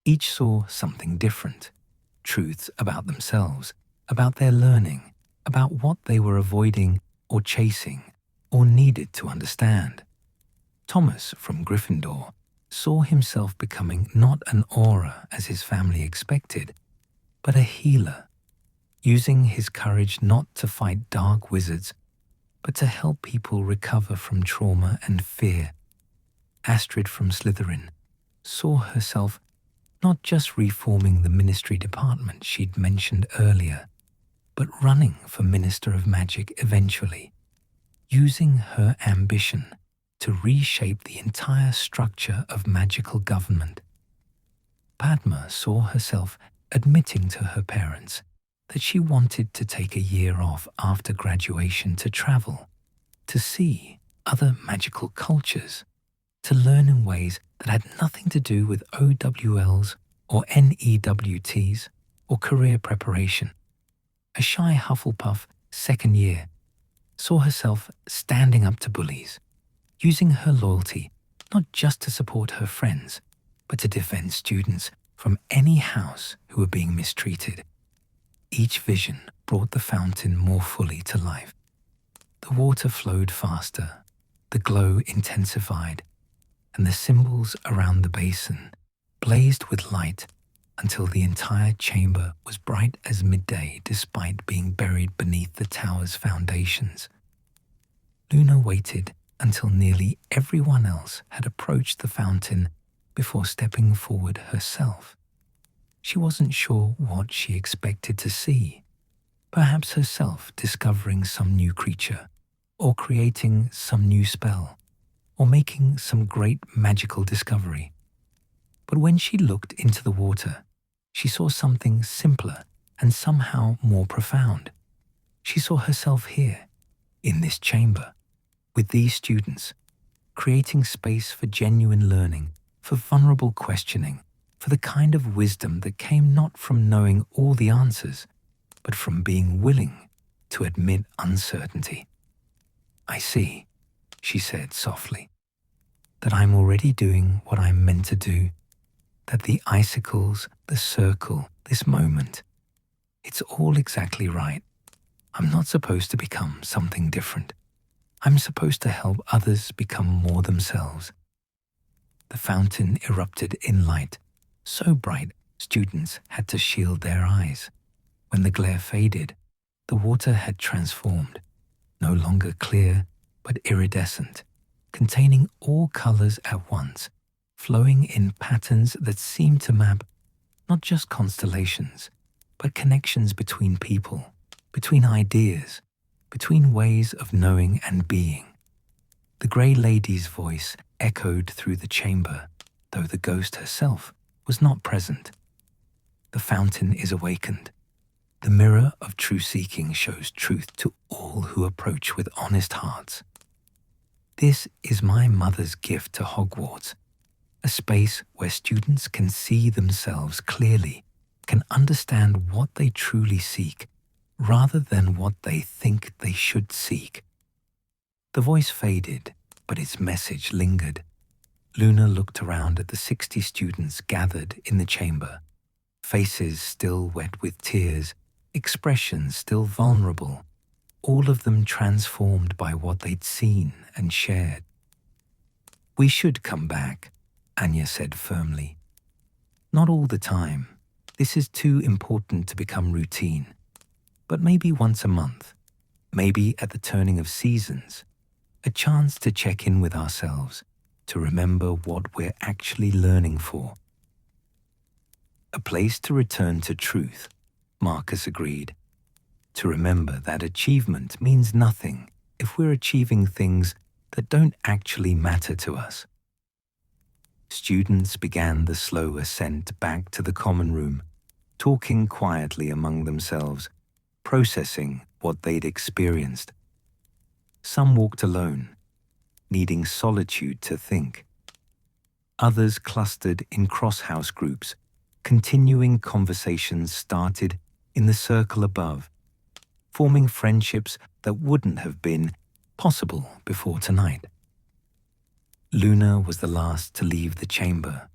Each saw something different, truths about themselves, about their learning, about what they were avoiding or chasing or needed to understand. Thomas from Gryffindor saw himself becoming not an aura as his family expected, but a healer, using his courage not to fight dark wizards, but to help people recover from trauma and fear. Astrid from Slytherin saw herself not just reforming the ministry department she'd mentioned earlier, but running for Minister of Magic eventually, using her ambition to reshape the entire structure of magical government. Padma saw herself admitting to her parents that she wanted to take a year off after graduation to travel, to see other magical cultures, to learn in ways that had nothing to do with OWLs or NEWTs or career preparation. A shy Hufflepuff second year saw herself standing up to bullies, using her loyalty not just to support her friends, but to defend students from any house who were being mistreated. Each vision brought the fountain more fully to life. The water flowed faster, the glow intensified, and the symbols around the basin blazed with light until the entire chamber was bright as midday despite being buried beneath the tower's foundations. Luna waited until nearly everyone else had approached the fountain before stepping forward herself. She wasn't sure what she expected to see. Perhaps herself discovering some new creature, or creating some new spell, or making some great magical discovery. But when she looked into the water, she saw something simpler and somehow more profound. She saw herself here, in this chamber, with these students, creating space for genuine learning, for vulnerable questioning, for the kind of wisdom that came not from knowing all the answers, but from being willing to admit uncertainty. "I see," she said softly, "that I'm already doing what I'm meant to do, that the icicles, the circle, this moment, it's all exactly right. I'm not supposed to become something different. I'm supposed to help others become more themselves." The fountain erupted in light, so bright students had to shield their eyes. When the glare faded, the water had transformed, no longer clear but iridescent, containing all colors at once, flowing in patterns that seemed to map not just constellations, but connections between people, between ideas, between ways of knowing and being. The Grey Lady's voice echoed through the chamber, though the ghost herself was not present. "The fountain is awakened. The mirror of true seeking shows truth to all who approach with honest hearts. This is my mother's gift to Hogwarts, a space where students can see themselves clearly, can understand what they truly seek, rather than what they think they should seek." The voice faded, but its message lingered. Luna looked around at the 60 students gathered in the chamber, faces still wet with tears, expressions still vulnerable, all of them transformed by what they'd seen and shared. "We should come back," Anya said firmly. "Not all the time. This is too important to become routine. But maybe once a month, maybe at the turning of seasons, a chance to check in with ourselves, to remember what we're actually learning for." "A place to return to truth," Marcus agreed. "To remember that achievement means nothing if we're achieving things that don't actually matter to us." Students began the slow ascent back to the common room, talking quietly among themselves, processing what they'd experienced. Some walked alone, needing solitude to think. Others clustered in cross-house groups, continuing conversations started in the circle above, forming friendships that wouldn't have been possible before tonight. Luna was the last to leave the chamber.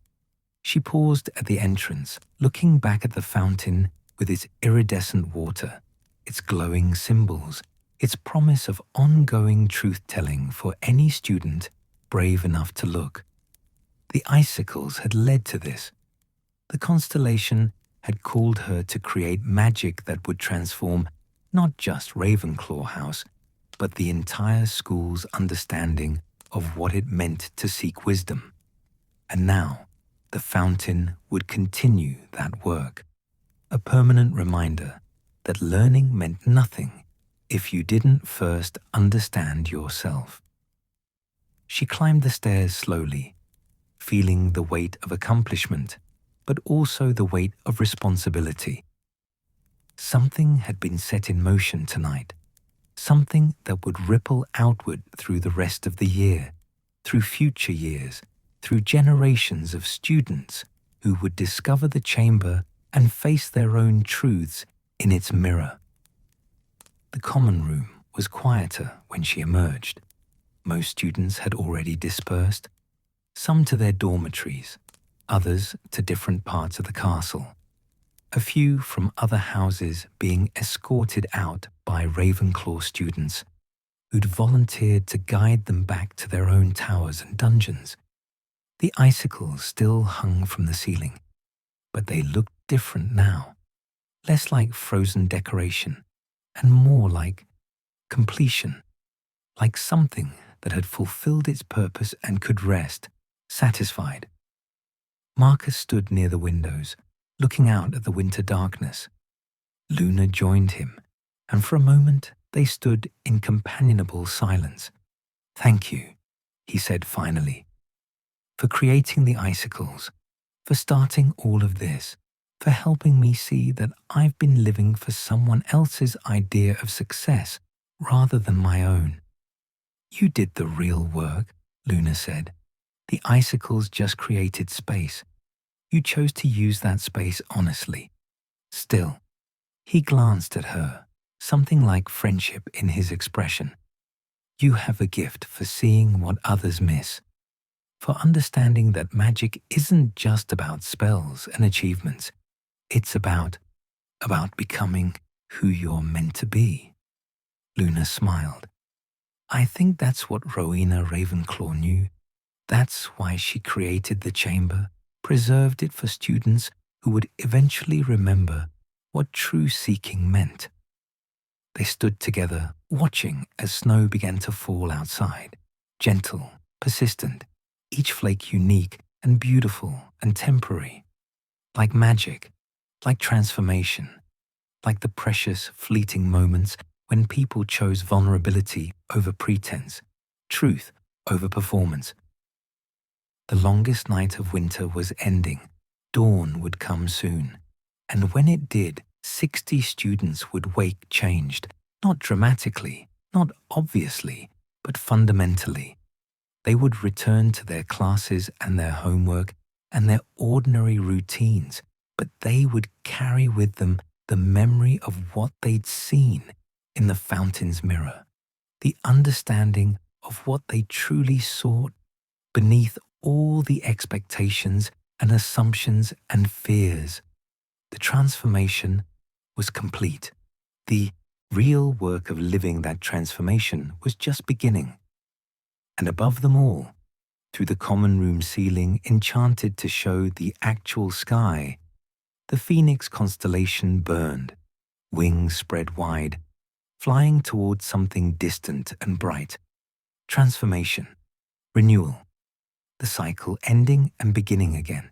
She paused at the entrance, looking back at the fountain with its iridescent water, its glowing symbols, its promise of ongoing truth-telling for any student brave enough to look. The icicles had led to this. The constellation had called her to create magic that would transform not just Ravenclaw House, but the entire school's understanding of what it meant to seek wisdom. And now, the fountain would continue that work, a permanent reminder that learning meant nothing if you didn't first understand yourself. She climbed the stairs slowly, feeling the weight of accomplishment, but also the weight of responsibility. Something had been set in motion tonight, something that would ripple outward through the rest of the year, through future years, through generations of students who would discover the chamber and face their own truths in its mirror. The common room was quieter when she emerged. Most students had already dispersed, some to their dormitories, others to different parts of the castle. A few from other houses being escorted out by Ravenclaw students who'd volunteered to guide them back to their own towers and dungeons. The icicles still hung from the ceiling, but they looked different now, less like frozen decoration and more like completion, like something that had fulfilled its purpose and could rest, satisfied. Marcus stood near the windows, looking out at the winter darkness. Luna joined him, and for a moment they stood in companionable silence. "Thank you," he said finally, "for creating the icicles, for starting all of this, for helping me see that I've been living for someone else's idea of success rather than my own. You did the real work, Luna said. "The icicles just created space. You chose to use that space honestly." Still, he glanced at her, something like friendship in his expression. "You have a gift for seeing what others miss, for understanding that magic isn't just about spells and achievements. It's about becoming who you're meant to be." Luna smiled. "I think that's what Rowena Ravenclaw knew. That's why she created the chamber, preserved it for students who would eventually remember what true seeking meant." They stood together, watching as snow began to fall outside, gentle, persistent, each flake unique and beautiful and temporary, like magic, like transformation, like the precious, fleeting moments when people chose vulnerability over pretense, truth over performance. The longest night of winter was ending. Dawn would come soon. And when it did, 60 students would wake changed, not dramatically, not obviously, but fundamentally. They would return to their classes and their homework and their ordinary routines, but they would carry with them the memory of what they'd seen in the fountain's mirror, the understanding of what they truly sought beneath all the expectations and assumptions and fears. The transformation was complete. The real work of living that transformation was just beginning. And above them all, through the common room ceiling enchanted to show the actual sky, the Phoenix constellation burned, wings spread wide, flying towards something distant and bright. Transformation, renewal, the cycle ending and beginning again.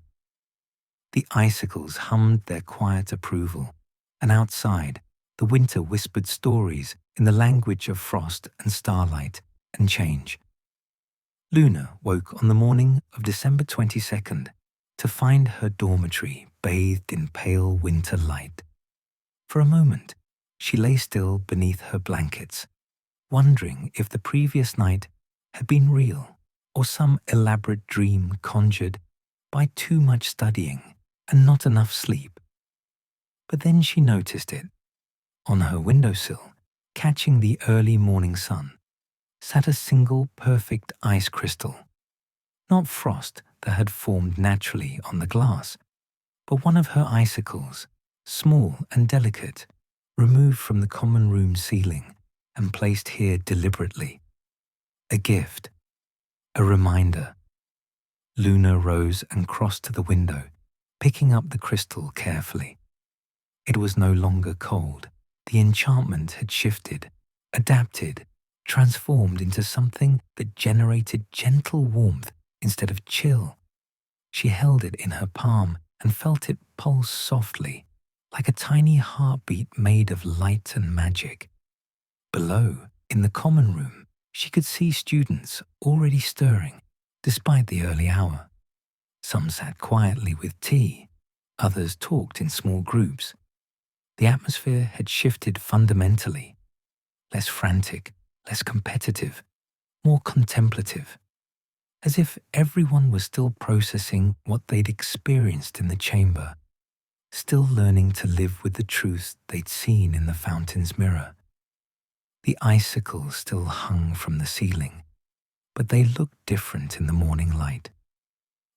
The icicles hummed their quiet approval, and outside, the winter whispered stories in the language of frost and starlight and change. Luna woke on the morning of December 22nd to find her dormitory bathed in pale winter light. For a moment, she lay still beneath her blankets, wondering if the previous night had been real or some elaborate dream conjured by too much studying and not enough sleep. But then she noticed it. On her windowsill, catching the early morning sun, sat a single perfect ice crystal. Not frost that had formed naturally on the glass, but one of her icicles, small and delicate, removed from the common room ceiling and placed here deliberately. A gift, a reminder. Luna rose and crossed to the window, picking up the crystal carefully. It was no longer cold. The enchantment had shifted, adapted, transformed into something that generated gentle warmth instead of chill. She held it in her palm and felt it pulse softly, like a tiny heartbeat made of light and magic. Below, in the common room, she could see students already stirring, despite the early hour. Some sat quietly with tea, others talked in small groups. The atmosphere had shifted fundamentally, less frantic, less competitive, more contemplative, as if everyone was still processing what they'd experienced in the chamber, still learning to live with the truths they'd seen in the fountain's mirror. The icicles still hung from the ceiling, but they looked different in the morning light.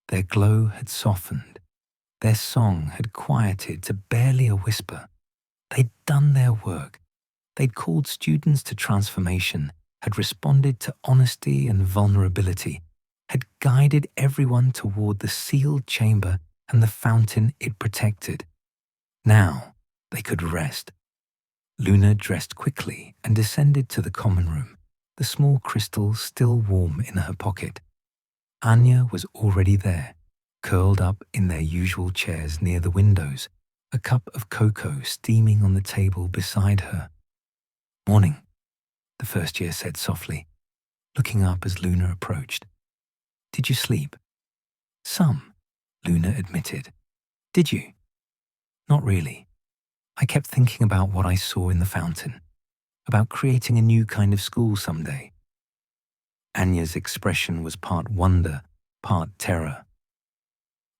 Their glow had softened, their song had quieted to barely a whisper. They'd done their work. They'd called students to transformation, had responded to honesty and vulnerability, had guided everyone toward the sealed chamber and the fountain it protected. Now they could rest. Luna dressed quickly and descended to the common room, the small crystal still warm in her pocket. Anya was already there, curled up in their usual chairs near the windows, a cup of cocoa steaming on the table beside her. "Morning," the first year said softly, looking up as Luna approached. "Did you sleep?" "Some," Luna admitted. "Did you?" "Not really. I kept thinking about what I saw in the fountain, about creating a new kind of school someday." Anya's expression was part wonder, part terror.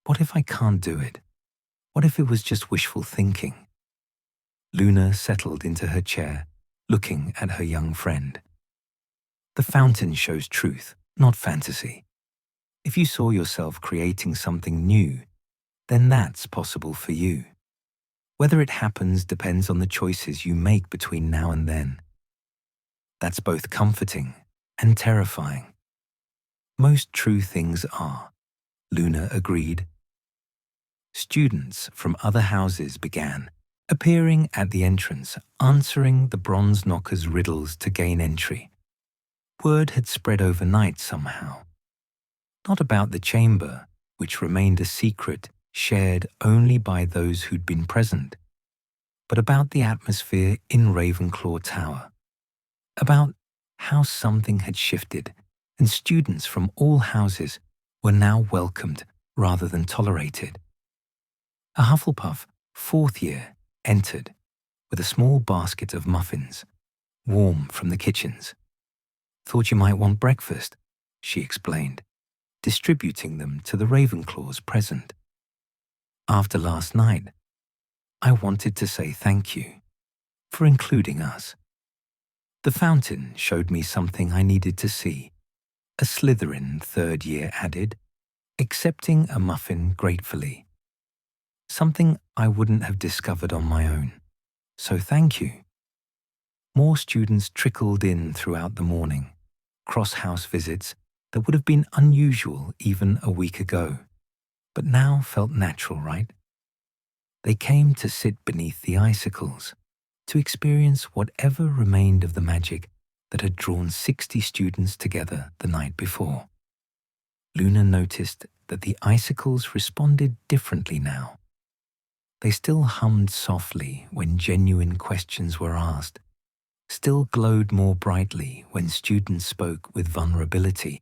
What if I can't do it? What if it was just wishful thinking? Luna settled into her chair, looking at her young friend. The fountain shows truth, not fantasy. If you saw yourself creating something new, then that's possible for you. Whether it happens depends on the choices you make between now and then. That's both comforting and terrifying. Most true things are, Luna agreed. Students from other houses began, appearing at the entrance, answering the bronze knocker's riddles to gain entry. Word had spread overnight somehow. Not about the chamber, which remained a secret shared only by those who'd been present, but about the atmosphere in Ravenclaw Tower. About how something had shifted and students from all houses were now welcomed rather than tolerated. A Hufflepuff, 4th year, entered with a small basket of muffins, warm from the kitchens. "Thought you might want breakfast," she explained, distributing them to the Ravenclaws present. "After last night, I wanted to say thank you for including us." The fountain showed me something I needed to see, a Slytherin 3rd year added, accepting a muffin gratefully. Something I wouldn't have discovered on my own. So thank you. More students trickled in throughout the morning, cross-house visits that would have been unusual even a week ago, but now felt natural, right? They came to sit beneath the icicles, to experience whatever remained of the magic that had drawn 60 students together the night before. Luna noticed that the icicles responded differently now. They still hummed softly when genuine questions were asked, still glowed more brightly when students spoke with vulnerability,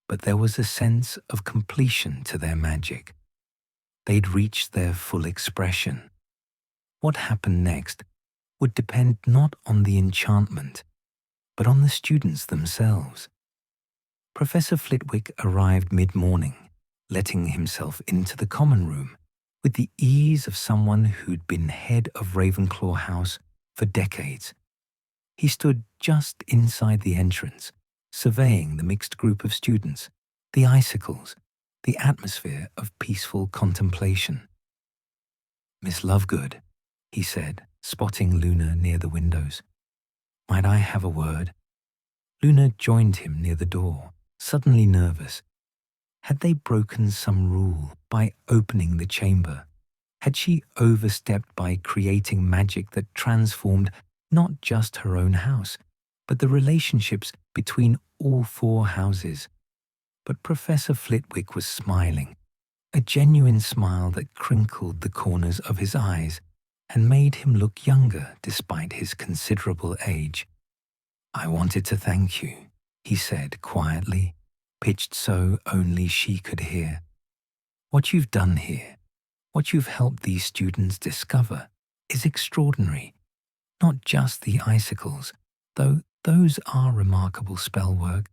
but there was a sense of completion to their magic. They'd reached their full expression. What happened next would depend not on the enchantment, but on the students themselves. Professor Flitwick arrived mid-morning, letting himself into the common room with the ease of someone who'd been head of Ravenclaw House for decades. He stood just inside the entrance, surveying the mixed group of students, the icicles, the atmosphere of peaceful contemplation. "Miss Lovegood," he said, spotting Luna near the windows. "Might I have a word?" Luna joined him near the door, suddenly nervous. Had they broken some rule by opening the chamber? Had she overstepped by creating magic that transformed not just her own house, but the relationships between all 4 houses? But Professor Flitwick was smiling, a genuine smile that crinkled the corners of his eyes and made him look younger despite his considerable age. "I wanted to thank you," he said quietly, pitched so only she could hear. "What you've done here, what you've helped these students discover, is extraordinary. Not just the icicles, though those are remarkable spell work,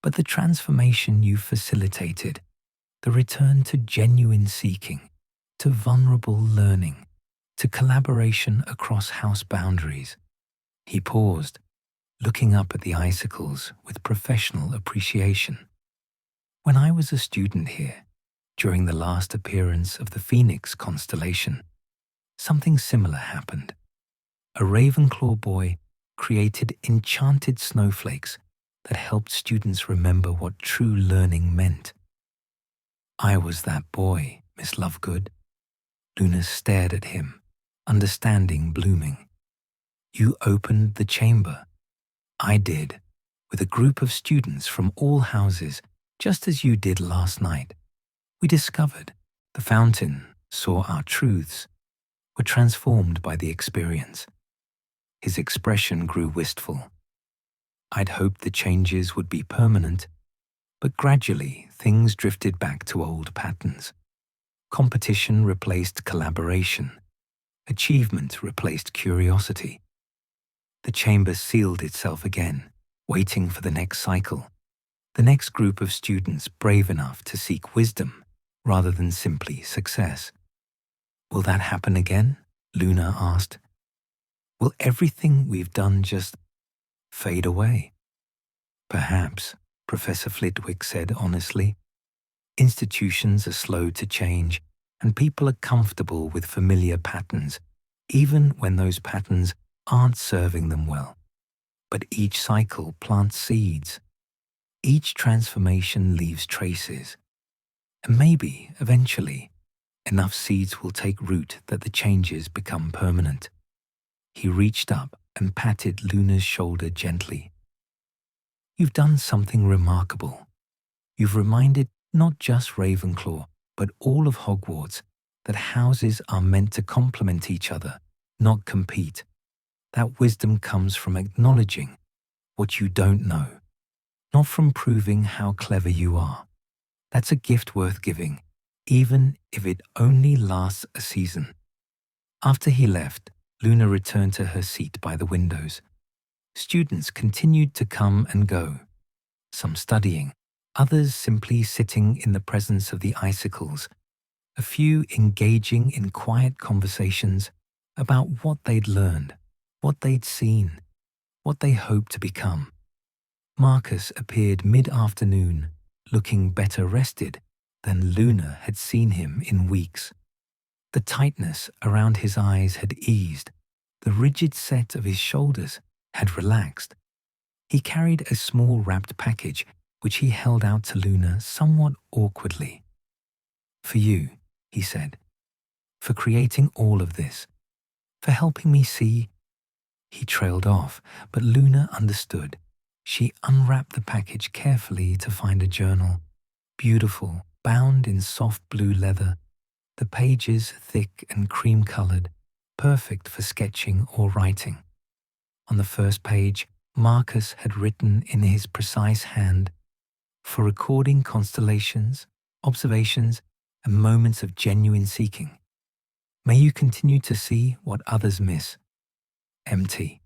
but the transformation you've facilitated, the return to genuine seeking, to vulnerable learning, to collaboration across house boundaries." He paused, looking up at the icicles with professional appreciation. "When I was a student here, during the last appearance of the Phoenix constellation, something similar happened. A Ravenclaw boy created enchanted snowflakes that helped students remember what true learning meant." "I was that boy, Miss Lovegood." Luna stared at him, understanding blooming. "You opened the chamber. I did, with a group of students from all houses, just as you did last night. We discovered the fountain, saw our truths, were transformed by the experience." His expression grew wistful. "I'd hoped the changes would be permanent, but gradually things drifted back to old patterns. Competition replaced collaboration. Achievement replaced curiosity. The chamber sealed itself again, waiting for the next cycle. The next group of students brave enough to seek wisdom rather than simply success. Will that happen again? Luna asked. Will everything we've done just fade away? Perhaps, Professor Flitwick said honestly. Institutions are slow to change, and people are comfortable with familiar patterns, even when those patterns aren't serving them well. But each cycle plants seeds. Each transformation leaves traces. And maybe, eventually, enough seeds will take root that the changes become permanent. He reached up and patted Luna's shoulder gently. You've done something remarkable. You've reminded not just Ravenclaw, but all of Hogwarts, that houses are meant to complement each other, not compete. That wisdom comes from acknowledging what you don't know, not from proving how clever you are. That's a gift worth giving, even if it only lasts a season. After he left, Luna returned to her seat by the windows. Students continued to come and go, some studying, others simply sitting in the presence of the icicles, a few engaging in quiet conversations about what they'd learned, what they'd seen, what they hoped to become. Marcus appeared mid-afternoon, looking better rested than Luna had seen him in weeks. The tightness around his eyes had eased, the rigid set of his shoulders had relaxed. He carried a small wrapped package which he held out to Luna somewhat awkwardly. For you, he said, for creating all of this, for helping me see. He trailed off, but Luna understood. She unwrapped the package carefully to find a journal, beautiful, bound in soft blue leather, the pages thick and cream-colored, perfect for sketching or writing. On the first page, Marcus had written in his precise hand, for recording constellations, observations, and moments of genuine seeking. May you continue to see what others miss. MT.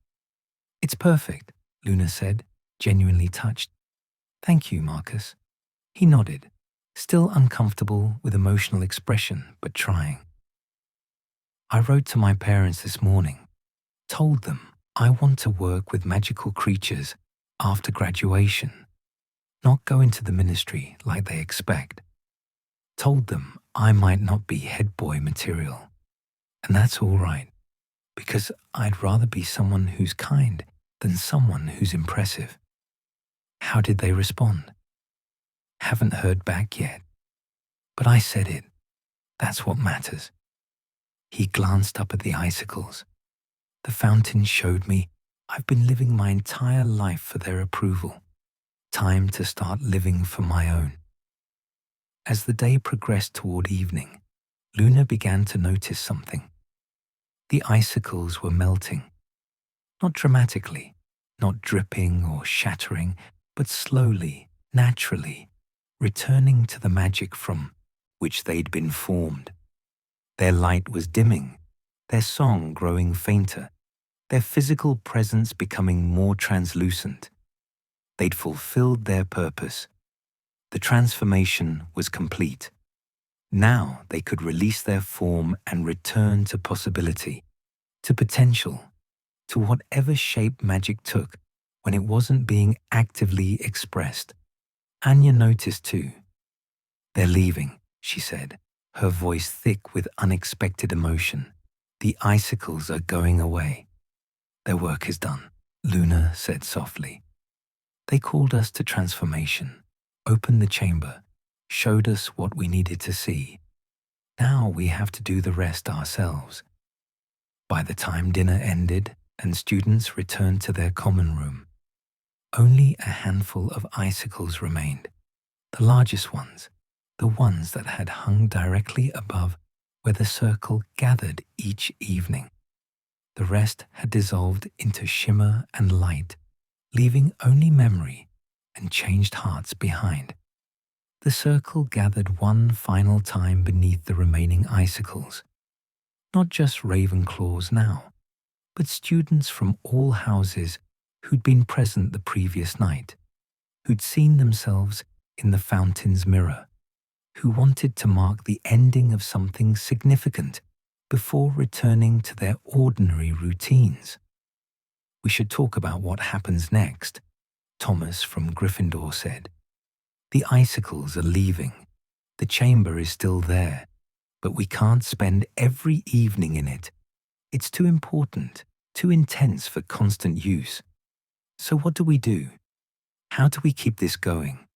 It's perfect, Luna said, genuinely touched. Thank you, Marcus. He nodded, still uncomfortable with emotional expression, but trying. I wrote to my parents this morning, told them I want to work with magical creatures after graduation, not go into the ministry like they expect. Told them I might not be head boy material, and that's all right, because I'd rather be someone who's kind than someone who's impressive. How did they respond? Haven't heard back yet. But I said it. That's what matters. He glanced up at the icicles. The fountain showed me I've been living my entire life for their approval. Time to start living for my own. As the day progressed toward evening, Luna began to notice something. The icicles were melting. Not dramatically, not dripping or shattering, but slowly, naturally, returning to the magic from which they'd been formed. Their light was dimming, their song growing fainter, their physical presence becoming more translucent. They'd fulfilled their purpose. The transformation was complete. Now they could release their form and return to possibility, to potential, to whatever shape magic took when it wasn't being actively expressed. Anya noticed too. They're leaving, she said, her voice thick with unexpected emotion. The icicles are going away. Their work is done, Luna said softly. They called us to transformation, opened the chamber, showed us what we needed to see. Now we have to do the rest ourselves. By the time dinner ended and students returned to their common room, only a handful of icicles remained, the largest ones, the ones that had hung directly above where the circle gathered each evening. The rest had dissolved into shimmer and light, leaving only memory and changed hearts behind. The circle gathered one final time beneath the remaining icicles. Not just Ravenclaws now, but students from all houses who'd been present the previous night, who'd seen themselves in the fountain's mirror, who wanted to mark the ending of something significant before returning to their ordinary routines. "We should talk about what happens next," Thomas from Gryffindor said. "The icicles are leaving. The chamber is still there, but we can't spend every evening in it. It's too important, too intense for constant use. So what do we do? How do we keep this going?"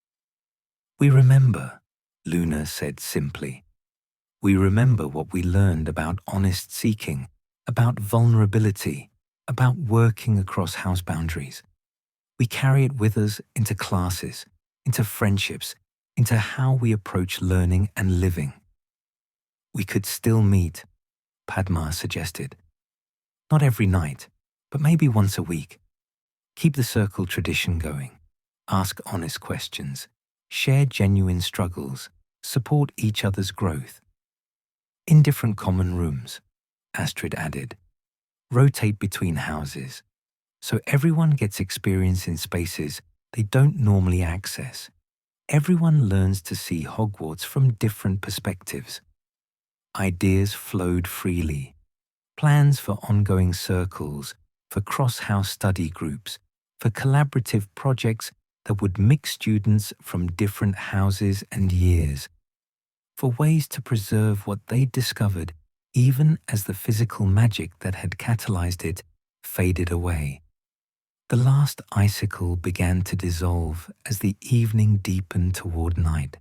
"We remember," Luna said simply. "We remember what we learned about honest seeking, about vulnerability, about working across house boundaries. We carry it with us into classes, into friendships, into how we approach learning and living." "We could still meet," Padma suggested. "Not every night, but maybe once a week. Keep the circle tradition going. Ask honest questions. Share genuine struggles. Support each other's growth. In different common rooms," Astrid added. "Rotate between houses, so everyone gets experience in spaces they don't normally access. Everyone learns to see Hogwarts from different perspectives." Ideas flowed freely. Plans for ongoing circles, for cross-house study groups, for collaborative projects that would mix students from different houses and years, for ways to preserve what they'd discovered even as the physical magic that had catalyzed it faded away. The last icicle began to dissolve as the evening deepened toward night.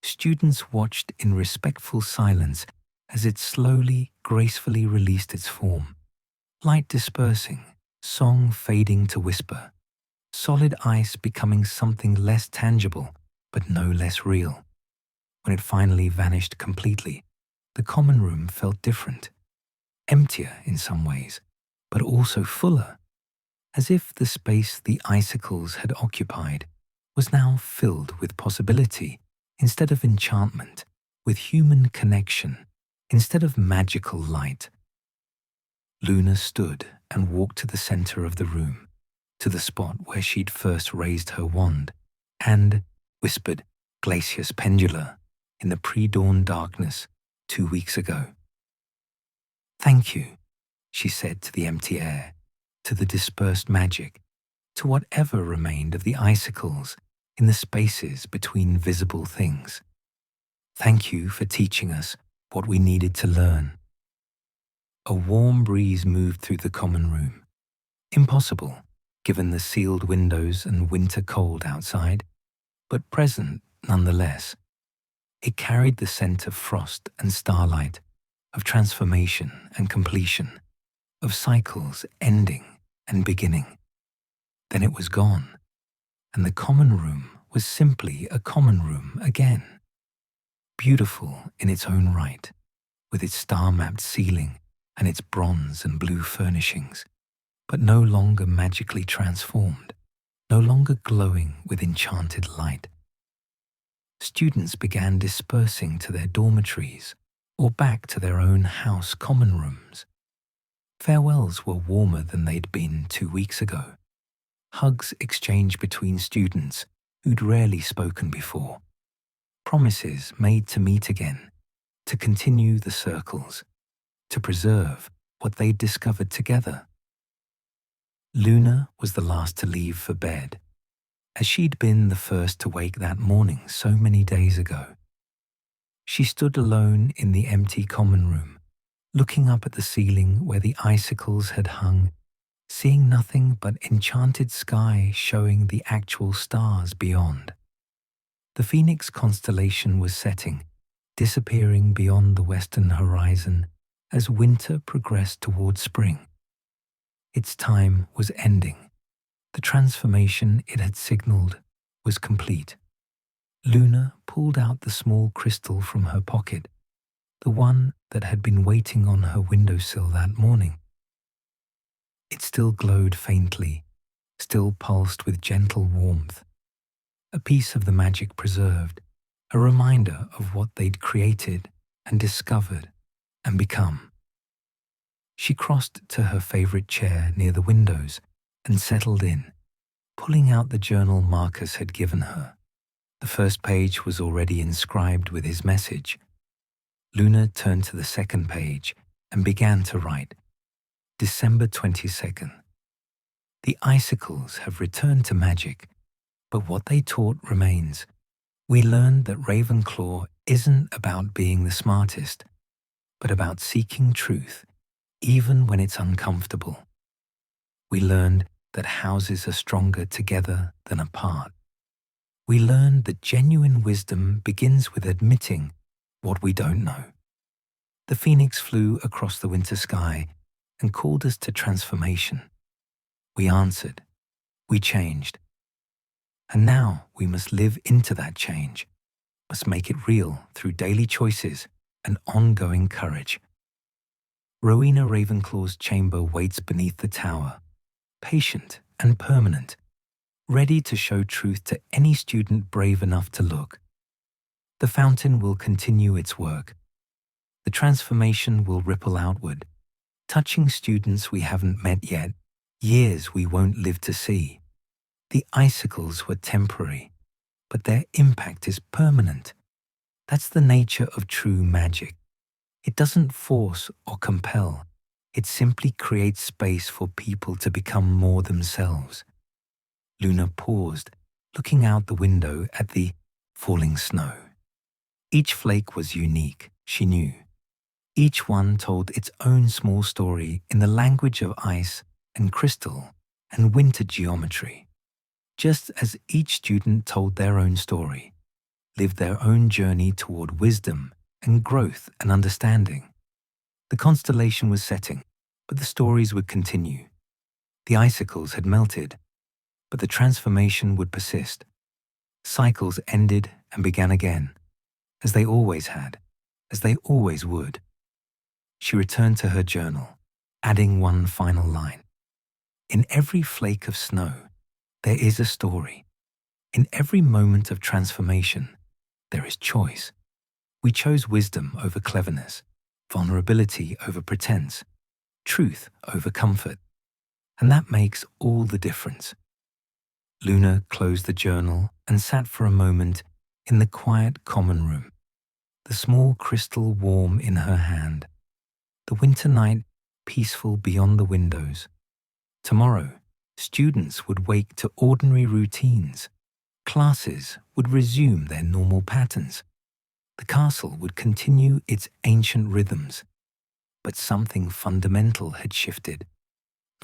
Students watched in respectful silence as it slowly, gracefully released its form. Light dispersing, song fading to whisper, solid ice becoming something less tangible, but no less real. When it finally vanished completely, the common room felt different. Emptier in some ways, but also fuller, as if the space the icicles had occupied was now filled with possibility instead of enchantment, with human connection instead of magical light. Luna stood and walked to the center of the room, to the spot where she'd first raised her wand, and whispered Glacius Pendula in the pre-dawn darkness 2 weeks ago. "Thank you," she said to the empty air, to the dispersed magic, to whatever remained of the icicles in the spaces between visible things. "Thank you for teaching us what we needed to learn." A warm breeze moved through the common room. Impossible, given the sealed windows and winter cold outside, but present nonetheless. It carried the scent of frost and starlight, of transformation and completion, of cycles ending and beginning. Then it was gone, and the common room was simply a common room again. Beautiful in its own right, with its star-mapped ceiling and its bronze and blue furnishings, but no longer magically transformed, no longer glowing with enchanted light. Students began dispersing to their dormitories or back to their own house common rooms. Farewells were warmer than they'd been 2 weeks ago. Hugs exchanged between students who'd rarely spoken before. Promises made to meet again, to continue the circles, to preserve what they'd discovered together. Luna was the last to leave for bed, as she'd been the first to wake that morning so many days ago. She stood alone in the empty common room, looking up at the ceiling where the icicles had hung, seeing nothing but enchanted sky showing the actual stars beyond. The Phoenix constellation was setting, disappearing beyond the western horizon as winter progressed toward spring. Its time was ending. The transformation it had signaled was complete. Luna pulled out the small crystal from her pocket, the one that had been waiting on her windowsill that morning. It still glowed faintly, still pulsed with gentle warmth. A piece of the magic preserved, a reminder of what they'd created and discovered and become. She crossed to her favorite chair near the windows and settled in, pulling out the journal Marcus had given her. The first page was already inscribed with his message. Luna turned to the second page and began to write. December 22nd. The icicles have returned to magic, but what they taught remains. We learned that Ravenclaw isn't about being the smartest, but about seeking truth, even when it's uncomfortable. We learned that houses are stronger together than apart. We learned that genuine wisdom begins with admitting what we don't know. The phoenix flew across the winter sky and called us to transformation. We answered. We changed. And now we must live into that change, must make it real through daily choices and ongoing courage. Rowena Ravenclaw's chamber waits beneath the tower, patient and permanent, ready to show truth to any student brave enough to look. The fountain will continue its work. The transformation will ripple outward, touching students we haven't met yet, years we won't live to see. The icicles were temporary, but their impact is permanent. That's the nature of true magic. It doesn't force or compel. It simply creates space for people to become more themselves. Luna paused, looking out the window at the falling snow. Each flake was unique, she knew. Each one told its own small story in the language of ice and crystal and winter geometry. Just as each student told their own story, lived their own journey toward wisdom and growth and understanding. The constellation was setting, but the stories would continue. The icicles had melted, but the transformation would persist. Cycles ended and began again, as they always had, as they always would. She returned to her journal, adding one final line. In every flake of snow, there is a story. In every moment of transformation, there is choice. We chose wisdom over cleverness, vulnerability over pretense, truth over comfort, and that makes all the difference. Luna closed the journal and sat for a moment in the quiet common room, the small crystal warm in her hand, the winter night peaceful beyond the windows. Tomorrow, students would wake to ordinary routines. Classes would resume their normal patterns. The castle would continue its ancient rhythms. But something fundamental had shifted,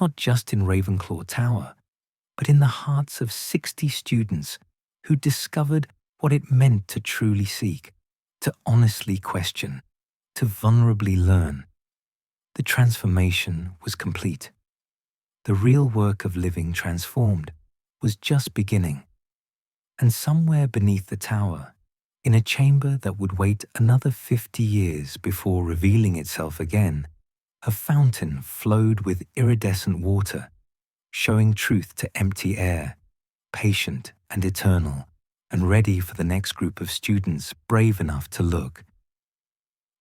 not just in Ravenclaw Tower, but in the hearts of 60 students who discovered what it meant to truly seek, to honestly question, to vulnerably learn. The transformation was complete. The real work of living transformed was just beginning. And somewhere beneath the tower, in a chamber that would wait another 50 years before revealing itself again, a fountain flowed with iridescent water, showing truth to empty air, patient and eternal, and ready for the next group of students brave enough to look.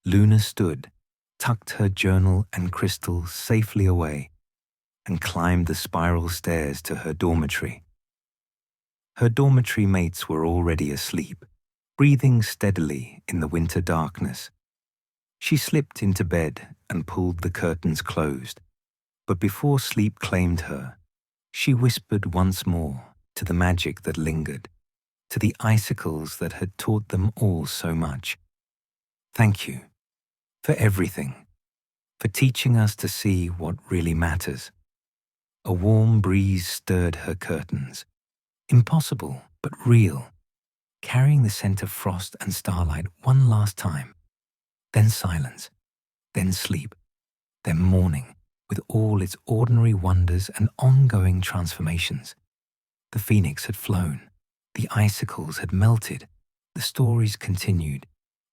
Luna stood, tucked her journal and crystal safely away, and climbed the spiral stairs to her dormitory. Her dormitory mates were already asleep, breathing steadily in the winter darkness. She slipped into bed and pulled the curtains closed, but before sleep claimed her, she whispered once more to the magic that lingered, to the icicles that had taught them all so much. Thank you for everything, for teaching us to see what really matters. A warm breeze stirred her curtains, impossible but real, carrying the scent of frost and starlight one last time. Then silence, then sleep, then morning, with all its ordinary wonders and ongoing transformations. The phoenix had flown, the icicles had melted, the stories continued,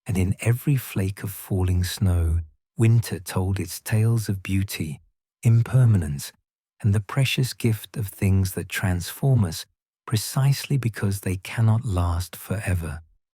and in every flake of falling snow, winter told its tales of beauty, impermanence, and the precious gift of things that transform us precisely because they cannot last forever.